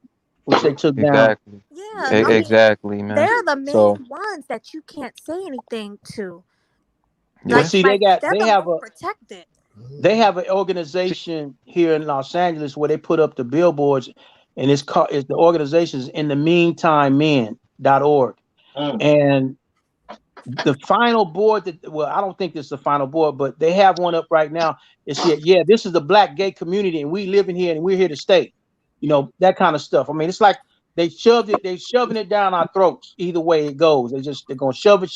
which they took down. Exactly. Yeah, Exactly, man. they're the main ones that you can't say anything to. Yeah. See, they have a protected. They have an organization here in Los Angeles where they put up the billboards, and it's the organization's In the Meantime Men.org. And the final board I don't think this is the final board, but they have one up right now. It said, yeah, this is the black gay community, and we live in here and we're here to stay. You know, that kind of stuff. I mean, it's like they're shoving it down our throats. Either way it goes, they're gonna shove it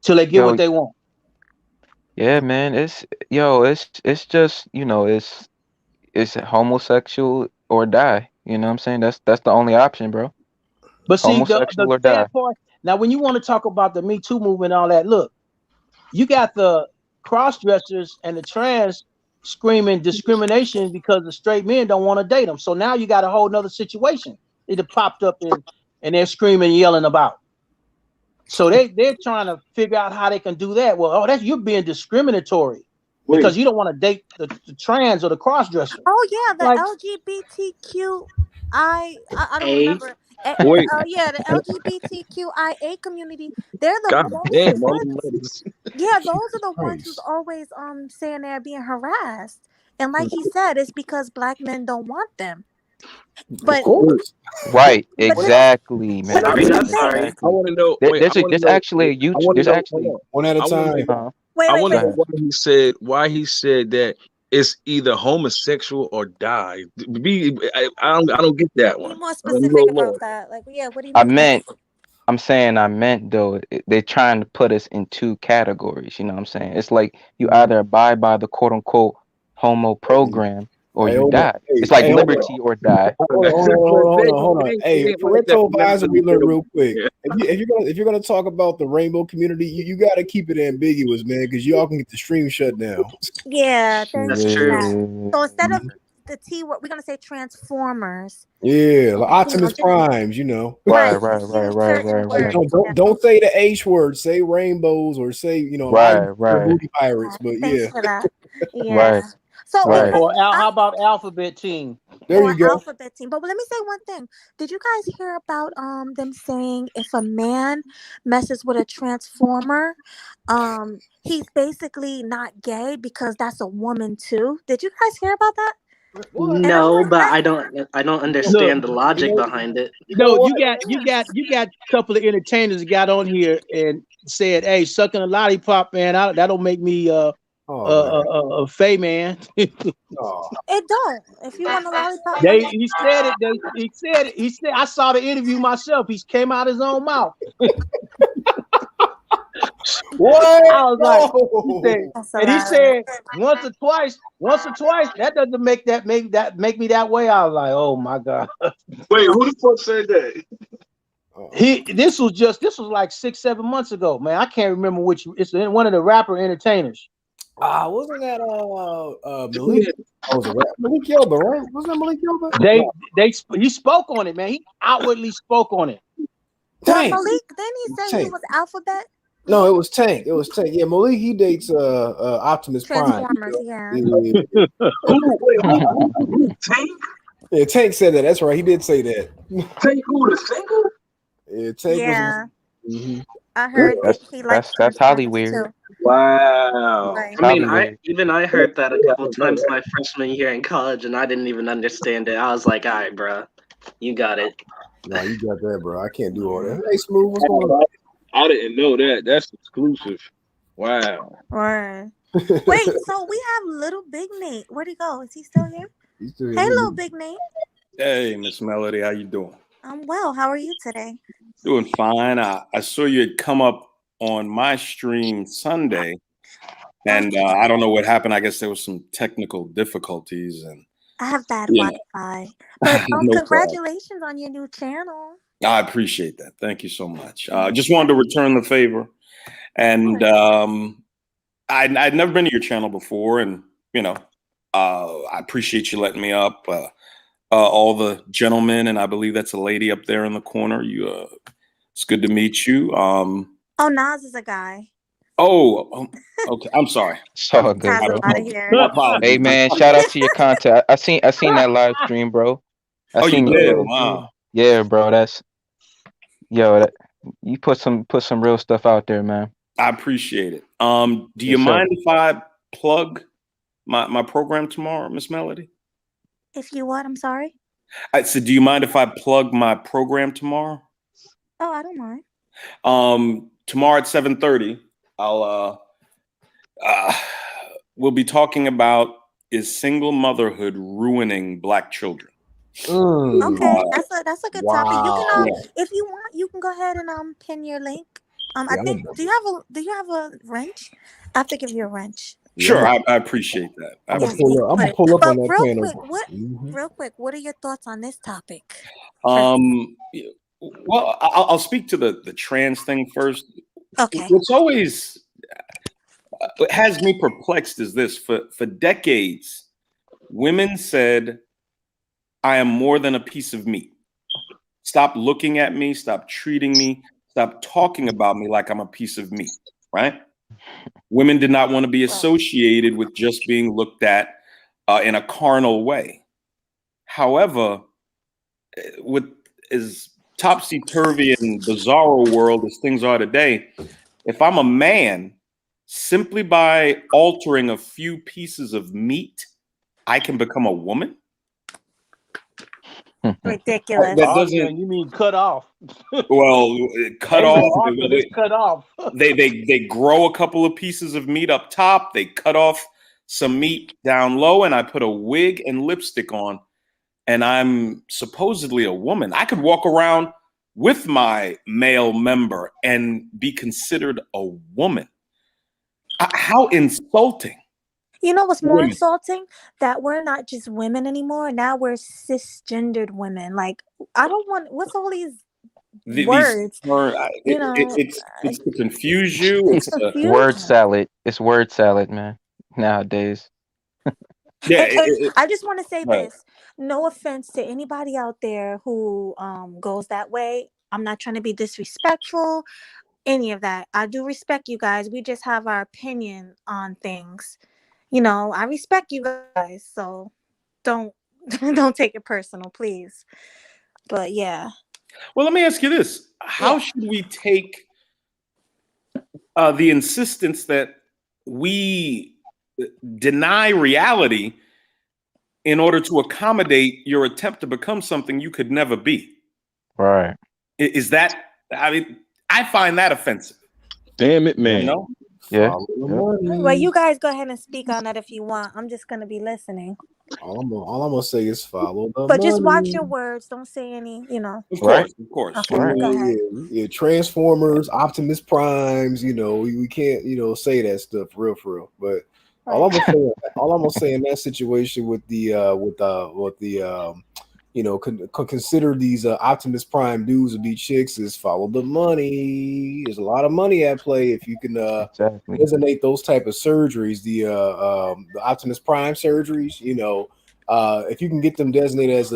till they get what they want. Yeah, man. It's just, it's homosexual or die. You know what I'm saying? That's the only option, bro. But see, homosexual the or die. sad part, now when you want to talk about the Me Too movement and all that, look, you got the cross-dressers and the trans screaming discrimination because the straight men don't want to date them. So now you got a whole nother situation. It popped up and they're screaming, yelling about. So they're trying to figure out how they can do that. Well, you're being discriminatory because you don't want to date the trans or the cross-dresser. Oh yeah, the LGBTQI. I don't remember. The LGBTQIA community. They're the ones. Yeah, those are the ones who's always saying they're being harassed. And like he said, it's because black men don't want them. But right, exactly, man. I want to know. There's actually a YouTube. There's actually one at a time. I want to know why he said that it's either homosexual or die. I don't get that one. Be more specific about that. Like, yeah, what do you mean? I meant though, they're trying to put us in two categories. You know what I'm saying? It's like you either abide by the quote unquote homo program or you die. It's like liberty or die. Hold on. Hey, parental advisory alert real quick. If you're gonna talk about the rainbow community, you gotta keep it ambiguous, man, because y'all can get the stream shut down. Yeah, that's true. So instead of the T word, we're gonna say transformers. Yeah, like Optimus Primes, you know. Right. Like, don't say the H word. Say rainbows or say booty pirates. But yeah. Right. So or how about Alphabet Team? There you go. Alphabet Team. But let me say one thing. Did you guys hear about them saying if a man messes with a transformer, he's basically not gay because that's a woman too? Did you guys hear about that? No, but I don't understand the logic behind it. No, you got a couple of entertainers that got on here and said, "Hey, sucking a lollipop, man, that'll make me a fey man." It don't. If you want a lollipop, he said it. He said I saw the interview myself. He came out his own mouth. What? I was like, he said once or twice. That doesn't make me that way. I was like, oh my god. Wait, who the fuck said that? This was like 6-7 months ago, man. I can't remember which. It's one of the rapper entertainers. Wasn't that Malik? Oh, was it Malik Yoba, right? Wasn't that Malik Yoba? He spoke on it, man. He outwardly spoke on it. Tank. Malik, didn't he say he Tank. was Alphabet? No, it was Tank. It was Tank. Yeah, Malik, he dates Optimus Prime. Transformers, yeah. Tank? Yeah, Tank said that. That's right. He did say that. Tank who, the singer? Yeah, Tank Yeah. was. I heard that he likes That's Hollywood. too. Wow. Right. I mean, Hollywood. I heard that a couple times my freshman year in college, and I didn't even understand it. I was like, all right, bro, you got it. No, you got that, bro. I can't do all that. Hey, Smooth, what's going on? I didn't know that. That's exclusive. Wow. Right. Wait, so we have Little Big Nate. Where'd he go? Is he still here? He's still Hey, here. Little Big Nate. Hey, Miss Melody, how you doing? I'm well. How are you today? Doing fine. I saw you had come up on my stream Sunday, and I don't know what happened. I guess there was some technical difficulties, and I have bad Yeah. Wi-Fi. But No congratulations on your new channel. I appreciate that. Thank you so much. Just wanted to return the favor, and I'd never been to your channel before, and I appreciate you letting me up. All the gentlemen, and I believe that's a lady up there in the corner. It's good to meet you. Oh, Nas is a guy. Okay. I'm sorry. It's all good, Has a bro. lot of hair. My apologies. Hey man, shout out to your content. I seen that live stream, bro. Oh, you seen did? your- Wow. Yeah, bro. You put some real stuff out there, man. I appreciate it. Do you Yes, sir. mind if I plug my program tomorrow, Miss Melody? If you what? I'm sorry. I said, do you mind if I plug my program tomorrow? Oh, I don't mind. Tomorrow at 7:30, we'll be talking about is single motherhood ruining Black children. Okay, that's a good topic. You can Yeah. if you want, you can go ahead and pin your link. I Yeah, think do you have a wrench? I have to give you a wrench. Sure, I appreciate that. I'm gonna pull up But on that real panel. quick, real quick, what are your thoughts on this topic? Well, I'll speak to the trans thing first. Okay. What's always what has me perplexed is this: for decades, women said, "I am more than a piece of meat. Stop looking at me. Stop treating me. Stop talking about me like I'm a piece of meat." Right? Women did not want to be associated with just being looked at in a carnal way. However, with as topsy-turvy and bizarro world as things are today, if I'm a man, simply by altering a few pieces of meat, I can become a woman? Ridiculous. That doesn't. You mean cut off? Well, cut off. It's cut off. They grow a couple of pieces of meat up top. They cut off some meat down low, and I put a wig and lipstick on, and I'm supposedly a woman. I could walk around with my male member and be considered a woman. How insulting! You know what's more Women. insulting? That we're not just women anymore. Now we're cisgendered women. Like, I don't want. What's all these words? It's to confuse you. It's Word salad. It's word salad, man. Nowadays. Yeah. And I just want to say Right. this. No offense to anybody out there who goes that way. I'm not trying to be disrespectful, any of that. I do respect you guys. We just have our opinion on things. I respect you guys, so don't take it personal, please. But yeah. Well, let me ask you this: how should we take the insistence that we deny reality in order to accommodate your attempt to become something you could never be? Right. Is that? I mean, I find that offensive. Damn it, man. Yeah. Well, you guys go ahead and speak on that if you want. I'm just gonna be listening. All I'm gonna say is follow the But just watch money. your words. Don't say any. Of course. Okay, go ahead. Yeah, Transformers, Optimus Primes. We can't say that stuff for real. But all I'm gonna say in that situation with the consider these Optimus Prime dudes to be chicks is follow the money. There's a lot of money at play if you can Exactly. designate those type of surgeries, the Optimus Prime surgeries. If you can get them designated as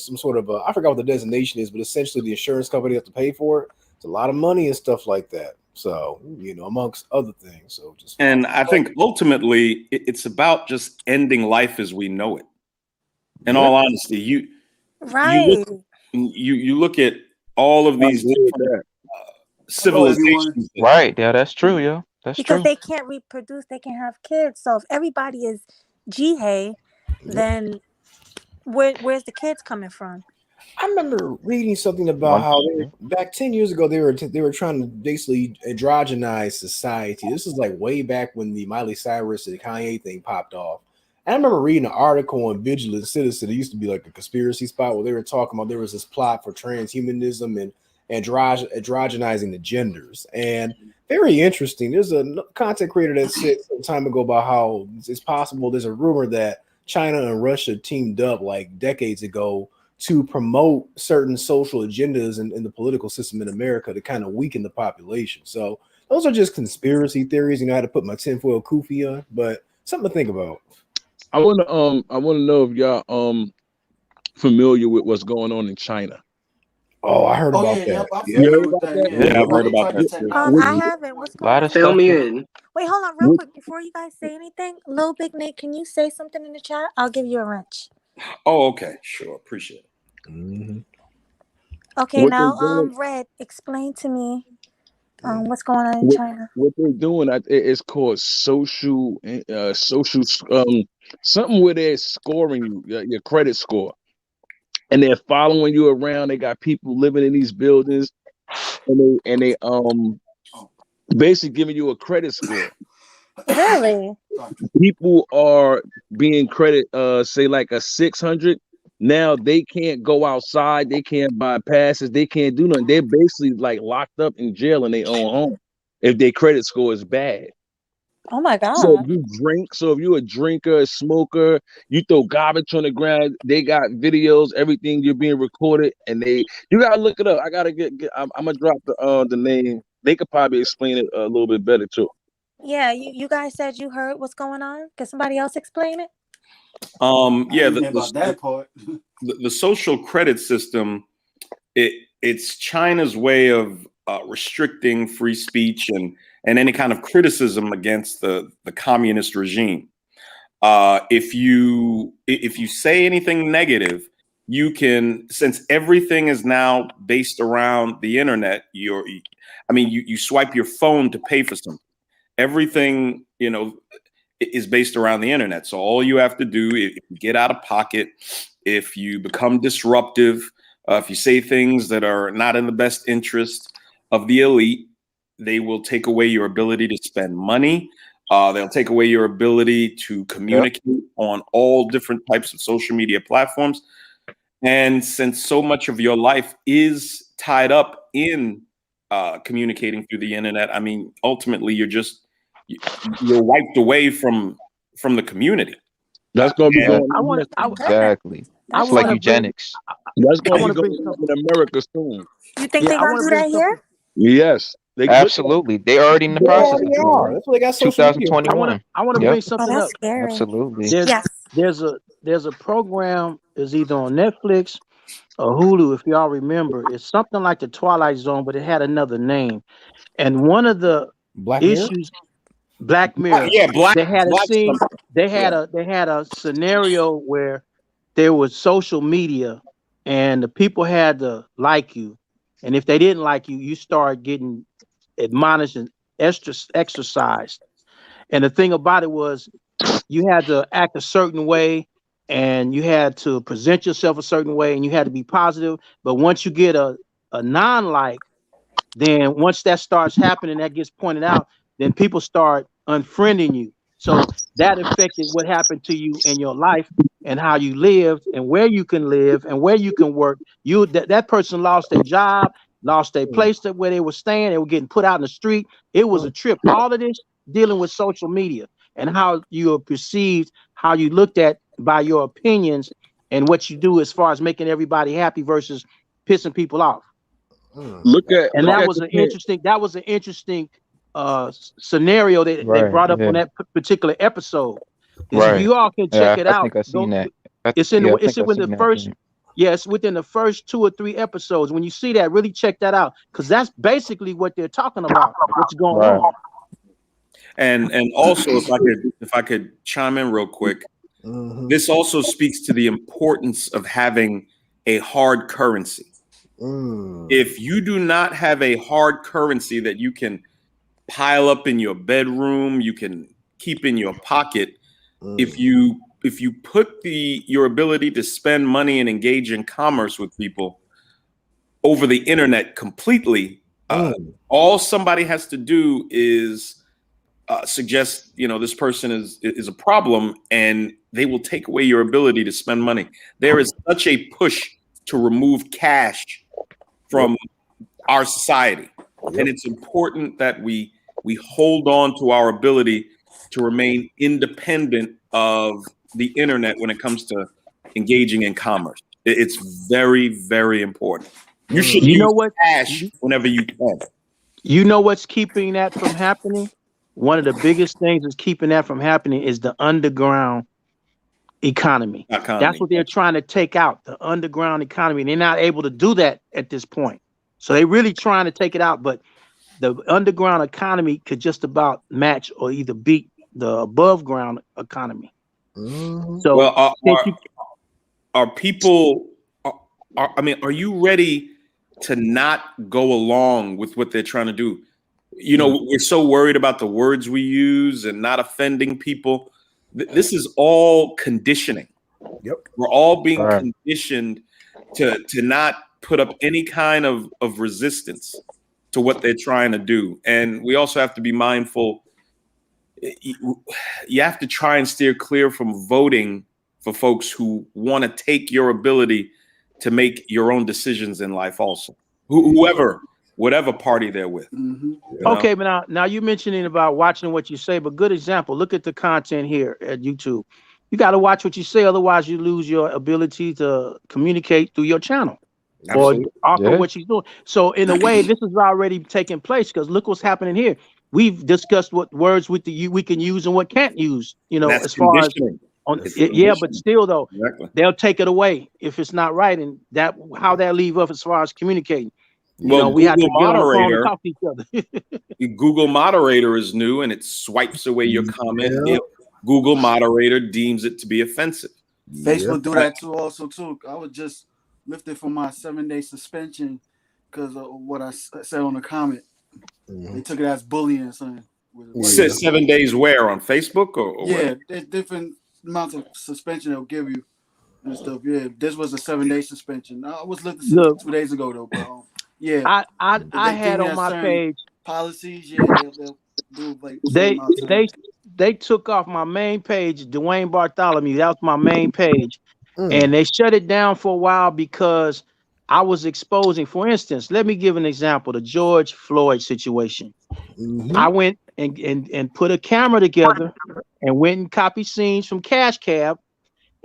some sort of I forgot what the designation is, but essentially the insurance company has to pay for it. It's a lot of money and stuff like that. So amongst other things. So and I think ultimately it's about just ending life as we know it. In all honesty, you look at all of these different civilizations. Right. Yeah, that's true. Yeah, that's because true. they can't reproduce, they can have kids. So if everybody is jihad, then where's the kids coming from? I remember reading something about how back 10 years ago they were trying to basically androgynize society. This is like way back when the Miley Cyrus and Kanye thing popped off. And I remember reading an article on Vigilant Citizen. It used to be like a conspiracy spot where they were talking about there was this plot for transhumanism and androgenizing the genders. And very interesting. There's a content creator that said some time ago about how it's possible. There's a rumor that China and Russia teamed up like decades ago to promote certain social agendas in the political system in America to kind of weaken the population. So those are just conspiracy theories. I had to put my tinfoil kufi on, but something to think about. I want to know if y'all familiar with what's going on in China. Oh, I heard about that. Yeah, I've heard about that. I haven't. What's going on? Fill me in. Wait, hold on real quick before you guys say anything. Lil Big Nate, can you say something in the chat? I'll give you a wrench. Oh, okay, sure, appreciate it. Mm-hmm. Okay, now Red, explain to me what's going on in China. What they're doing, it's called social something where they're scoring you, your credit score, and they're following you around. They got people living in these buildings, and they basically giving you a credit score. Really? People are being credit, say like a 600. Now they can't go outside, they can't buy passes, they can't do nothing. They're basically like locked up in jail in their own home if their credit score is bad. Oh my God. So if you drink, so if you're a drinker, a smoker, you throw garbage on the ground, they got videos, everything, you're being recorded, and you gotta look it up. I gotta I'm gonna drop the name. They could probably explain it a little bit better too. Yeah, you guys said you heard what's going on. Can somebody else explain it? Yeah, that part. The social credit system, it's China's way of restricting free speech and any kind of criticism against the communist regime. If you say anything negative, you can, since everything is now based around the internet, you swipe your phone to pay for something. Everything, is based around the internet. So all you have to do, if you get out of pocket, if you become disruptive, if you say things that are not in the best interest of the elite, they will take away your ability to spend money. They'll take away your ability to communicate on all different types of social media platforms. And since so much of your life is tied up in communicating through the internet, I mean, ultimately you're wiped away from the community. That's going to be exactly. It's like eugenics. That's going to be going in America soon. You think they're going to do that here? Yes. Absolutely. They already in the process. They are. That's what they got. 2021. I want to bring something up. Scary. Absolutely. There's a program is either on Netflix or Hulu, if y'all remember. It's something like the Twilight Zone, but it had another name. And one of the issues, Black Mirror. They had a scene. They had a scenario where there was social media, and the people had to like you, and if they didn't like you, you start getting admonished and exercised. And the thing about it was, you had to act a certain way, and you had to present yourself a certain way, and you had to be positive. But once you get a non-like, then once that starts happening, that gets pointed out, then people start unfriending you. So that affected what happened to you in your life and how you lived and where you can live and where you can work. That person lost their job, lost their place where they were staying. They were getting put out in the street. It was a trip. All of this dealing with social media and how you are perceived, how you looked at by your opinions and what you do as far as making everybody happy versus pissing people off. Look at And look that at was the an thing. interesting scenario that they Right. brought up Yeah. on that particular episode. Is Right. you all can Yeah, check it I out. think I seen that. It's in Yeah, I it's think I within seen the that first. thing. Yeah, it's within the first 2 or 3 episodes. When you see that, really check that out, because that's basically what they're talking about. What's going Right. on? And also, if I could chime in real quick, this also speaks to the importance of having a hard currency. If you do not have a hard currency that you can pile up in your bedroom, you can keep in your pocket, if you put your ability to spend money and engage in commerce with people over the internet completely, all somebody has to do is suggest, this person is a problem, and they will take away your ability to spend money. There is such a push to remove cash from our society, and it's important that we hold on to our ability to remain independent of the internet when it comes to engaging in commerce. It's very, very important. You should use cash whenever you can. You know what's keeping that from happening? One of the biggest things that's keeping that from happening is the underground economy. That's what they're trying to take out, the underground economy. They're not able to do that at this point. So they're really trying to take it out, but the underground economy could just about match or either beat the above ground economy. So well, are people, are you ready to not go along with what they're trying to do? We're so worried about the words we use and not offending people. This is all conditioning. Yep. We're all being conditioned to not put up any kind of resistance to what they're trying to do. And we also have to be mindful. You have to try and steer clear from voting for folks who want to take your ability to make your own decisions in life also. Whatever party they're with. Okay, but now you're mentioning about watching what you say, but good example. Look at the content here at YouTube. You got to watch what you say, otherwise you lose your ability to communicate through your channel. Absolutely. Or offer what you're doing. So in a way, this is already taking place, because look what's happening here. We've discussed what words we can use and what can't use. As far as but still though, they'll take it away if it's not right, and how that leave up as far as communicating. We have to get on the phone and talk to each other. Google Moderator is new, and it swipes away your comment if Google Moderator deems it to be offensive. Facebook do that too. I was just lifted from my 7-day suspension because of what I said on the comment. They took it as bullying. 7 days where? On Facebook or yeah, there's different amounts of suspension they'll give you and stuff. Yeah, this was a 7-day suspension. I was lifted 2 days ago though, but yeah, I had on my page policies. Yeah, they'll do like they took off my main page, Dwayne Bartholomew. That was my main page, and they shut it down for a while because I was exposing. For instance, let me give an example: the George Floyd situation. I went and put a camera together and went and copied scenes from Cash Cab,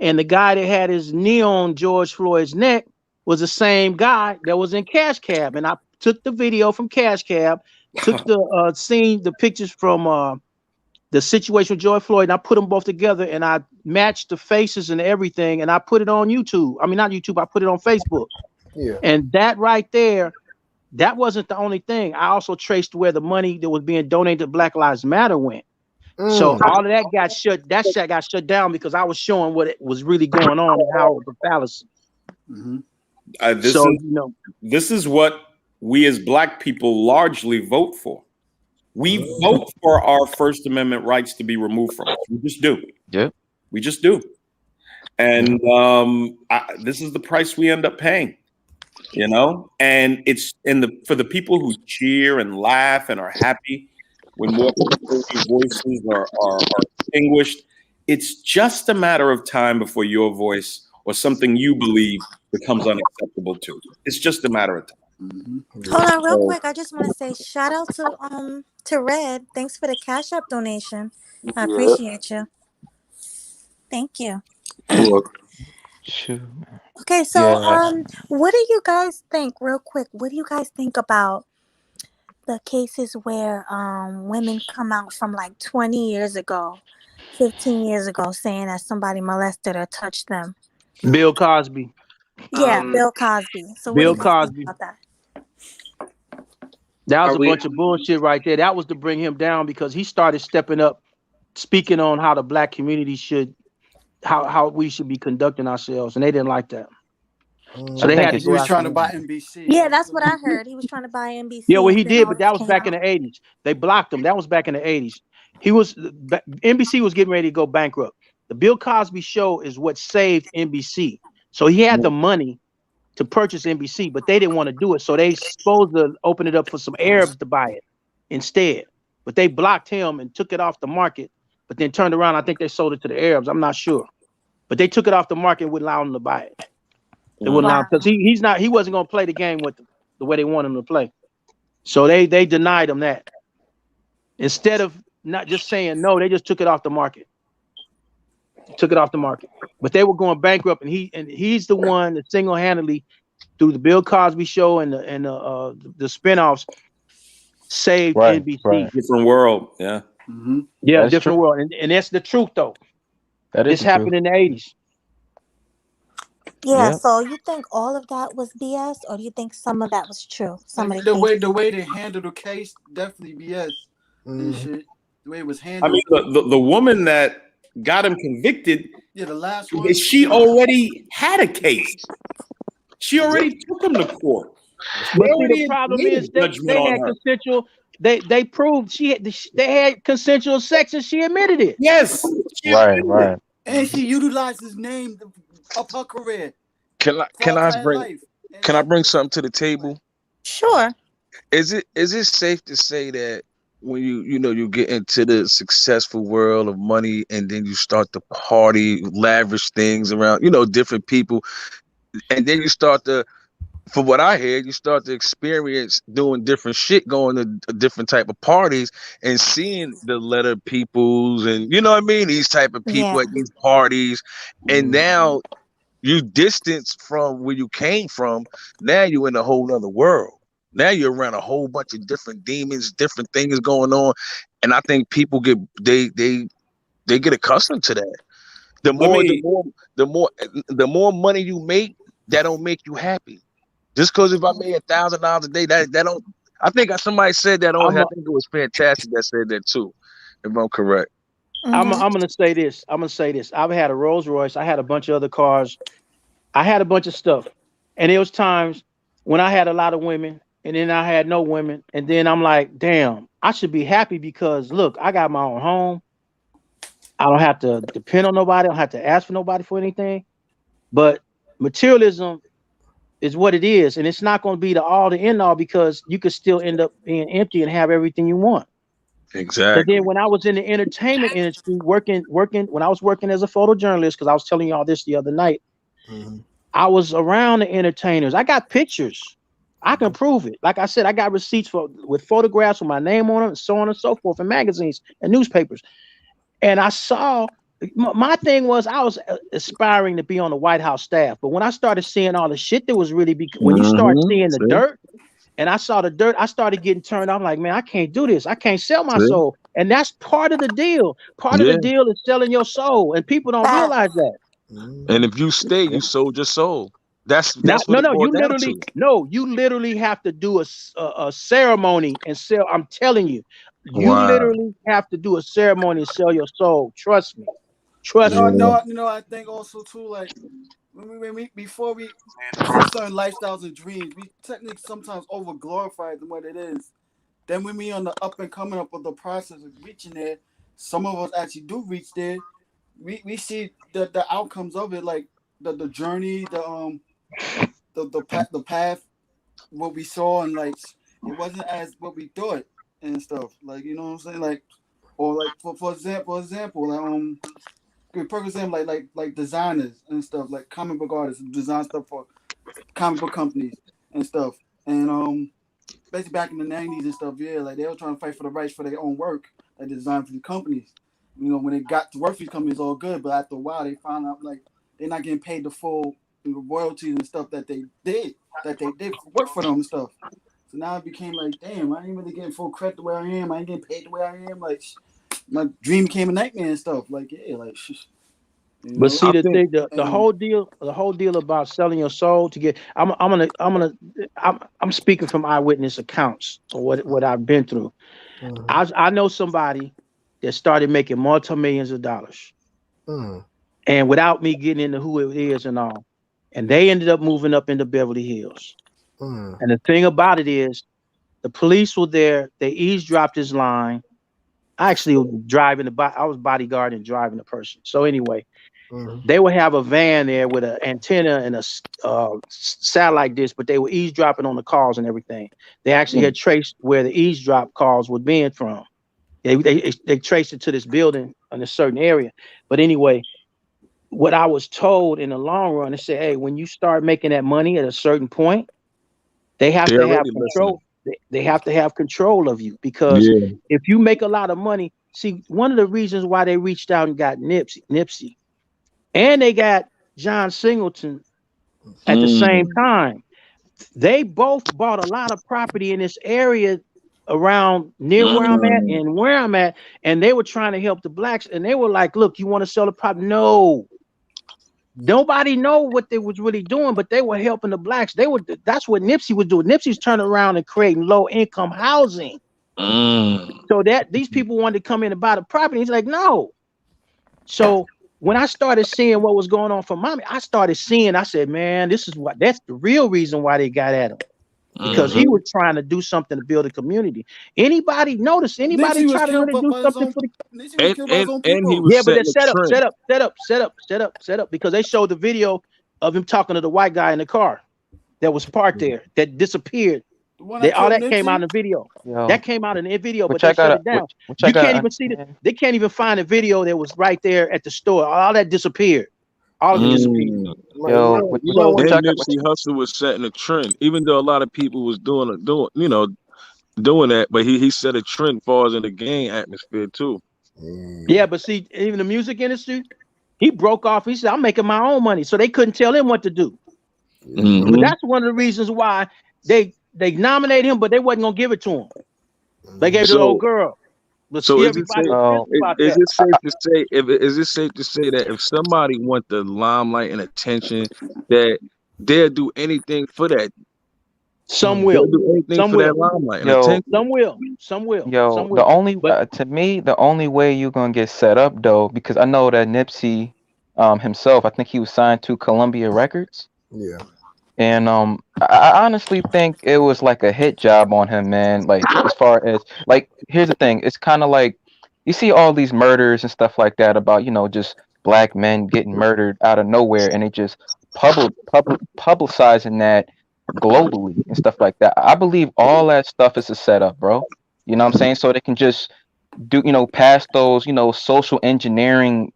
and the guy that had his knee on George Floyd's neck was the same guy that was in Cash Cab. And I took the video from Cash Cab, took the pictures from the situation with George Floyd, and I put them both together, and I matched the faces and everything, and I put it on YouTube. I mean, not YouTube, I put it on Facebook. Yeah. And that right there, that wasn't the only thing. I also traced where the money that was being donated to Black Lives Matter went. So all of that got shut down because I was showing what it was really going on and how it was a fallacy. This is what we as Black people largely vote for. We vote for our First Amendment rights to be removed from us. We just do. Yeah, we just do. And this is the price we end up paying. And it's for the people who cheer and laugh and are happy when more voices are distinguished. It's just a matter of time before your voice or something you believe becomes unacceptable too. It's just a matter of time. Hold on, real quick. I just want to say shout out to Red. Thanks for the Cash App donation. I appreciate you. Thank you. Shoot. Okay, so Yeah. what do you guys think, real quick? What do you guys think about the cases where women come out from like 20 years ago, 15 years ago, saying that somebody molested or touched them? Bill Cosby. Yeah, Bill Cosby. So what do you Bill guys think Cosby. about that? That was Are a we? bunch of bullshit right there. That was to bring him down because he started stepping up, speaking on how the black community should, how we should be conducting ourselves, and they didn't like that. So I they think had to it's He go was after trying to him. buy NBC. Yeah, that's what I heard. He was trying to buy NBC. Yeah, well, and he then did, all but this that was came back in out. the 80s. They blocked him. That was back in the 80s. He was NBC was getting ready to go bankrupt. The Bill Cosby show is what saved NBC. So he had the money to purchase NBC, but they didn't want to do it. So they supposed to open it up for some Arabs to buy it instead. But they blocked him and took it off the market, but then turned around. I think they sold it to the Arabs. I'm not sure. But they took it off the market and wouldn't allow them to buy it. They wouldn't allow him because he wasn't going to play the game with them the way they want him to play. So they denied him that. Instead of not just saying no, they just took it off the market. Took it off the market. But they were going bankrupt, and he's the one that single-handedly, through the Bill Cosby show and the spinoffs, saved NBC. Right. Different world. Yeah. Mm-hmm. Yeah, That's different true. world. And that's the truth, though. That is This the truth. happened in the 80s. Yeah, Yep. so you think all of that was BS, or do you think some of that was true? Some of Like, the the cases. way they handled the case, definitely BS and shit. The way it was I handled. mean, the woman that got him convicted, Yeah, the last one. she already had a case. She already took him to court. But They see, the already problem made a is they judgment on had her. consensual. They proved they had consensual sex, and she admitted it. Yes. Right. And she utilized his name up her career. Can I bring something to the table? Sure. Is it safe to say that when you get into the successful world of money and then you start to party, lavish things around, different people, and then you start to, from what I hear, you start to experience doing different shit, going to different type of parties and seeing the letter peoples and these type of people at these parties, and now you distance from where you came from. Now you're in a whole other world. Now you're around a whole bunch of different demons, different things going on, and I think people get accustomed to that. The more money you make, that don't make you happy. Just because if I made $1,000 a day, that don't. I think somebody said that on. I think it was Fantastic that said that too, if I'm correct. I'm gonna say this. I've had a Rolls Royce. I had a bunch of other cars. I had a bunch of stuff, and there was times when I had a lot of women, and then I had no women, and then I'm like, damn, I should be happy because look, I got my own home. I don't have to depend on nobody. I don't have to ask for nobody for anything. But materialism is what it is, and it's not going to be the all the end all because you could still end up being empty and have everything you want. Exactly. And then when I was in the entertainment industry, working when I was working as a photojournalist, because I was telling y'all this the other night, I was around the entertainers. I got pictures. I can prove it. Like I said, I got receipts with photographs with my name on them, and so on and so forth, in magazines and newspapers. And I saw, my thing was, I was aspiring to be on the White House staff. But when I started seeing all the shit that was really, when you start seeing the dirt, and I saw the dirt, I started getting turned off. I'm like, man, I can't do this. I can't sell my soul. And that's part of the deal. Part of the deal is selling your soul. And people don't realize that. And if you stay, you sold your soul. That's what you literally have to do a ceremony and sell. I'm telling you, you literally have to do a ceremony and sell your soul. Trust me. I think also too, like before we see certain lifestyles and dreams, we technically sometimes over glorify than what it is. Then when we on the up and coming up with the process of reaching there, some of us actually do reach there. We see the outcomes of it, like the journey, the path, what we saw, and like it wasn't as what we thought and stuff. Like, you know what I'm saying? Like, or like for example, like perfect example, like designers and stuff, like comic book artists design stuff for comic book companies and stuff. And basically back in the 90s and stuff, like they were trying to fight for the rights for their own work, like design for the companies. When they got to work for these companies, all good, but after a while they found out like they're not getting paid the full royalties and stuff that they did work for them and stuff. So now it became like, damn, I ain't really getting full credit the way I am. I ain't getting paid the way I am. Like, my dream became a nightmare and stuff. Like, yeah, like. But see the thing, the whole deal about selling your soul to get. I'm speaking from eyewitness accounts of what I've been through. I know somebody that started making multi-millions of dollars, and without me getting into who it is and all, and they ended up moving up into Beverly Hills. And the thing about it is, the police were there. They eavesdropped his line. I actually was driving I was bodyguarding and driving the person. So anyway. They would have a van there with an antenna and a satellite dish, but they were eavesdropping on the calls and everything. They actually had traced where the eavesdrop calls were being from. They traced it to this building in a certain area. But anyway, what I was told in the long run, they said, hey, when you start making that money at a certain point, they have to have control. They have to have control of you, because if you make a lot of money, see, one of the reasons why they reached out and got Nipsey, and they got John Singleton at the same time. They both bought a lot of property in this area around near where I'm at and where I'm at, and they were trying to help the blacks. And they were like, look, you want to sell the property? No. Nobody know what they was really doing, but they were helping the blacks. That's what Nipsey was doing. Nipsey's turning around and creating low income housing. So that these people wanted to come in and buy the property. He's like, no. So when I started seeing what was going on for mommy, I said, man, that's the real reason why they got at him. Because he was trying to do something to build a community. Anybody try to really do something for the and he was but set up because they showed the video of him talking to the white guy in the car that was parked there that disappeared. All that came out in the video. That came out in the video, but they shut it down. You can't even see they can't even find a video that was right there at the store. All that disappeared. All of it disappeared. Nipsey Hussle was setting a trend, even though a lot of people was doing that, but he set a trend for us in the gang atmosphere too. Yeah, but see, even the music industry, he broke off. He said, I'm making my own money. So they couldn't tell him what to do. But that's one of the reasons why they nominated him, but they wasn't gonna give it to him. They gave it to the old girl. So is it safe to say that if somebody want the limelight and attention, that they'll do anything for that? Some will. Some will. The only to me, the only way you're gonna get set up though, because I know that Nipsey himself, I think he was signed to Columbia Records. Yeah. And I honestly think it was like a hit job on him, man. Like, as far as, like, here's the thing. It's kind of like you see all these murders and stuff like that about, just black men getting murdered out of nowhere, and it just publicizing that globally and stuff like that. I believe all that stuff is a setup, bro. You know what I'm saying? So they can just do, pass those, social engineering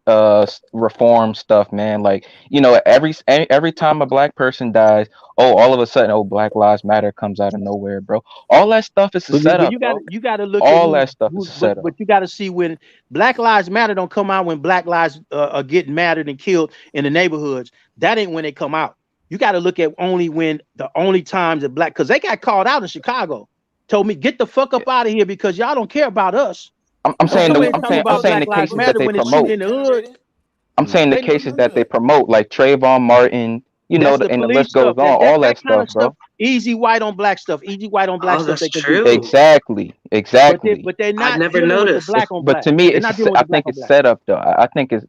reform stuff, man. Like, every time a black person dies, all of a sudden, Black Lives Matter comes out of nowhere, bro. All that stuff is a setup. You gotta look all that stuff is a setup. But you gotta see when Black Lives Matter don't come out when black lives are getting murdered and killed in the neighborhoods. That ain't when they come out. You gotta look at the only times that because they got called out in Chicago, told me, get the fuck up out of here because y'all don't care about us. I'm saying the cases that they promote. I'm saying the cases that they promote, like Trayvon Martin, and the list goes on. All that stuff, bro. Easy white on black stuff. Easy white on black stuff. That's true. Exactly. But they're not. I never noticed. Black on but black. to me, I think it's set up though. I think those.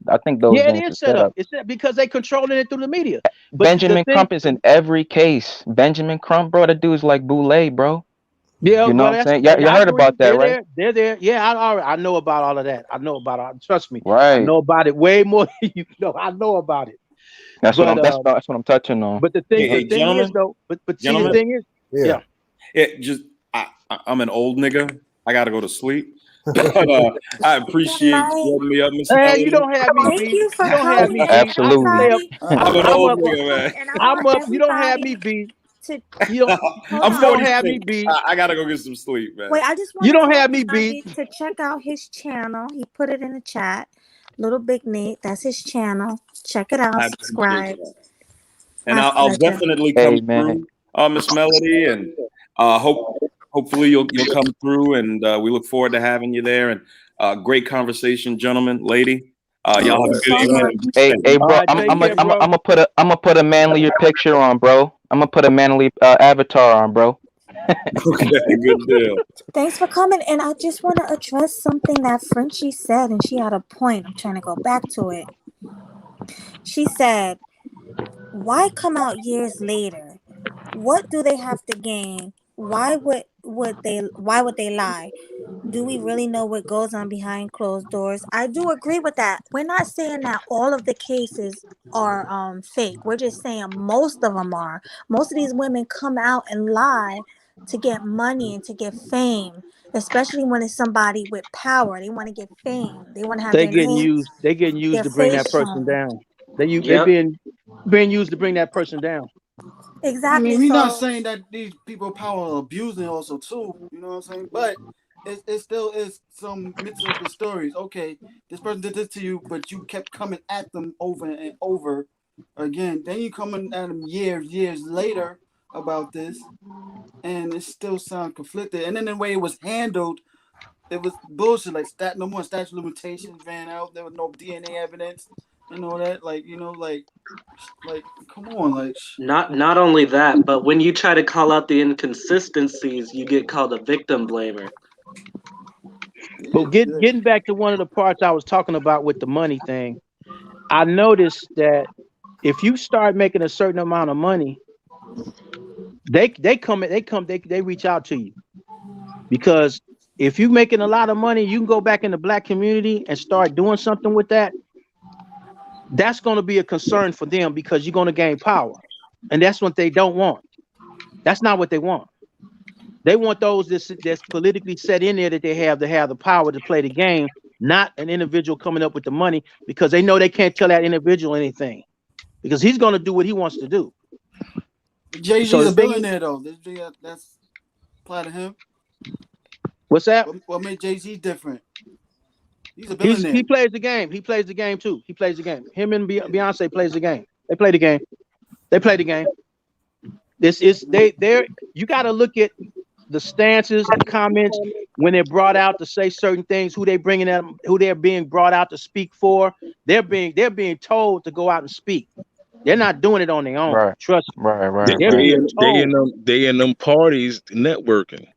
Yeah, it is set up. It's because they controlling it through the media. But Benjamin Crump is in every case. Benjamin Crump, bro. That dude's like Boulay, bro. Yeah, you know what I'm saying? You heard about that, right? They're there. Yeah, I know about all of that. I know about it. Trust me. Right. I know about it way more than you know. I know about it. That's what I'm touching on. But the thing is though, but see, the thing is, I'm an old nigga. I gotta go to sleep. I appreciate you holding me up, Mr. Hey, you don't have me. Thank you for You don't have me. Absolutely. I'm an old nigga, man. I'm up. You don't have me, B. You don't have me, B. I gotta go get some sleep, man. Wait, I just want you don't have me, B. To check out his channel. He put it in the chat. Little Big Nate, that's his channel. Check it out. I appreciate Subscribe. that. And My I'll pleasure. definitely Hey, come man. through, Miss Melody, and hopefully you'll come through, and we look forward to having you there. And great conversation, gentlemen, lady. Y'all have a good evening. Hey, bro. right, take care, bro. I'm gonna put a manlier picture on, bro. I'm gonna put a manly avatar on, bro. Okay, good deal. Thanks for coming. And I just want to address something that Frenchie said, and she had a point. I'm trying to go back to it. She said, why come out years later? What do they have to gain? Why would they lie? Do we really know what goes on behind closed doors? I do agree with that. We're not saying that all of the cases are fake. We're just saying most of them are. Most of these women come out and lie to get money and to get fame, especially when it's somebody with power. They want to get fame. They want to have They their getting name, used. They getting used their to bring that face person shown. down. They Yep. being used to bring that person down. I Exactly. mean, we're not So saying that these people of power are abusing also too. You know what I'm saying? But it still is some mix of the stories. Okay, this person did this to you, but you kept coming at them over and over again. Then you coming at them years later about this, and it still sounds conflicted. And then the way it was handled, it was bullshit. Like no more statute of limitations ran out. There was no DNA evidence and all that. Like come on, like. Not only that, but when you try to call out the inconsistencies, you get called a victim blamer. But getting back to one of the parts I was talking about with the money thing, I noticed that if you start making a certain amount of money, they reach out to you, because if you're making a lot of money, you can go back in the black community and start doing something with that. That's going to be a concern for them, because you're going to gain power, and that's what they don't want. That's not what they want. They want those that's politically set in there, that they have to have the power to play the game, not an individual coming up with the money, because they know they can't tell that individual anything, because he's going to do what he wants to do. Jay-Z's So a billionaire though. That's apply to him. What's that? What made Jay-Z different? He's a billionaire. He plays the game. He plays the game too. He plays the game. Him and Beyonce plays the game. They play the game. They play the game. This is you got to look at the stances and comments when they're brought out to say certain things, who they're being brought out to speak for. They're being told to go out and speak. They're not doing it on their own. Right. Trust me. Right. They in them parties networking.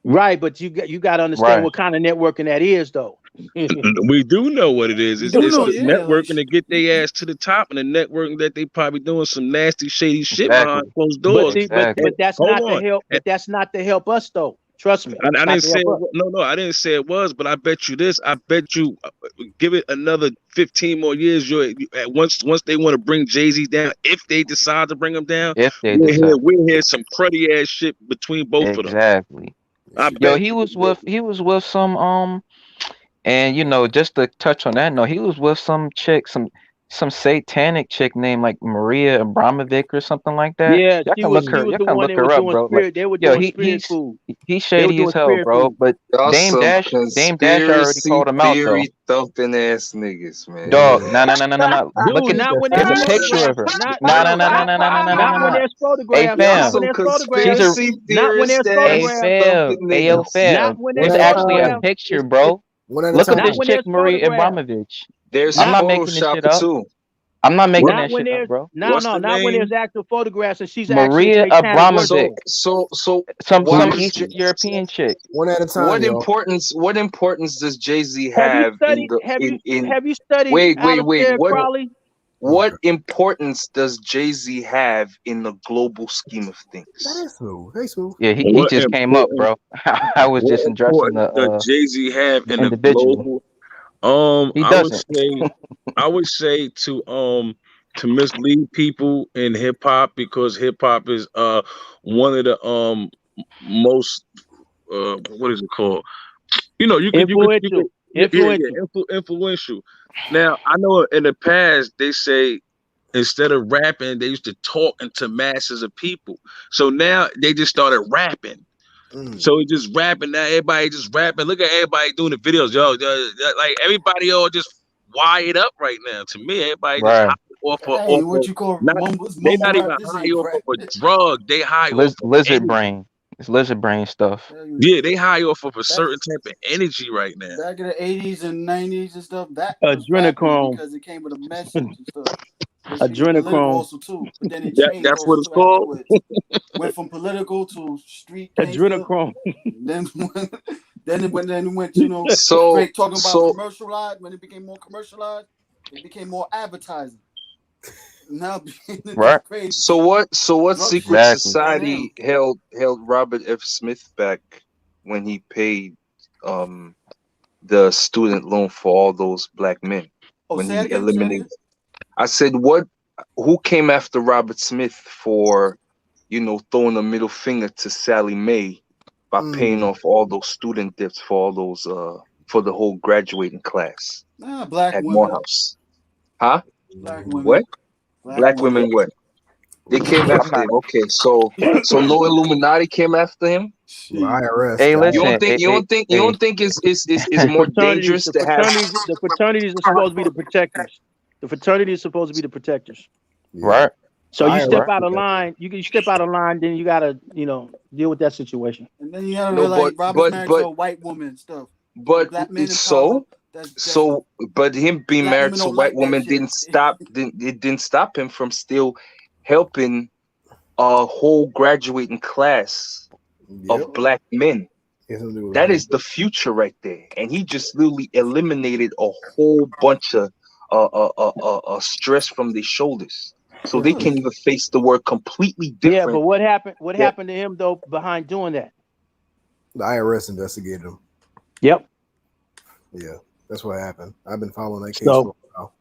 Right, but you got to understand what kind of networking that is, though. We do know what it is. It's networking like, to get their ass to the top, and the networking that they probably doing some nasty, shady shit behind closed doors. But that's not to help. But that's not to help us, though. Trust me. I didn't say I didn't say it was, but I bet you this. I bet you give it another 15 more years. Once they want to bring Jay-Z down, if they decide to bring him down, we'll hear some cruddy ass shit between both of them. Exactly. Yo, he was with some and just to touch on that note, he was with some chick, some satanic chick named like Maria Abramovic or something like that. Yeah, y'all can look her up, bro. Spirit, they were doing he's shady as hell, bro. But Dame Dash already called him out, though. Thumping ass niggas, man. Dog, no. Look at there's a picture of her. No. Not when there's photographs. Hey, fam. It's actually a picture, bro. Look at this chick, Maria Abramovich. I'm not making this shit up. I'm not making that shit up, bro. Not when there's actual photographs and she's Maria Abramovic. So some Eastern European chick. One at a time. What importance does Jay-Z have? Have you studied? Wait. What importance does Jay-Z have in the global scheme of things? That is smooth. Hey, smooth. Yeah, he just came up, bro. I was just addressing the Jay-Z have in the global. I would say to mislead people in hip hop, because hip hop is one of the most what is it called? Influential. Now I know in the past they say instead of rapping they used to talk into masses of people. So now they just started rapping. So it's just rapping now. Everybody just rapping. Look at everybody doing the videos, yo. Like everybody all just wired up right now. To me, everybody just Right. high off That of, ain't what you call not, they not mumble even rap. This high ain't off crack. of a drug. They high off of Lizard energy. brain. It's lizard brain stuff. Yeah, they high off of a Back, certain type of energy right now. back in the 80s and 90s and stuff, that was rapping Adrenochrome. because it came with a message and stuff. It was political Adrenochrome. also too, but then it changed That's what also it's too called. afterwards. Went from political to street gangster. Adrenochrome. Then it went you know So straight talking about so commercialized. When it became more commercialized, it became more advertising. Now it's Right. crazy. so what Drug secret Exactly. society held Robert F. Smith back when he paid the student loan for all those black men Oh, when say that he again. Say that eliminated? again. I said who came after Robert Smith for throwing a middle finger to Sally Mae by paying off all those student debts for all those for the whole graduating class Black at women. Morehouse? Huh? Black women. What? Black Black women. women what? They came I'm after not. him. Okay, so no Illuminati came after him. The IRS. Hey, You listen. don't think it's more dangerous to have? The fraternities are supposed to be the protectors. The fraternity is supposed to be the protectors. Right. So you step Right. out of line. You step out of line, then you gotta deal with that situation. And then you gotta No, realize but Robert's married to a but white woman and stuff. but Black men in so power. That's so but him being black married women to a don't white like that woman shit. didn't stop him from still helping a whole graduating class of black men. That is the future right there, and he just literally eliminated a whole bunch of stress from their shoulders, so they can even face the world completely different. Yeah, but what happened? What happened to him though behind doing that? The IRS investigated him. Yep. Yeah, that's what happened. I've been following that case So- for a while.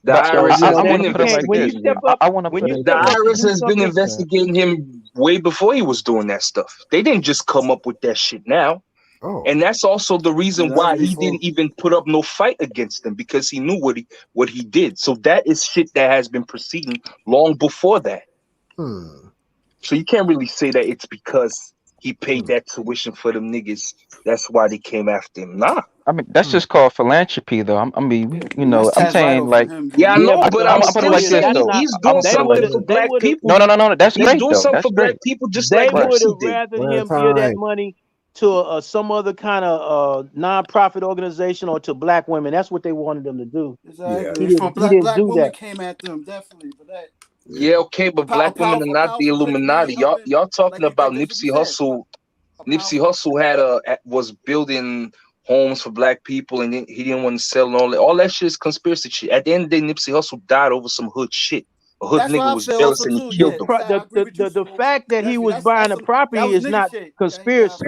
The But IRS I has wanna been put it like investigating this. him. I want to put it. The IRS has been investigating him way before he was doing that stuff. They didn't just come up with that shit now. Oh. And that's also the reason Yeah, why that's he before. didn't even put up no fight against them, because he knew what he did. So that is shit that has been proceeding long before that. So you can't really say that it's because he paid that tuition for them niggas. That's why they came after him. Nah. I mean, that's just called philanthropy, though. I mean, That's I'm Taz saying Riddle like, from him. Yeah, I know, but I'm I'm put it still like this saying though. he's I'm doing put it something like for this. black people. No, that's He's great doing though. something That's for black great. people, just They like would Nipsey have did. rather One at a him give that time. money to some other kind of nonprofit organization or to black women. That's what they wanted them to do. Exactly. He For didn't black do women that. came after him definitely for that. Yeah, okay, but black women are not the Illuminati. Y'all talking about Nipsey Hussle. Nipsey Hussle was building homes for black people, and then he didn't want to sell all that shit is conspiracy shit. At the end of the day, Nipsey Hussle died over some hood shit. A hood nigga was jealous and he killed him. The fact that he was buying the property is not conspiracy.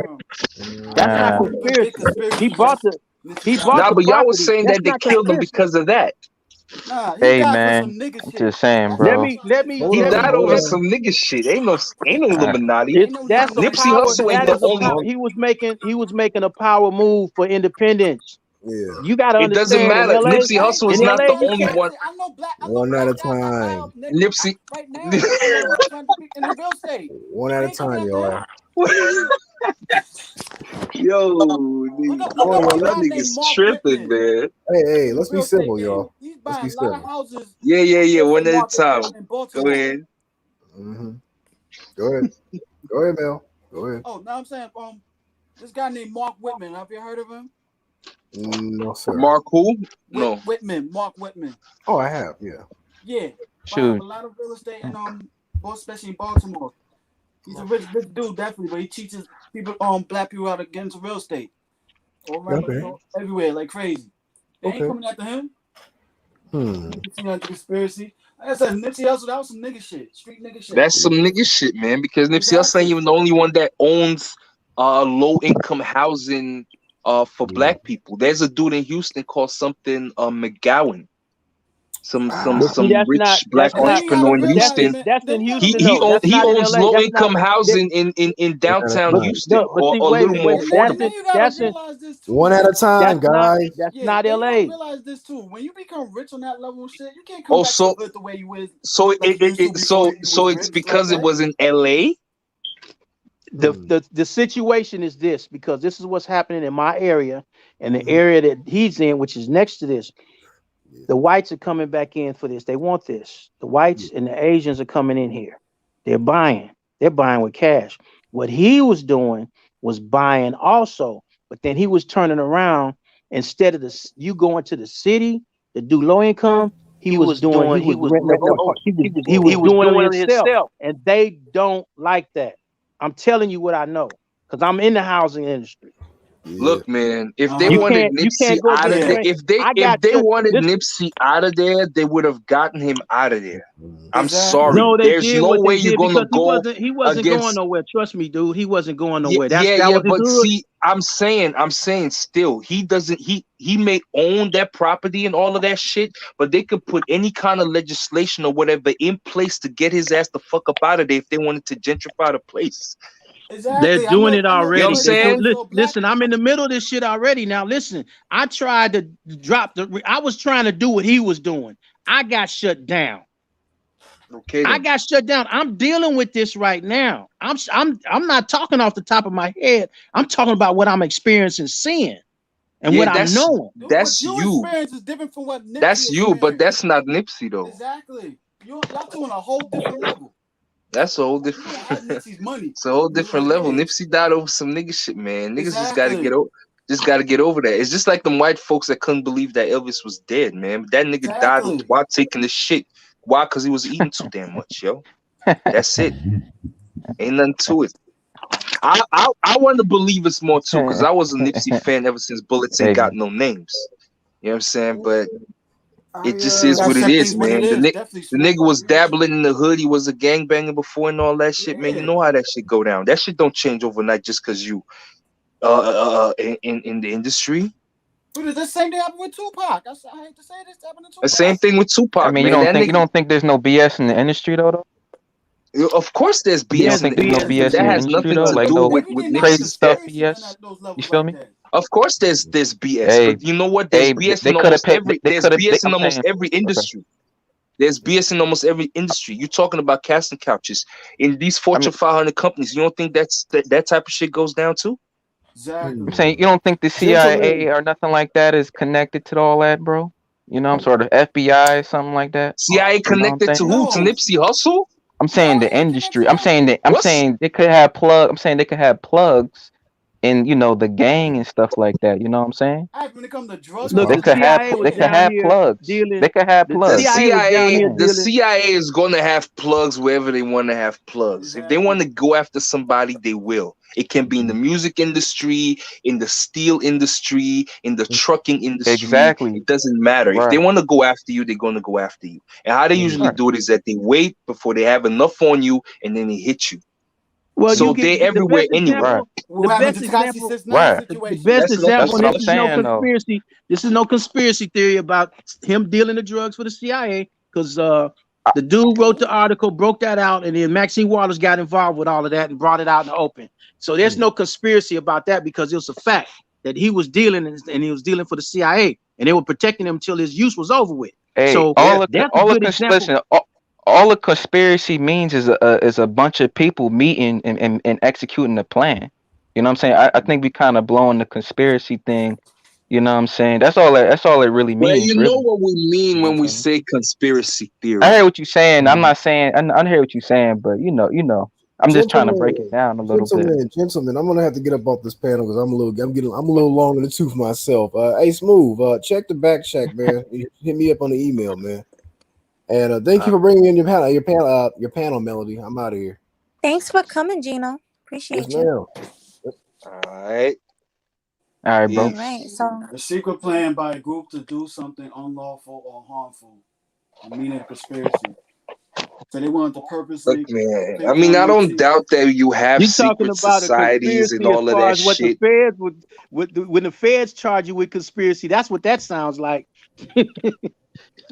That's not conspiracy. He bought the Nah, but y'all was property. saying That's that they not killed him conspiracy. because of that. Nah, he Hey died man, for some nigga I'm shit. just saying, Let bro. me He died over some nigga shit. Ain't no Illuminati. That's a Nipsey power. Hussle ain't That the is a only. power. He was making a power move for independence. Yeah. You got to It doesn't understand. matter. In LA, Nipsey Hussle is in not LA, the you only can't. one. One at a time. Nipsey. Right now, I'm trying to be in the real estate. One at a time, y'all. Yo, Look up y'all a guy named niggas Mark tripping, Whitman. man. Hey, let's be Real estate simple, game. y'all. He's Let's buying be a lot of simple. houses. Yeah. One at a Market time. in Go Baltimore. ahead. Go ahead. Go ahead, Mel. Go ahead. Oh, now I'm saying, this guy named Mark Whitman. Have you heard of him? No, sir. Mark who? No. Whitman. Mark Whitman. Oh, I have. Yeah. Yeah. Shoot. A lot of real estate and especially in Baltimore. He's a rich dude, definitely, but he teaches people, black people how to get into real estate. All around, Okay. everywhere, like crazy. They ain't Okay. coming after him. Hmm. The conspiracy. Like I said, Nipsey Hussle, that was some nigga shit, street nigga shit. That's some nigga shit, man. Because Nipsey Hussle ain't even the only one that owns low income housing for black people. There's a dude in Houston called something McGowan. Some rich black entrepreneur in Houston. That's in Houston. He though. That's not in owns LA. low That's income not, housing in downtown but, Houston, no, but or see, a wait, little more affordable. that's in One at a time, guys. That's not You LA. gotta realize this too. When you become rich on that level of shit, you can't come back to the hood the way you was. So like you used to before you so was it's rich because like it was in LA. The situation is this, because this is what's happening in my area and the area that he's in, which is next to this. The whites are coming back in for this. They want this. The whites and the Asians are coming in here. They're buying. They're buying with cash. What he was doing was buying also, but then he was turning around. Instead of you going to the city to do low income, he was doing it himself, and they don't like that. I'm telling you what I know because I'm in the housing industry. Look, man, if they wanted Nipsey out of there, if they wanted Nipsey out of there, they would have gotten him out of there. I'm sorry. No, they There's did no what way they you're did gonna because go. he wasn't against, going nowhere. Trust me, dude. He wasn't going nowhere. But see, I'm saying still, he doesn't. He may own that property and all of that shit, but they could put any kind of legislation or whatever in place to get his ass the fuck up out of there if they wanted to gentrify the place. Exactly. They're doing it already. You know what I'm saying? Listen, I'm in the middle of this shit already. Now, listen, I tried to drop I was trying to do what he was doing. I got shut down. Okay. I got shut down. I'm dealing with this right now. I'm not talking off the top of my head. I'm talking about what I'm experiencing, seeing, and what I'm knowing. That's you. Experience is different from what Nipsey That's you, but that's not Nipsey though. Exactly. Y'all doing a whole different level. That's a whole different. It's a whole different level. Nipsey died over some nigga shit, man. Niggas just gotta get over. Just gotta get over that. It's just like them white folks that couldn't believe that Elvis was dead, man. That nigga died while taking the shit. Why? Because he was eating too damn much, yo. That's it. Ain't nothing to it. I want to believe it's more too, because I was a Nipsey fan ever since Bullets Ain't Got No Names. You know what I'm saying? But it just is what it is, man. The nigga was dabbling in the hood. He was a gangbanger before and all that shit, man. You know how that shit go down. That shit don't change overnight just because you in the industry. Dude, the same thing happened with Tupac. I hate to say this, happened to Tupac. The same thing with Tupac. I mean, man. you don't think there's no BS in the industry though? Of course, there's BS. You don't think there's no BS in the industry though? Like no crazy stuff BS. You feel me? Of course, there's BS, but you know what? There's BS in almost every industry. There's BS in almost every industry. You're talking about casting couches in these Fortune 500 companies. You don't think that type of shit goes down too? Exactly. I'm saying you don't think the CIA or nothing like that is connected to all that, bro? You know, I'm sort of FBI, something like that. CIA connected to who? To Nipsey Hussle? I'm saying the industry. I'm saying they could have plugs in, you know, the gang and stuff like that. You know what I'm saying? When it comes to drugs, they could have plugs. They could have plugs. The CIA is gonna have plugs wherever they want to have plugs. If they want to go after somebody, they will. It can be in the music industry, in the steel industry, in the trucking industry. Exactly. It doesn't matter. If they want to go after you, they're gonna go after you. And how they usually do it is that they wait before they have enough on you, and then they hit you. Well, so they're everywhere anyway. The best example, this is no conspiracy. This is no conspiracy theory about him dealing the drugs for the CIA, because the dude wrote the article, broke that out, and then Maxine Waters got involved with all of that and brought it out in the open. So there's no conspiracy about that, because it was a fact that he was dealing and he was dealing for the CIA, and they were protecting him until his use was over with. Hey, so all a conspiracy means is a bunch of people meeting and executing a plan. You know what I'm saying? I think we kind of blowing the conspiracy thing. You know what I'm saying? That's all it really means. Well, you know what we mean when we say conspiracy theory. I hear what you're saying. I'm not saying I hear what you're saying, but you know. I'm just trying to break it down a little bit. Gentlemen, I'm gonna have to get up off this panel because I'm a little long in the tooth myself. Hey, Smooth, check the back check, man. Hit me up on the email, man. And thank you for bringing in your panel, Melody. I'm out of here. Thanks for coming, Gino. Appreciate you. All right, bro. All right. So the secret plan by a group to do something unlawful or harmful, meaning a conspiracy. So they wanted to purposely. Look, man. I mean, I don't doubt that you have secret societies and all of that shit. When the feds charge you with conspiracy, that's what that sounds like.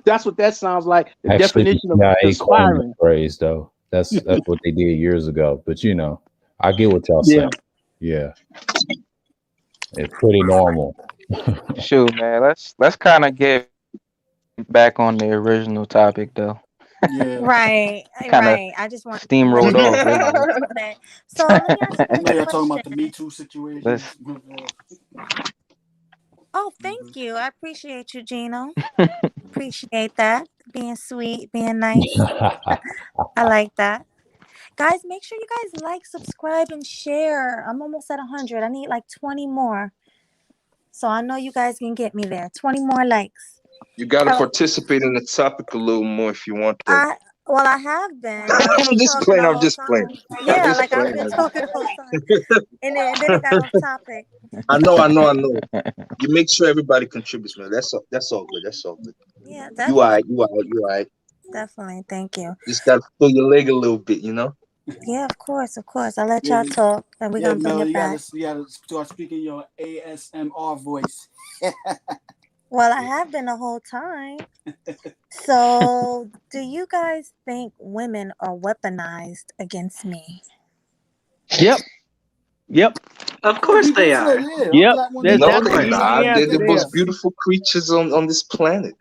That's what that sounds like. The definition of conspiring. Phrase though. That's what they did years ago. But you know, I get what y'all saying. Yeah, it's pretty normal. Shoot, man. Let's kind of get back on the original topic though. Yeah. Right. I just want steamrolled off. Really. So let me ask you you're talking about the Me Too situation. Oh, thank you. I appreciate you, Gino. Appreciate that. Being sweet, being nice. I like that. Guys, make sure you guys like, subscribe, and share. I'm almost at 100. I need like 20 more. So I know you guys can get me there. 20 more likes. You got to So, participate in the topic a little more if you want that. I have been. I'm just playing. I'm just playing. Yeah, like I've been talking the whole time. And then it got off topic. I know. You make sure everybody contributes, man. That's all good. That's all good. Yeah, You all right. Definitely. Thank you. Just got to pull your leg a little bit, you know? Yeah, of course. I'll let y'all talk, and we're going to bring it back. You got to start speaking your ASMR voice. Well, I have been the whole time. So, do you guys think women are weaponized against me? Yep. Of course they are. Yep. No, they're not. They're the most beautiful creatures on this planet.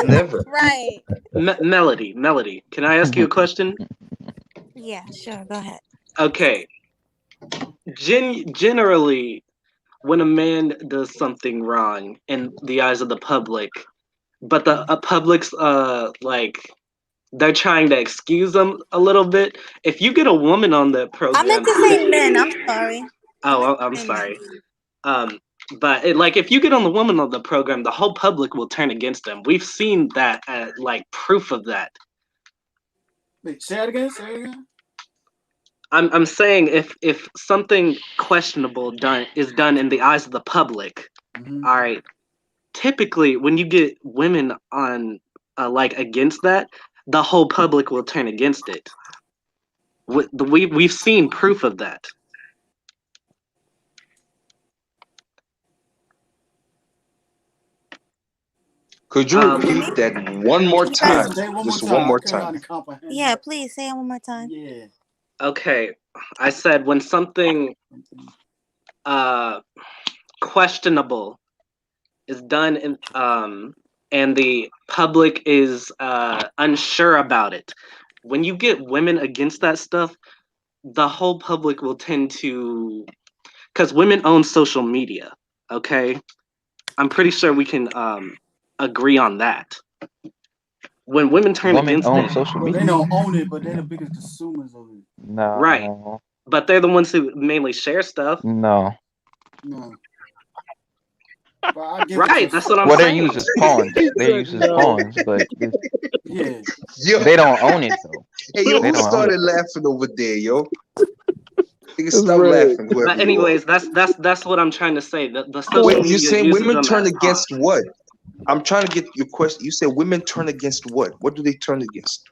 Never. Right. Melody, can I ask you a question? Yeah, sure. Go ahead. Okay. Generally, when a man does something wrong in the eyes of the public, but the public's like they're trying to excuse them a little bit. If you get a woman on the program, I meant to say men. I'm sorry. Oh, I'm sorry. But if you get on the woman on the program, the whole public will turn against them. We've seen that, proof of that. Wait, say it again. I'm saying if something questionable is done in the eyes of the public, all right. Typically, when you get women on against that, the whole public will turn against it. We've seen proof of that. Could you repeat that one more time? Just one more time. Yeah, please say it one more time. Yeah. Okay, I said when something questionable is done and the public is unsure about it, when you get women against that stuff, the whole public will tend to, because women own social media. Okay, I'm pretty sure we can agree on that. When women turn against it, social media. They don't own it, but they're the biggest consumers of it. No. Right. But they're the ones who mainly share stuff. No. Right, that's what I'm saying. Well, they're used as pawns. They're used as pawns, but they don't own it though. Hey, yo, who started laughing over there, yo? Stop laughing. But anyways, that's what I'm trying to say. The social Wait, media you're saying uses women them turn as against pawns. what? I'm trying to get your question. You said women turn against what? What do they turn against?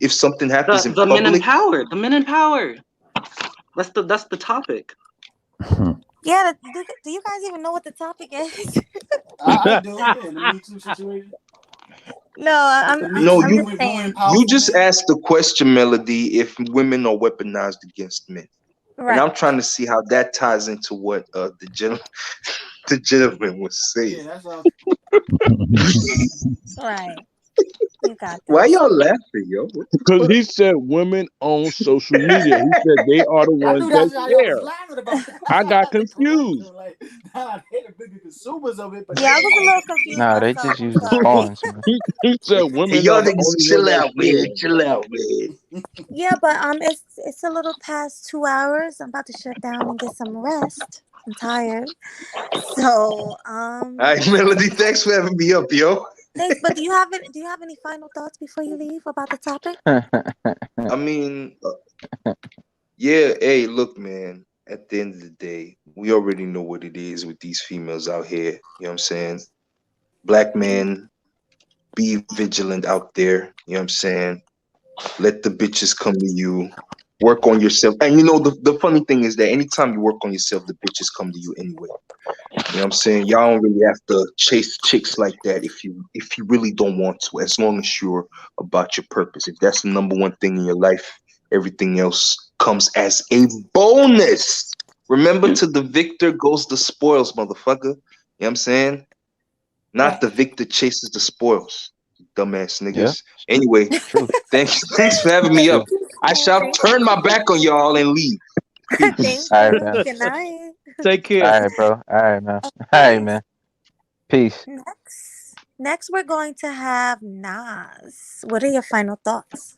If something happens in The public, men in power. The men in power. That's the topic. Yeah, do you guys even know what the topic is? I do. Yeah, in the Me Too situation. I'm you just saying. you just asked the question, Melody, if women are weaponized against men. Right. And I'm trying to see how that ties into what the gentleman was saying. Yeah, that's all. Right. You got that. Why y'all laughing, yo? Because he said women own social media. He said they are the ones that share. I got confused. Consumers of it, but yeah, I was a little confused. Nah, they just use the pawns, man. He said women. Hey, y'all are the niggas only chill ones that out, man. share. Chill out, man. Yeah, but it's a little past 2 hours. I'm about to shut down and get some rest. I'm tired. So All right, Melody, thanks for having me up, yo. thanks. But do you have any final thoughts before you leave about the topic? I mean, yeah, hey, look, man, at the end of the day, we already know what it is with these females out here. You know what I'm saying? Black men, be vigilant out there. You know what I'm saying? Let the bitches come to you. Work on yourself. And you know, the funny thing is that anytime you work on yourself, the bitches come to you anyway. You know what I'm saying? Y'all don't really have to chase chicks like that if you really don't want to, as long as you're about your purpose. If that's the number one thing in your life, everything else comes as a bonus. Remember, to the victor goes the spoils, motherfucker. You know what I'm saying? Not the victor chases the spoils. Dumbass niggas. Yeah. Anyway, thanks for having me up. I shall turn my back on y'all and leave. Thank All right, you. man. Good night. Take care. All right, bro. All right, man. All right, man. Peace. Next. Next, we're going to have Nas. What are your final thoughts?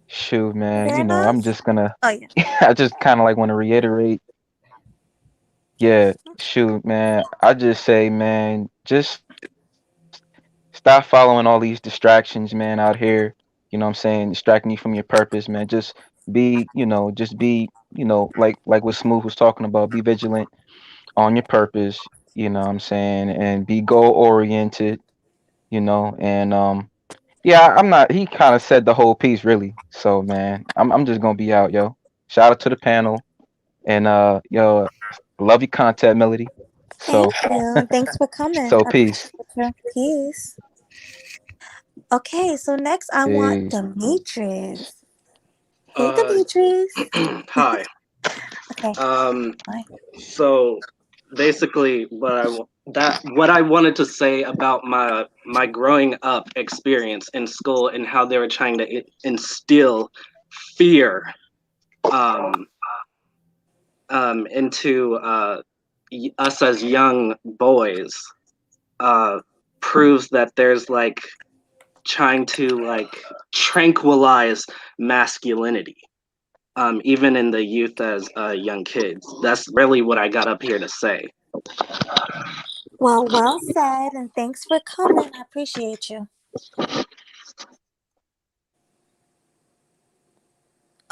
Shoot, man. There, You know, I'm Nas? just gonna. Oh yeah. I just kind of like want to reiterate. Yeah, shoot, man. I just say, man, just stop following all these distractions, man, out here. You know what I'm saying? Distracting you from your purpose, man. Just be, just be, like what Smooth was talking about. Be vigilant on your purpose, you know what I'm saying? And be goal oriented, and yeah, I'm not he kind of said the whole piece really. So man, I'm just gonna be out, yo. Shout out to the panel and yo, love your content, Melody. So Thank you. Thanks for coming. so I peace. appreciate you. Peace. Okay, so next I want Peace. Demetrius. Hey, Demetrius. Hi. Okay. So basically, what I wanted to say about my growing up experience in school and how they were trying to instill fear into us as young boys proves that there's like trying to like tranquilize masculinity. Even in the youth as young kids. That's really what I got up here to say. Well said, and thanks for coming. I appreciate you.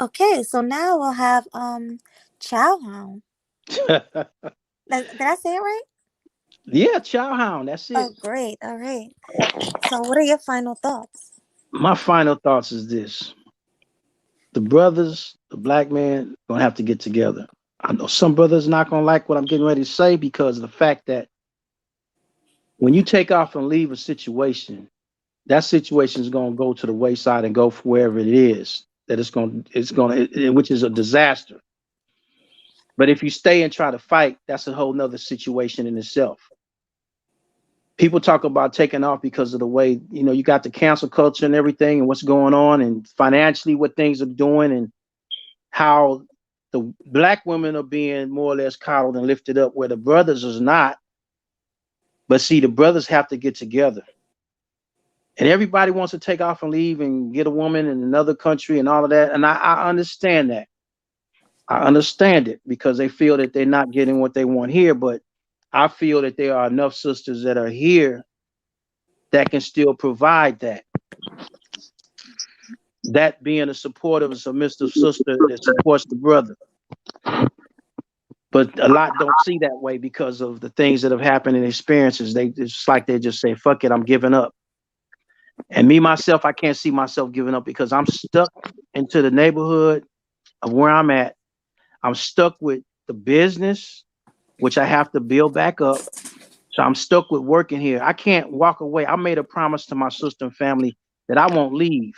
Okay, so now we'll have Chowhound. Did I say it right? Yeah, Chowhound. That's it. Oh, great. All right. So, what are your final thoughts? My final thoughts is this: the brothers, the black men, gonna have to get together. I know some brothers not gonna like what I'm getting ready to say because of the fact that when you take off and leave a situation, that situation is gonna go to the wayside and go for wherever it is that which is a disaster. But if you stay and try to fight, that's a whole nother situation in itself. People talk about taking off because of the way, you got the cancel culture and everything and what's going on and financially what things are doing and how the black women are being more or less coddled and lifted up where the brothers is not. But see, the brothers have to get together. And everybody wants to take off and leave and get a woman in another country and all of that. And I understand that. I understand it because they feel that they're not getting what they want here. But I feel that there are enough sisters that are here that can still provide that. That being a supportive and submissive sister that supports the brother. But a lot don't see that way because of the things that have happened and experiences. It's like they just say, fuck it, I'm giving up. And me, myself, I can't see myself giving up because I'm stuck into the neighborhood of where I'm at. I'm stuck with the business, which I have to build back up. So I'm stuck with working here. I can't walk away. I made a promise to my sister and family that I won't leave.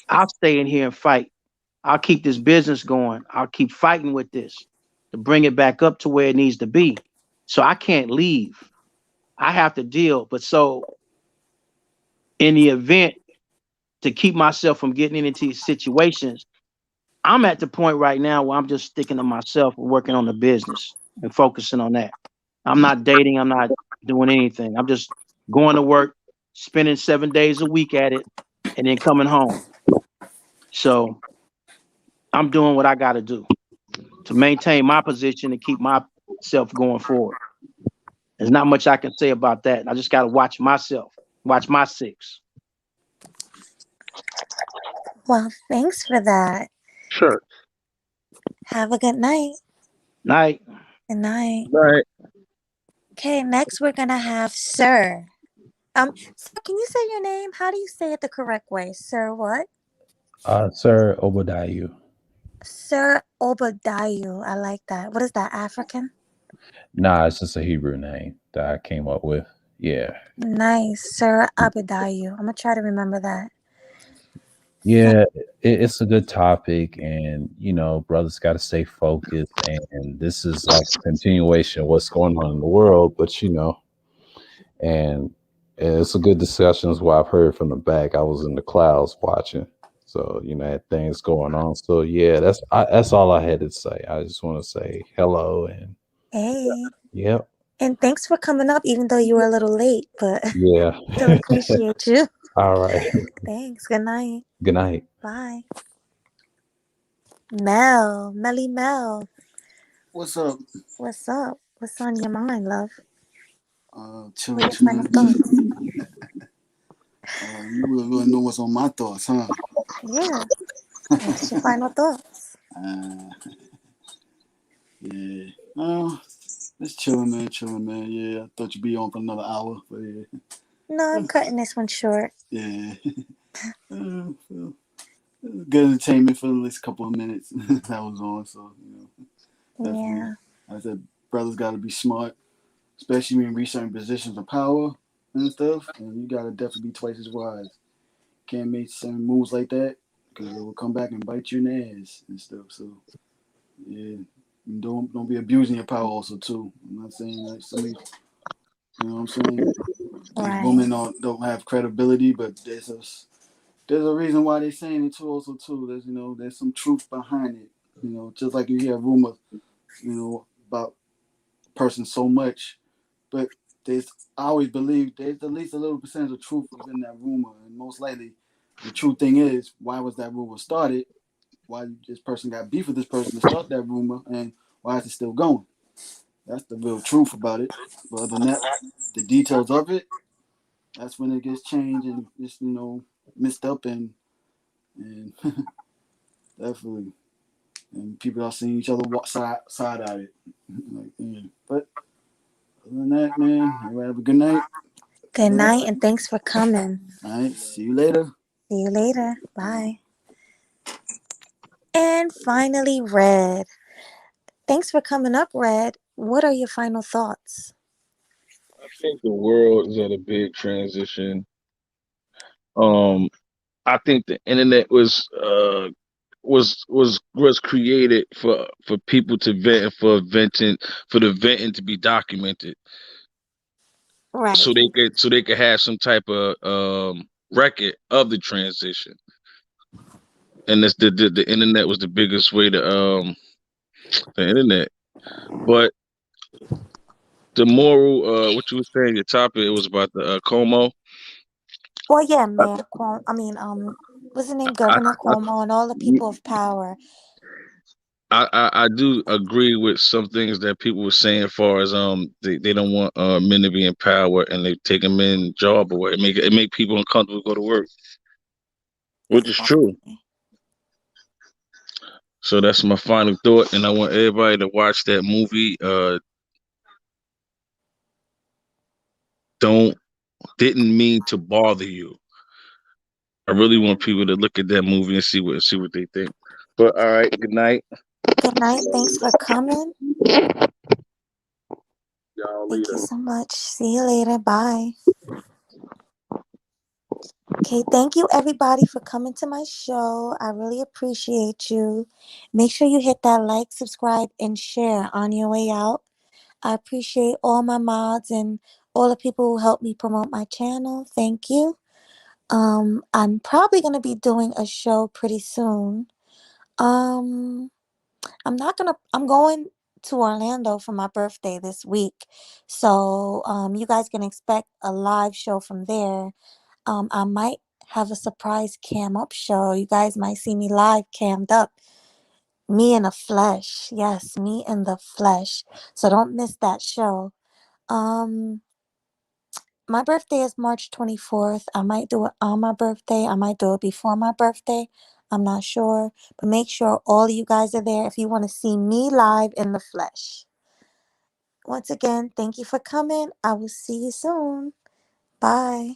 I'll stay in here and fight. I'll keep this business going. I'll keep fighting with this to bring it back up to where it needs to be. So I can't leave. I have to deal. But so in the event to keep myself from getting into these situations, I'm at the point right now where I'm just sticking to myself and working on the business and focusing on that. I'm not dating. I'm not doing anything. I'm just going to work, spending 7 days a week at it, and then coming home. So I'm doing what I got to do to maintain my position and keep myself going forward. There's not much I can say about that. I just got to watch myself, watch my six. Well, thanks for that. Sure. Have a good night. Night. Good night. Right. Okay, next we're gonna have Sir. Sir, can you say your name? How do you say it the correct way? Sir what? Sir Obadiah. Sir Obadiah. I like that. What is that, African? Nah, it's just a Hebrew name that I came up with. Yeah. Nice. Sir Obadiah. I'm gonna try to remember that. Yeah, it's a good topic, and brothers got to stay focused. And this is like a continuation of what's going on in the world, but and it's a good discussion. Is what I've heard from the back. I was in the clouds watching, so had things going on. So yeah, that's all I had to say. I just want to say hello and hey. Yep. And thanks for coming up, even though you were a little late, but Yeah. still appreciate you. All right. Thanks. Good night. Good night. Bye. Melly Mel. What's up? What's up? What's on your mind, love? Chilling, What are your final chilling. thoughts? You really want to know what's on my thoughts, huh? Yeah. What's your final thoughts? Yeah. Just chilling, man. Yeah, I thought you'd be on for another hour, but yeah. No, I'm cutting this one short. Yeah. Good entertainment for at least a couple of minutes that was on, so, definitely. Yeah. I said, brothers got to be smart, especially when you reach certain positions of power and stuff, and you got to definitely be twice as wise. Can't make certain moves like that, because it will come back and bite you in the ass and stuff, so, yeah. And don't be abusing your power also, too. I'm not saying that somebody, you know what I'm saying? Right. Women don't have credibility, but there's a reason why they're saying it too. Also, too, there's some truth behind it. Just like you hear rumors, about a person so much, but I always believe there's at least a little percentage of truth within that rumor, and most likely, the true thing is, why was that rumor started? Why this person got beef with this person to start that rumor, and why is it still going? That's the real truth about it. But other than that, the details of it, that's when it gets changed and just messed up and definitely, and people are seeing each other walk side at it. But other than that, man, everybody have a good night. Good night, and thanks for coming. All right, see you later. See you later. Bye. And finally, Red. Thanks for coming up, Red. What are your final thoughts? I think the world is at a big transition. I think the internet was created for people to vent and for the venting to be documented. Right. So they could have some type of record of the transition. And that's the internet was the biggest way to the internet. But the moral, what you were saying, your topic, it was about the Como. Well, yeah, Mayor Cuomo. I mean, what's his name? Governor Cuomo and all the people of power. I do agree with some things that people were saying as far as they don't want men to be in power and they take a men's job away. It make people uncomfortable to go to work, which is true. So that's my final thought, and I want everybody to watch that movie. Didn't mean to bother you. I really want people to look at that movie and see what they think. But all right, good night. Good night. Thanks for coming. Y'all Thank you so much. See you later. Bye. Okay, thank you everybody for coming to my show. I really appreciate you. Make sure you hit that like, subscribe, and share on your way out. I appreciate all my mods and all the people who helped me promote my channel. Thank you. I'm probably gonna be doing a show pretty soon. I'm going to Orlando for my birthday this week. So you guys can expect a live show from there. I might have a surprise cam up show. You guys might see me live cammed up. Me in the flesh. Yes, me in the flesh. So don't miss that show. My birthday is March 24th. I might do it on my birthday. I might do it before my birthday. I'm not sure. But make sure all of you guys are there if you want to see me live in the flesh. Once again, thank you for coming. I will see you soon. Bye.